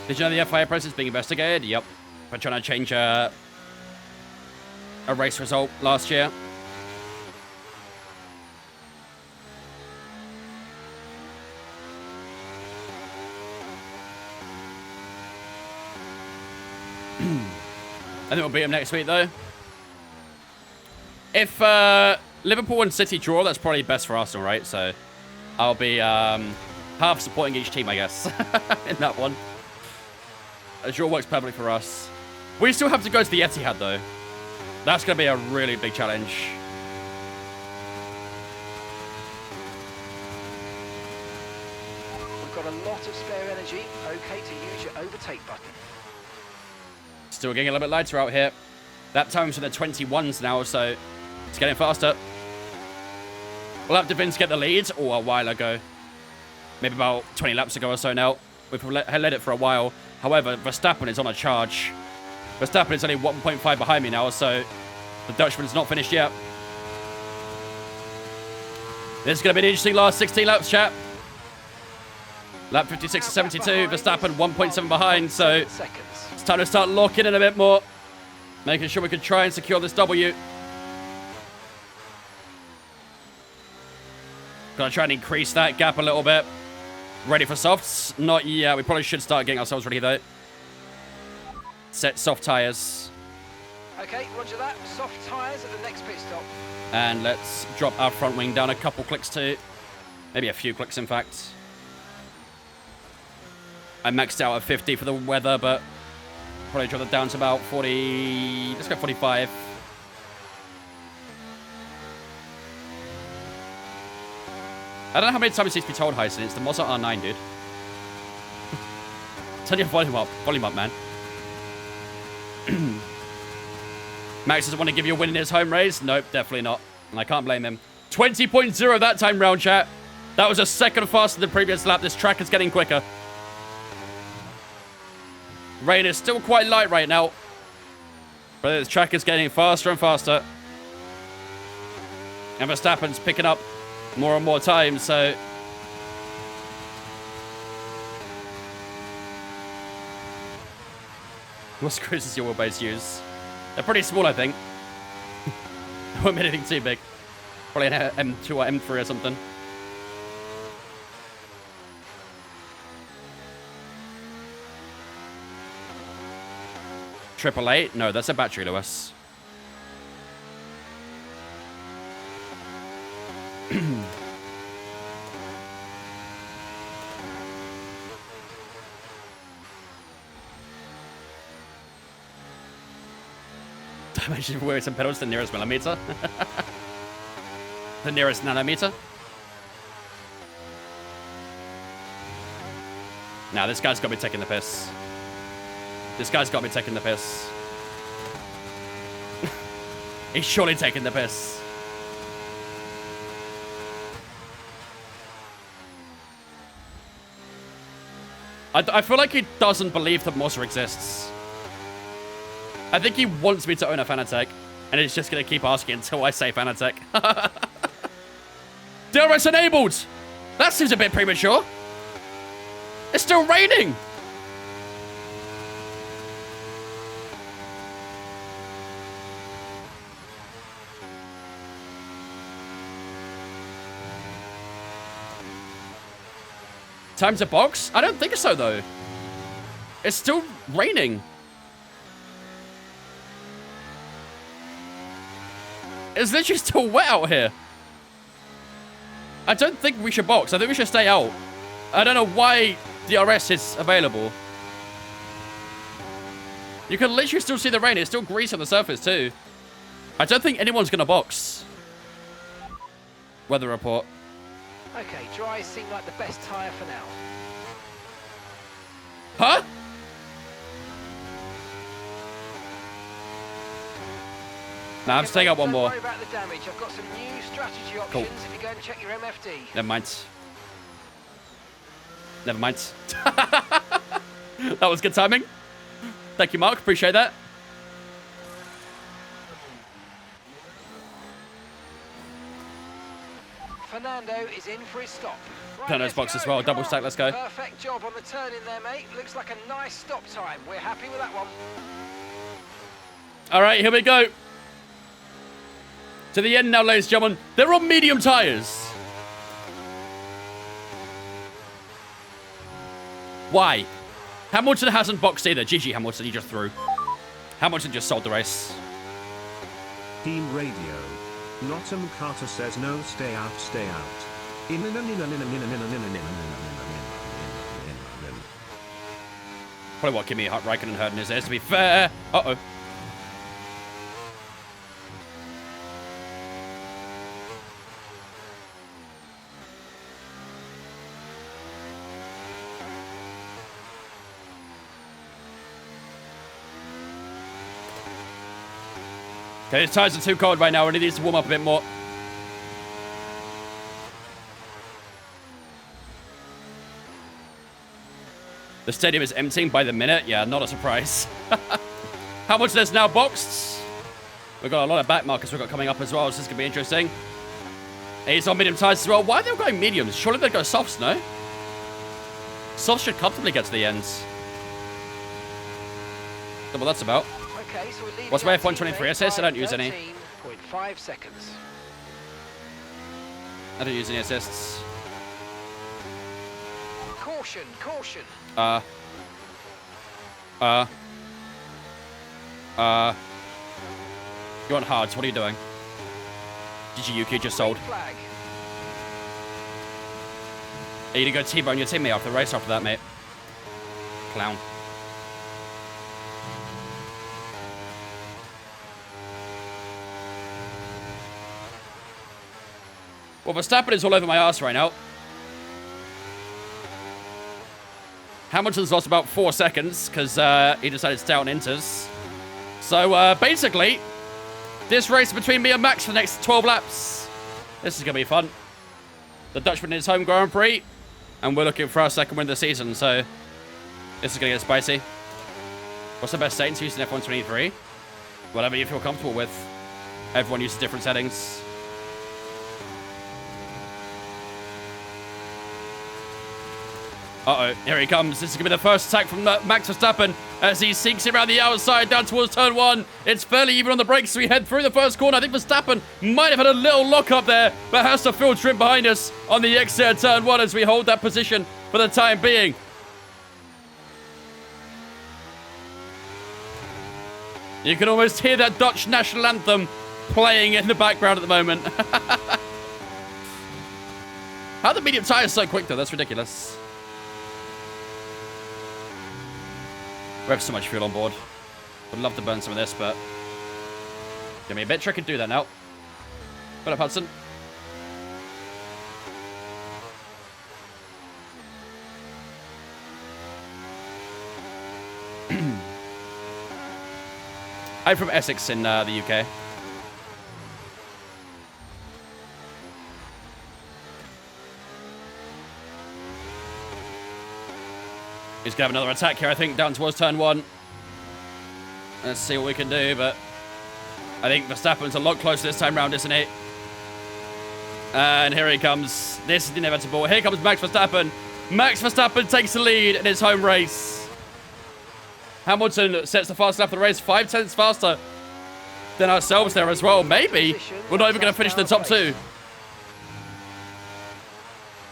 Did you know the FIA process is being investigated? Yep. For trying to change a race result last year. I think we'll beat him next week, though. If Liverpool and City draw, that's probably best for Arsenal, right? So I'll be half supporting each team, I guess, in that one. A draw works perfectly for us. We still have to go to the Etihad, though. That's going to be a really big challenge. We've got a lot of spare energy. Okay to use your overtake button. Still getting a little bit lighter out here. That time's for the 21s now, so it's getting faster. We'll have to Vince get the lead, or a while ago. Maybe about 20 laps ago or so now. We've led it for a while. However, Verstappen is on a charge. Verstappen is only 1.5 behind me now, so the Dutchman's not finished yet. This is going to be an interesting last 16 laps, chat. Lap 56 to 72, Verstappen 1.7 behind, so it's time to start locking in a bit more. Making sure we can try and secure this W. Gotta try and increase that gap a little bit. Ready for softs? Not yet. We probably should start getting ourselves ready, though. Set soft tyres. Okay, roger that. Soft tyres at the next pit stop. And let's drop our front wing down a couple clicks, too. Maybe a few clicks, in fact. I maxed out at 50 for the weather, but probably drop it down to about 40. Let's go 45. I don't know how many times it needs to be told, Hyson. It's the Mazda R9, dude. Turn your volume up. Volume up, man. Max doesn't want to give you a win in his home race? Nope, definitely not. And I can't blame him. 20.0 that time round, chat. That was a second faster than the previous lap. This track is getting quicker. Rain is still quite light right now. But this track is getting faster and faster. And Verstappen's picking up more and more time, so... What screws does your wheelbase use? They're pretty small, I think. They won't be anything too big. Probably an M2 or M3 or something. Triple A? No, that's a battery, Lewis. Dimension where some pedals the nearest millimeter. The nearest nanometer. Now this guy's got to be taking the piss. This guy's got to be taking the piss. He's surely taking the piss. I feel like he doesn't believe that Mossa exists. I think he wants me to own a Fanatec, and he's just going to keep asking until I say Fanatec. DRS enabled! That seems a bit premature. It's still raining! Time to box? I don't think so, though. It's still raining. It's literally still wet out here. I don't think we should box. I think we should stay out. I don't know why DRS is available. You can literally still see the rain. It's still grease on the surface, too. I don't think anyone's going to box. Weather report. Okay, dries seem like the best tyre for now. Huh? Nah, I'm staying out one more. Don't worry about the damage. I've got some new strategy options if you go and check your MFD. Never mind. Never mind. That was good timing. Thank you, Mark. Appreciate that. Fernando is in for his stop. Right, Fernando's box as well. Double stack, let's go. Perfect job on the turn in there, mate. Looks like a nice stop time. We're happy with that one. All right, here we go. To the end now, ladies and gentlemen. They're on medium tyres. Why? Hamilton hasn't boxed either. GG Hamilton, he just threw. Hamilton just sold the race. Team Radio. Nottingham Carter says no, stay out, stay out. Probably what Kimi Raikkonen heard in his ears, to be fair. Uh-oh. Okay, his tyres are too cold right now and he needs to warm up a bit more. The stadium is emptying by the minute. Yeah, not a surprise. How much there's now boxed? We've got a lot of back markers we've got coming up as well, so this is going to be interesting. He's on medium tyres as well. Why are they going mediums? Surely they'd go softs, no? Softs should comfortably get to the ends. That's what that's about. Okay, so we're What's my F123 assist? I don't use any. 13.5 seconds. I don't use any assists. Caution, caution. You're on hards. What are you doing? GG Yuki just sold. Flag. Are you gonna go T-bone your teammate after the race after that, mate? Clown. Well, Verstappen is all over my ass right now. Hamilton's lost about 4 seconds because he decided to stay on inters. So basically, this race between me and Max for the next 12 laps. This is going to be fun. The Dutchman in his home Grand Prix, and we're looking for our second win of the season, so this is going to get spicy. What's the best settings using F123? Whatever you feel comfortable with. Everyone uses different settings. Uh-oh, here he comes. This is going to be the first attack from Max Verstappen as he sinks it around the outside down towards turn one. It's fairly even on the brakes, so we head through the first corner. I think Verstappen might have had a little lock up there, but has to filter in behind us on the exit of turn one as we hold that position for the time being. You can almost hear that Dutch national anthem playing in the background at the moment. How are the medium tyres so quick, though? That's ridiculous. We have so much fuel on board. Would love to burn some of this, but give me a bit. I can do that now. What up, Hudson? I'm from Essex in the UK. He's going to have another attack here, I think, down towards turn 1. Let's see what we can do, but I think Verstappen's a lot closer this time round, isn't he? And here he comes. This is the inevitable. Here comes Max Verstappen. Max Verstappen takes the lead in his home race. Hamilton sets the fastest lap of the race, 5 tenths faster than ourselves there as well. Maybe we're not even going to finish in the top 2.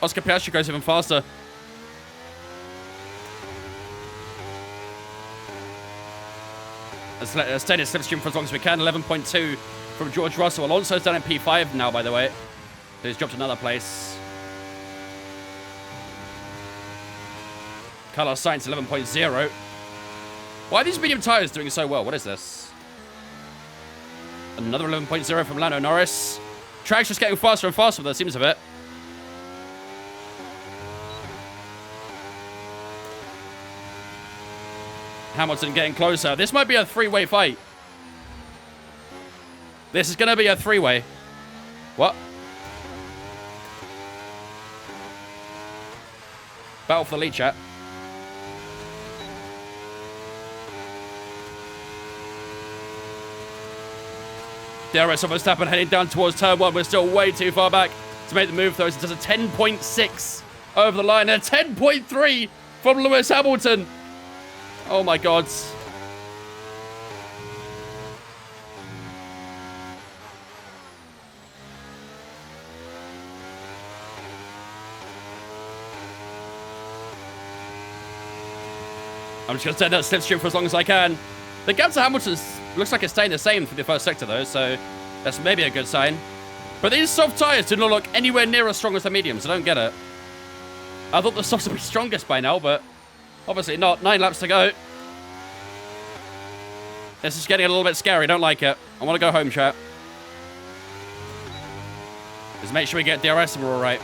Oscar Piastri goes even faster. Let's stay in slipstream for as long as we can. 11.2 from George Russell. Alonso's down in P5 now, by the way. He's dropped another place. Carlos Sainz 11.0. Why are these medium tires doing so well? What is this? Another 11.0 from Lando Norris. Track's just getting faster and faster, that seems of it. Hamilton getting closer. This might be a 3-way fight. This is going to be a 3-way. What? Battle for the lead, chat. DRS almost happened, heading down towards turn 1. We're still way too far back to make the move, though. It does a 10.6 over the line and a 10.3 from Lewis Hamilton. Oh my God. I'm just going to stay in that slipstream for as long as I can. The gap to Hamilton looks like it's staying the same for the first sector, though, so that's maybe a good sign. But these soft tyres do not look anywhere near as strong as the mediums. I don't get it. I thought the softs would be strongest by now, but obviously not. 9 laps to go. This is getting a little bit scary. Don't like it. I want to go home, chat. Just make sure we get DRS and we're all right.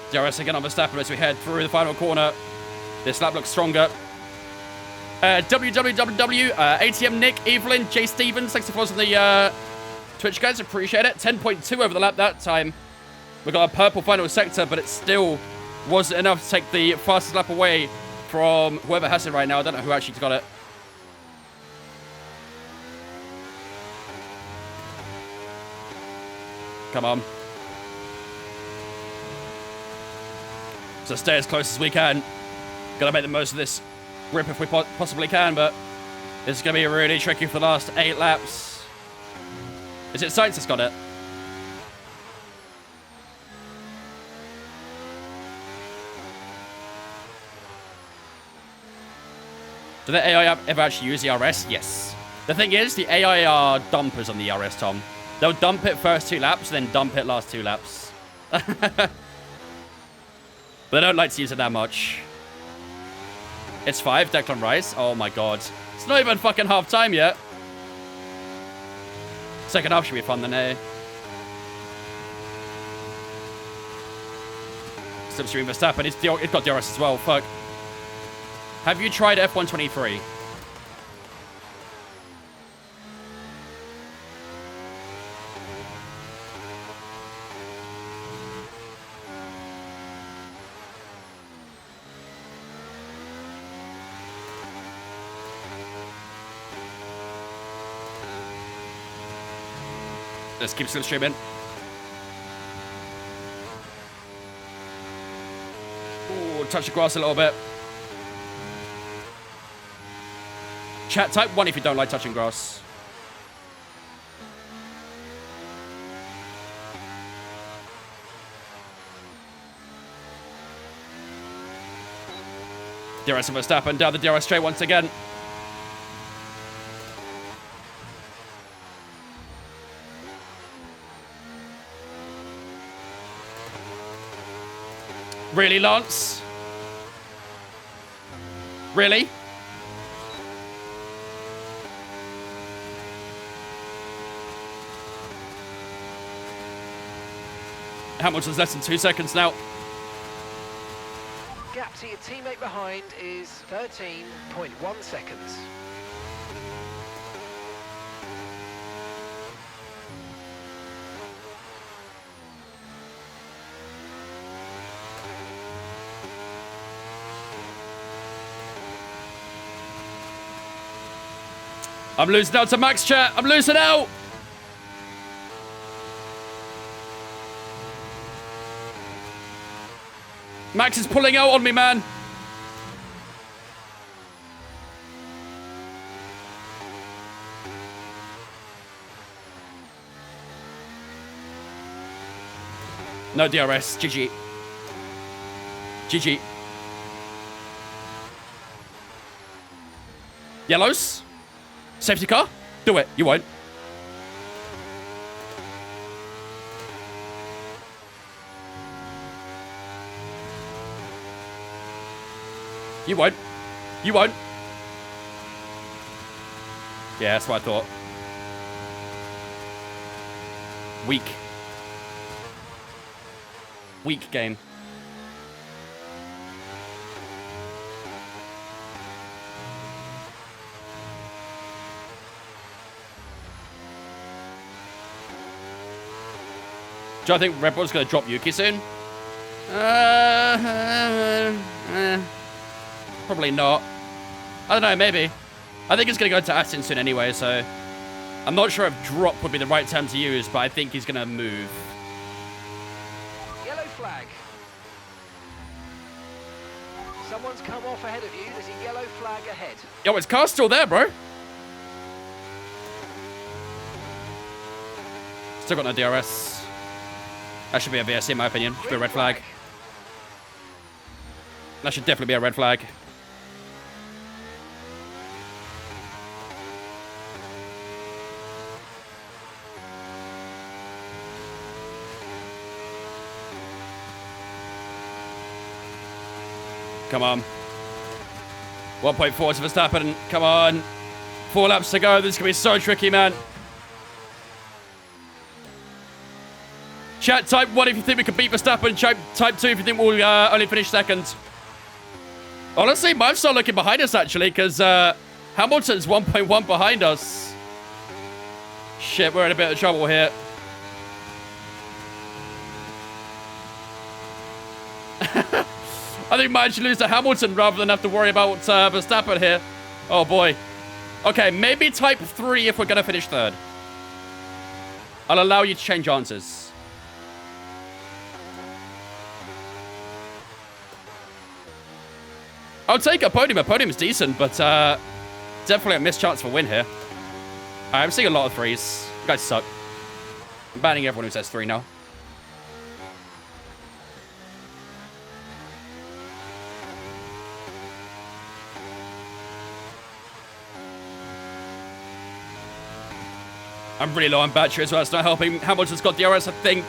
DRS again on Verstappen as we head through the final corner. This lap looks stronger. www, ATM Nick, Evelyn, Jay Stevens, thanks for following on the Twitch, guys. Appreciate it. 10.2 over the lap that time. We got a purple final sector, but it still wasn't enough to take the fastest lap away from whoever has it right now. I don't know who actually got it. Come on. So stay as close as we can. Gotta make the most of this rip if we possibly can, but this is gonna be really tricky for the last 8 laps. Is it Sainz that's got it? Do the AI ever actually use the RS? Yes. The thing is, the AI are dumpers on the RS, Tom. They'll dump it first 2 laps, then dump it last 2 laps. But I don't like to use it that much. It's 5, Declan Rice. Oh my God. It's not even fucking half time yet. Second half should be fun then, eh? Slipstream Verstappen. It's got DRS as well. Fuck. Have you tried F123? Let's keep slipstreaming. Ooh, touch the grass a little bit. Chat, type 1 if you don't like touching grass. DRS and Verstappen down the DRS straight once again. Really, Lance? Really? Gap Hamilton's less than 2 seconds now. to your teammate behind is 13.1 seconds. I'm losing out to Max, chat. I'm losing out. Max is pulling out on me, man. No DRS. GG. GG. Yellows. Safety car? Do it. You won't. You won't. You won't. Yeah, that's what I thought. Weak. Weak game. Do I think Red Bull's going to drop Yuki soon? Probably not. I don't know, maybe. I think he's going to go to Aston soon anyway, so... I'm not sure if drop would be the right term to use, but I think he's going to move. Yellow flag. Someone's come off ahead of you. There's a yellow flag ahead. Yo, his car's still there, bro. Still got no DRS. That should be a VSC in my opinion. Should be a red flag. That should definitely be a red flag. Come on. 1.4 to Verstappen. Come on. 4 laps to go. This is going to be so tricky, man. Chat, type 1 if you think we can beat Verstappen. Type 2 if you think we'll only finish second. Honestly, might start looking behind us, actually, because Hamilton's 1.1 behind us. Shit, we're in a bit of trouble here. I think we might actually lose to Hamilton rather than have to worry about Verstappen here. Oh, boy. Okay, maybe type 3 if we're going to finish third. I'll allow you to change answers. I'll take a podium. A podium's decent, but definitely a missed chance for win here. I'm seeing a lot of 3s. You guys suck. I'm banning everyone who says 3 now. I'm really low on battery as well. It's not helping. Hamilton's got DRS, I think.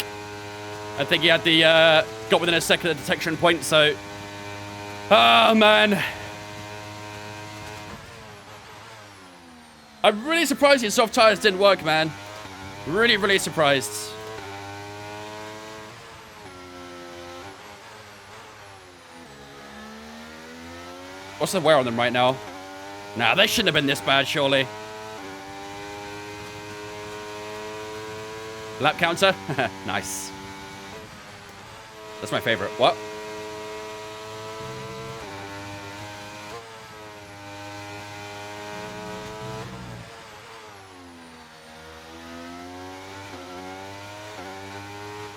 I think he had the got within a second of the detection point, so... Oh, man. I'm really surprised your soft tires didn't work, man. Really, really surprised. What's the wear on them right now? Nah, they shouldn't have been this bad, surely. Lap counter? Nice. That's my favorite. What?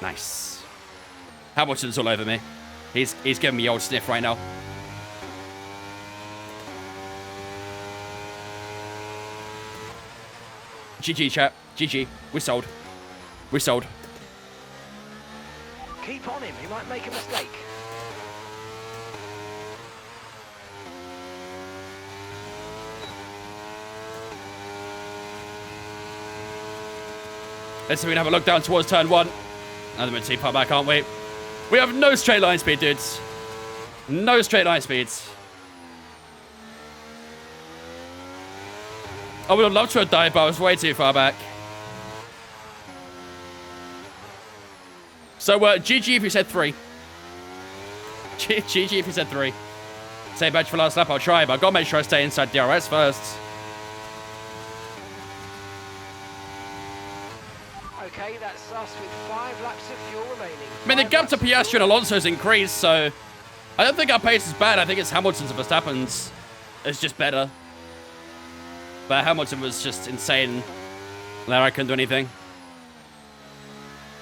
Nice. Hamilton's all over me. He's giving me old sniff right now. GG, chat. GG. We're sold. We're sold. Keep on him. He might make a mistake. Let's see if we can have a look down towards turn 1. Another bit too far back, aren't we? We have no straight line speed, dudes. No straight line speeds. I would have loved to have died, but I was way too far back. So, GG if you said 3. GG if you said 3. Same badge for last lap, I'll try, but I've got to make sure I stay inside DRS first. Okay, that's us with 5 laps of fuel remaining. I mean, the gap to Piastri and Alonso's increased, so I don't think our pace is bad. I think it's Hamilton's and Verstappen's. It's just better. But Hamilton was just insane. There, I couldn't do anything.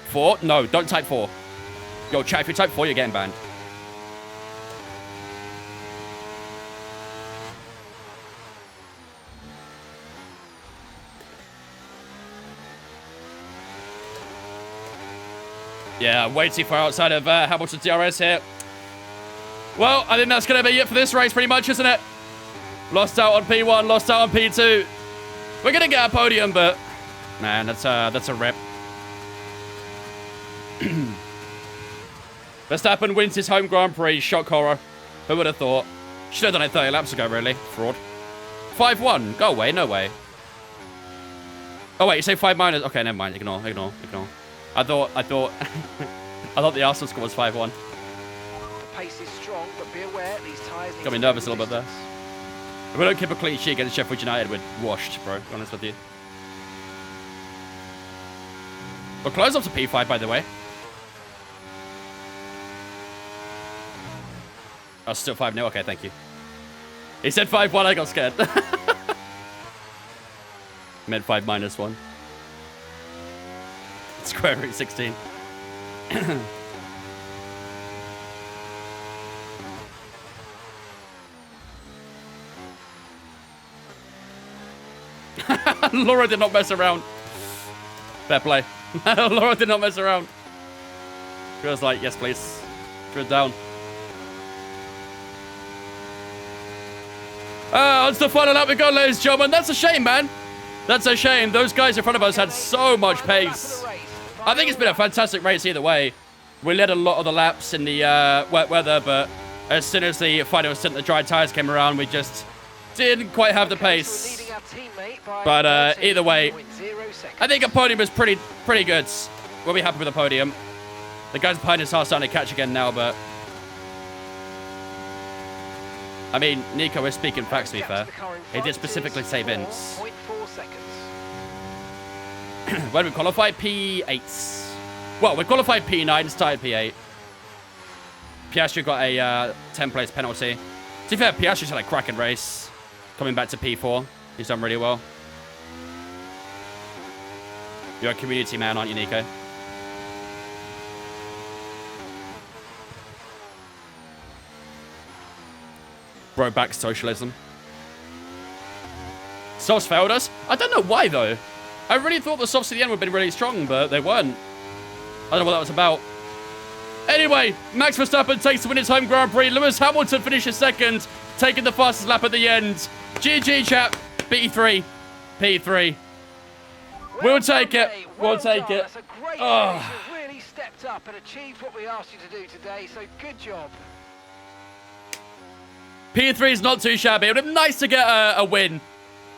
4? No, don't type 4. Yo, chat, if you type 4, you're getting banned. Yeah, way too far outside of Hamilton's DRS here. Well, I think that's going to be it for this race, pretty much, isn't it? Lost out on P1, lost out on P2. We're going to get a podium, but... Man, that's a rip. Verstappen wins his home Grand Prix. Shock horror. Who would have thought? Should have done it 30 laps ago, really. Fraud. 5-1. Go away. No way. Oh, wait. You say 5 minus. Okay, never mind. Ignore. I thought I thought the Arsenal score was 5-1. The pace is strong, but be aware these tyres Got me nervous a little bit there. If we don't keep a clean sheet against Sheffield United, we're washed, bro. To be honest with you. We're close up to P5, by the way. Oh, still 5-0. Okay, thank you. He said 5-1. I got scared. Meant 5 minus 1. Square root 16. Laura did not mess around. Fair play. Laura did not mess around. She was like, yes, please. She was down. On to the final lap we go, ladies and gentlemen. That's a shame, man. That's a shame. Those guys in front of us had so much pace. I think it's been a fantastic race either way. We led a lot of the laps in the wet weather, but as soon as the final stint, the dry tires came around, we just didn't quite have the pace. But either way, I think a podium is pretty good. We'll be happy with a podium. The guys behind us are starting to catch again now, but... I mean, Nico is speaking facts, to be fair. He did specifically say Vince. When we qualified P8. Well, we qualified P9, started P8. Piastri got a 10th-place penalty. To be fair, Piastri's had a cracking race. Coming back to P4. He's done really well. You're a community man, aren't you, Nico? Bro back socialism. Softs failed us? I don't know why, though. I really thought the softs at the end would have been really strong, but they weren't. I don't know what that was about. Anyway, Max Verstappen takes to win his home Grand Prix. Lewis Hamilton finishes second, taking the fastest lap at the end. GG, chap. P3. P3. We'll take it. We'll take it. That's a great race. You've really stepped up and achieved what we asked you to do today, so good job. P3 is not too shabby. It would have been nice to get a win. It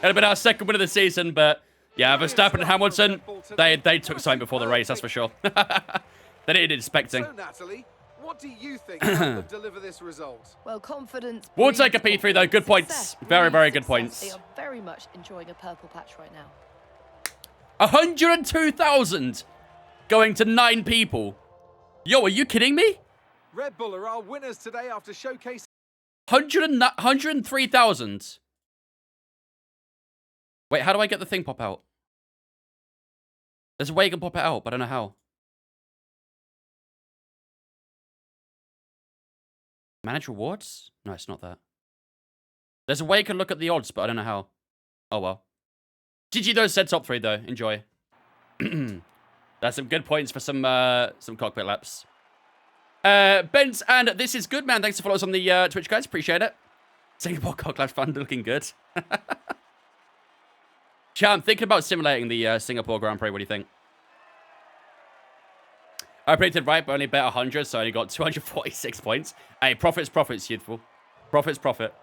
would have been our second win of the season, but yeah, Verstappen and Hamilton, they took something before the race, that's for sure. They needed inspecting. So, Natalie, what do you think helped them deliver this result? Well, confidence. We'll take a P3 though. Good points. Very, very good points. They are very much enjoying a purple patch right now. 102,000 going to 9 people. Yo, are you kidding me? Red Bull are our winners today after showcasing 103,000. Wait, how do I get the thing pop out? There's a way you can pop it out, but I don't know how. Manage rewards? No, it's not that. There's a way you can look at the odds, but I don't know how. Oh, well. GG those said top 3, though. Enjoy. That's some good points for some cockpit laps. Bent, and this is good, man. Thanks for following us on the Twitch, guys. Appreciate it. Singapore cockpit fund looking good. Chat, I'm thinking about simulating the Singapore Grand Prix. What do you think? I predicted right, but only bet 100, so I only got 246 points. Hey, profit's profits, youthful. Profit's profit.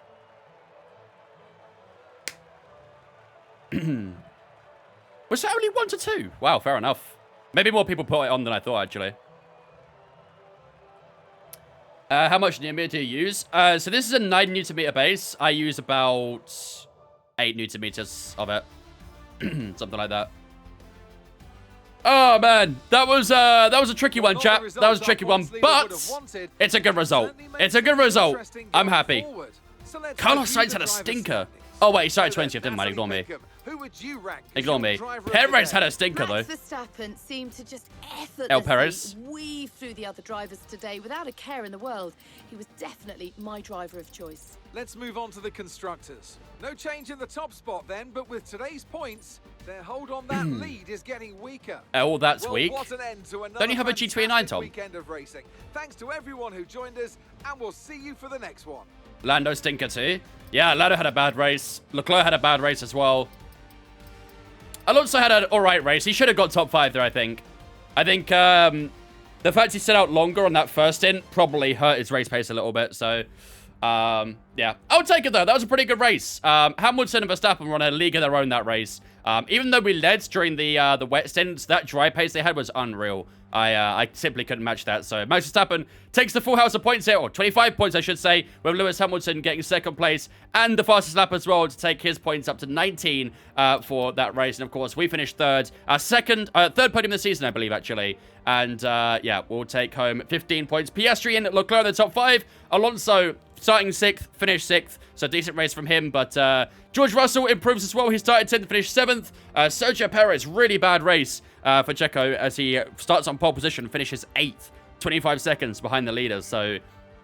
Was that only 1 to 2? Wow, fair enough. Maybe more people put it on than I thought, actually. How much Newton meter do you use? So this is a 9 Newton meter base. I use about 8 Newton meters of it. Something like that. Oh man, that was a tricky one, chat. That was a tricky one, but it's a good result. It's a good result. I'm happy. Carlos Sainz had a stinker. Oh wait, sorry, 20th. Never mind. Ignore me. Ignore me. Perez had a stinker though. Max Verstappen seemed to just El Perez. effortlessly weave through the other drivers today without a care in the world. He was definitely my driver of choice. Let's move on to the constructors. No change in the top spot then, but with today's points, their hold on that lead is getting weaker. Oh, that's Well, weak. what an end to another Don't you have a G29, fantastic Tom? weekend of racing. Thanks to everyone who joined us, and we'll see you for the next one. Lando stinker too. Yeah, Lando had a bad race. Leclerc had a bad race as well. Alonso had an alright race. He should have got top 5 there, I think. I think the fact he set out longer on that first stint probably hurt his race pace a little bit. So, yeah. I'll take it, though. That was a pretty good race. Hamilton and Verstappen were on a league of their own that race. Even though we led during the wet stints, that dry pace they had was unreal. I simply couldn't match that. So Max Verstappen takes the full house of points here, or 25 points, I should say, with Lewis Hamilton getting second place and the fastest lap as well to take his points up to 19 for that race. And of course, we finished third, our third podium of the season, I believe, actually. And yeah, we'll take home 15 points. Piastri and Leclerc in the top 5. Alonso starting 6th, finished 6th. So decent race from him. But George Russell improves as well. He started 10th, finished 7th. Sergio Perez, really bad race for Checo as he starts on pole position and finishes 8th, 25 seconds behind the leaders. So,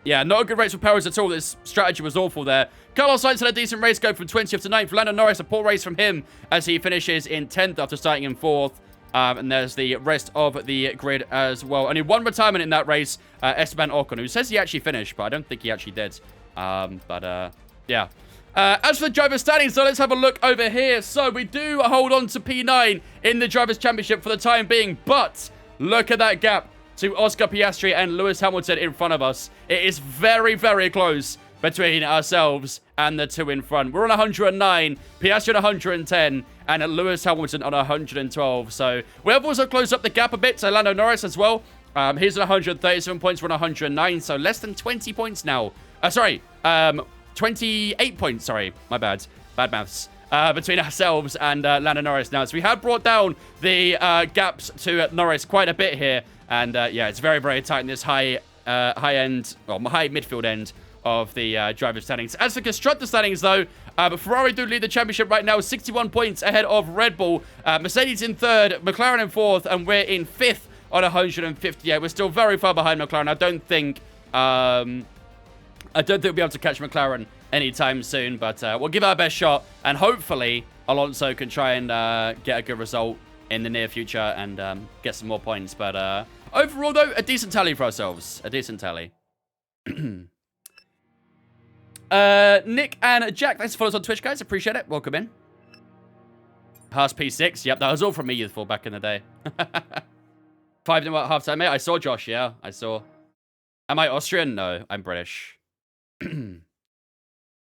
yeah, not a good race for Perez at all. This strategy was awful there. Carlos Sainz had a decent race, go from 20th to 9th. Lando Norris, a poor race from him as he finishes in 10th after starting in 4th. And there's the rest of the grid as well. Only one retirement in that race, Esteban Ocon, who says he actually finished, but I don't think he actually did. Yeah. As for the driver's standings, so let's have a look over here. So we do hold on to P9 in the Drivers' Championship for the time being, but look at that gap to Oscar Piastri and Lewis Hamilton in front of us. It is very, very close between ourselves and the two in front. We're on 109, Piastri on 110, and Lewis Hamilton on 112. So we have also closed up the gap a bit to Lando Norris as well. He's on 137 points, we're on 109, so less than 20 points now. 28 points, sorry, my bad. Bad maths. Between ourselves and Lando Norris now. So we have brought down the gaps to Norris quite a bit here. And yeah, it's very, very tight in this high midfield end of the driver's standings. As for constructor standings, though, Ferrari do lead the championship right now, 61 points ahead of Red Bull. Mercedes in 3rd, McLaren in 4th, and we're in 5th on 158. We're still very far behind McLaren. I don't think we'll be able to catch McLaren anytime soon, but we'll give our best shot, and hopefully Alonso can try and get a good result in the near future and get some more points. But overall, though, a decent tally for ourselves. A decent tally. Nick and Jack, thanks for following us on Twitch, guys. Appreciate it. Welcome in. Past P6. Yep, that was all from me, youthful, back in the day. 5-0 at halftime, mate. I saw Josh, yeah. I saw. Am I Austrian? No, I'm British.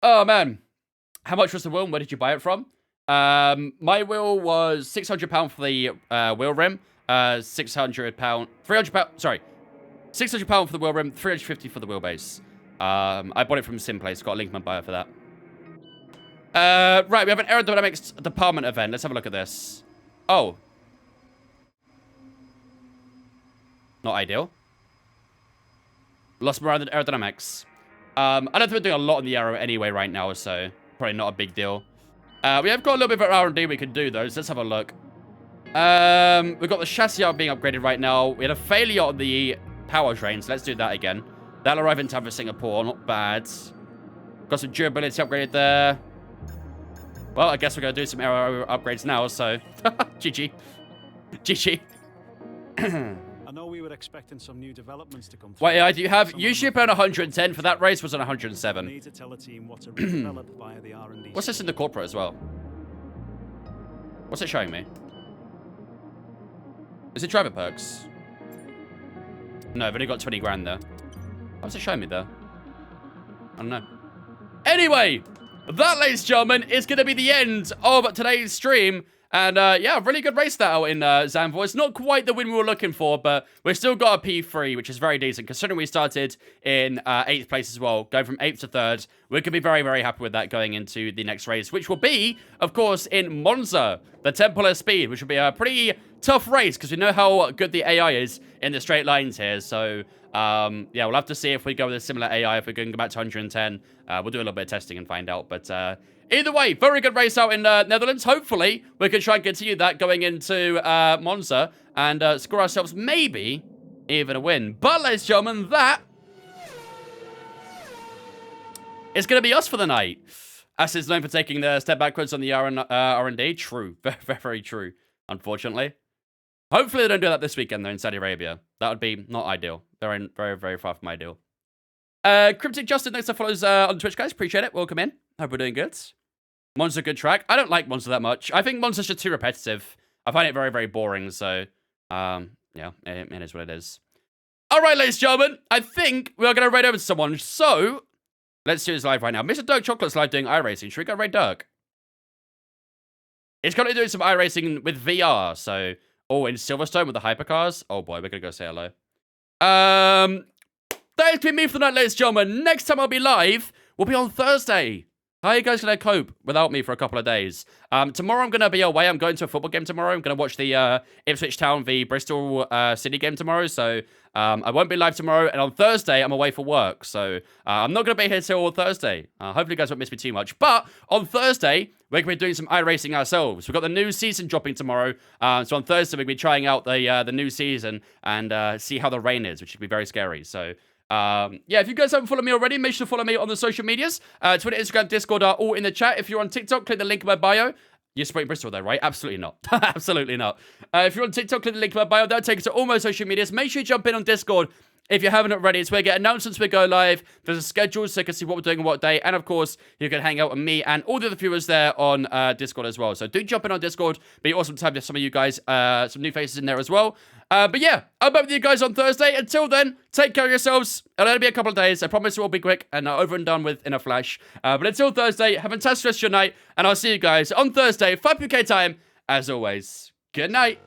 Oh, man. How much was the wheel? Where did you buy it from? My wheel was £600 for the wheel rim. £600. Sorry. £600 for the wheel rim. £350 for the wheelbase. I bought it from Simplace. Got a link in my bio for that. Right, we have an aerodynamics department event. Let's have a look at this. Oh. Not ideal. Lost more aerodynamics. I don't think we're doing a lot on the aero anyway right now, so probably not a big deal. We have got a little bit of R&D we can do, though, so let's have a look. We've got the chassis art being upgraded right now. We had a failure on the powertrain, so let's do that again. That'll arrive in time for Singapore. Not bad. Got some durability upgraded there. Well, I guess we're going to do some aero upgrades now, so... GG. GG. I know we were expecting some new developments to come through. Wait, do you have... Usually on 110. For that race was on 107. Need to tell a team what to redevelop via the R&D. What's this in the corporate as well? What's it showing me? Is it driver perks? No, I've only got 20 grand there. What's it showing me there? I don't know. Anyway, that, ladies and gentlemen, is going to be the end of today's stream. And yeah, really good race that out in Zandvoort. It's not quite the win we were looking for, but we've still got a P3, which is very decent, considering we started in 8th place as well, going from 8th to 3rd. We could be very, very happy with that going into the next race, which will be, of course, in Monza, the Temple of Speed, which will be a pretty tough race, because we know how good the AI is in the straight lines here. So, yeah, we'll have to see if we go with a similar AI, if we're going to go back to 110. We'll do a little bit of testing and find out, but... either way, very good race out in Netherlands. Hopefully, we can try and continue that going into Monza and score ourselves maybe even a win. But, ladies and gentlemen, that is going to be us for the night. As is known for taking the step backwards on the R&D. True. Very, very true, unfortunately. Hopefully, they don't do that this weekend, though, in Saudi Arabia. That would be not ideal. Very, very, very far from ideal. Cryptic Justin, thanks for follows on Twitch, guys. Appreciate it. Welcome in. Hope we're doing good. Monza's a good track. I don't like Monza that much. I think Monza's just too repetitive. I find it very, very boring, so, yeah, it is what it is. All right, ladies and gentlemen, I think we're going to raid over to someone, so let's do this live right now. Mr. Dirk Chocolate's live doing iRacing. Should we go raid Dirk? He's currently doing some iRacing with VR, so, oh, in Silverstone with the hypercars. Oh, boy, we're going to go say hello. That's been me for the night, ladies and gentlemen. Next time I'll be live will be on Thursday. How are you guys going to cope without me for a couple of days? Tomorrow I'm going to be away. I'm going to a football game tomorrow. I'm going to watch the Ipswich Town v Bristol City game tomorrow. So I won't be live tomorrow. And on Thursday, I'm away for work. So I'm not going to be here till Thursday. Hopefully you guys won't miss me too much. But on Thursday, we're going to be doing some iRacing ourselves. We've got the new season dropping tomorrow. So on Thursday, we're going to be trying out the new season and see how the rain is, which should be very scary. So... yeah, if you guys haven't followed me already, make sure to follow me on the social medias. Twitter, Instagram, Discord are all in the chat. If you're on TikTok, click the link in my bio. You're supporting Bristol though, right? Absolutely not. Absolutely not. If you're on TikTok, click the link in my bio. That'll take you to all my social medias. Make sure you jump in on Discord if you haven't already. It's where you get announcements, we go live. There's a schedule so you can see what we're doing on what day. And of course, you can hang out with me and all the other viewers there on Discord as well. So do jump in on Discord. Be awesome to have some of you guys, some new faces in there as well. But yeah, I'll be with you guys on Thursday. Until then, take care of yourselves. It'll only be a couple of days. I promise it will be quick and over and done with in a flash. But until Thursday, have a fantastic rest of your night. And I'll see you guys on Thursday, 5 UK time. As always, good night.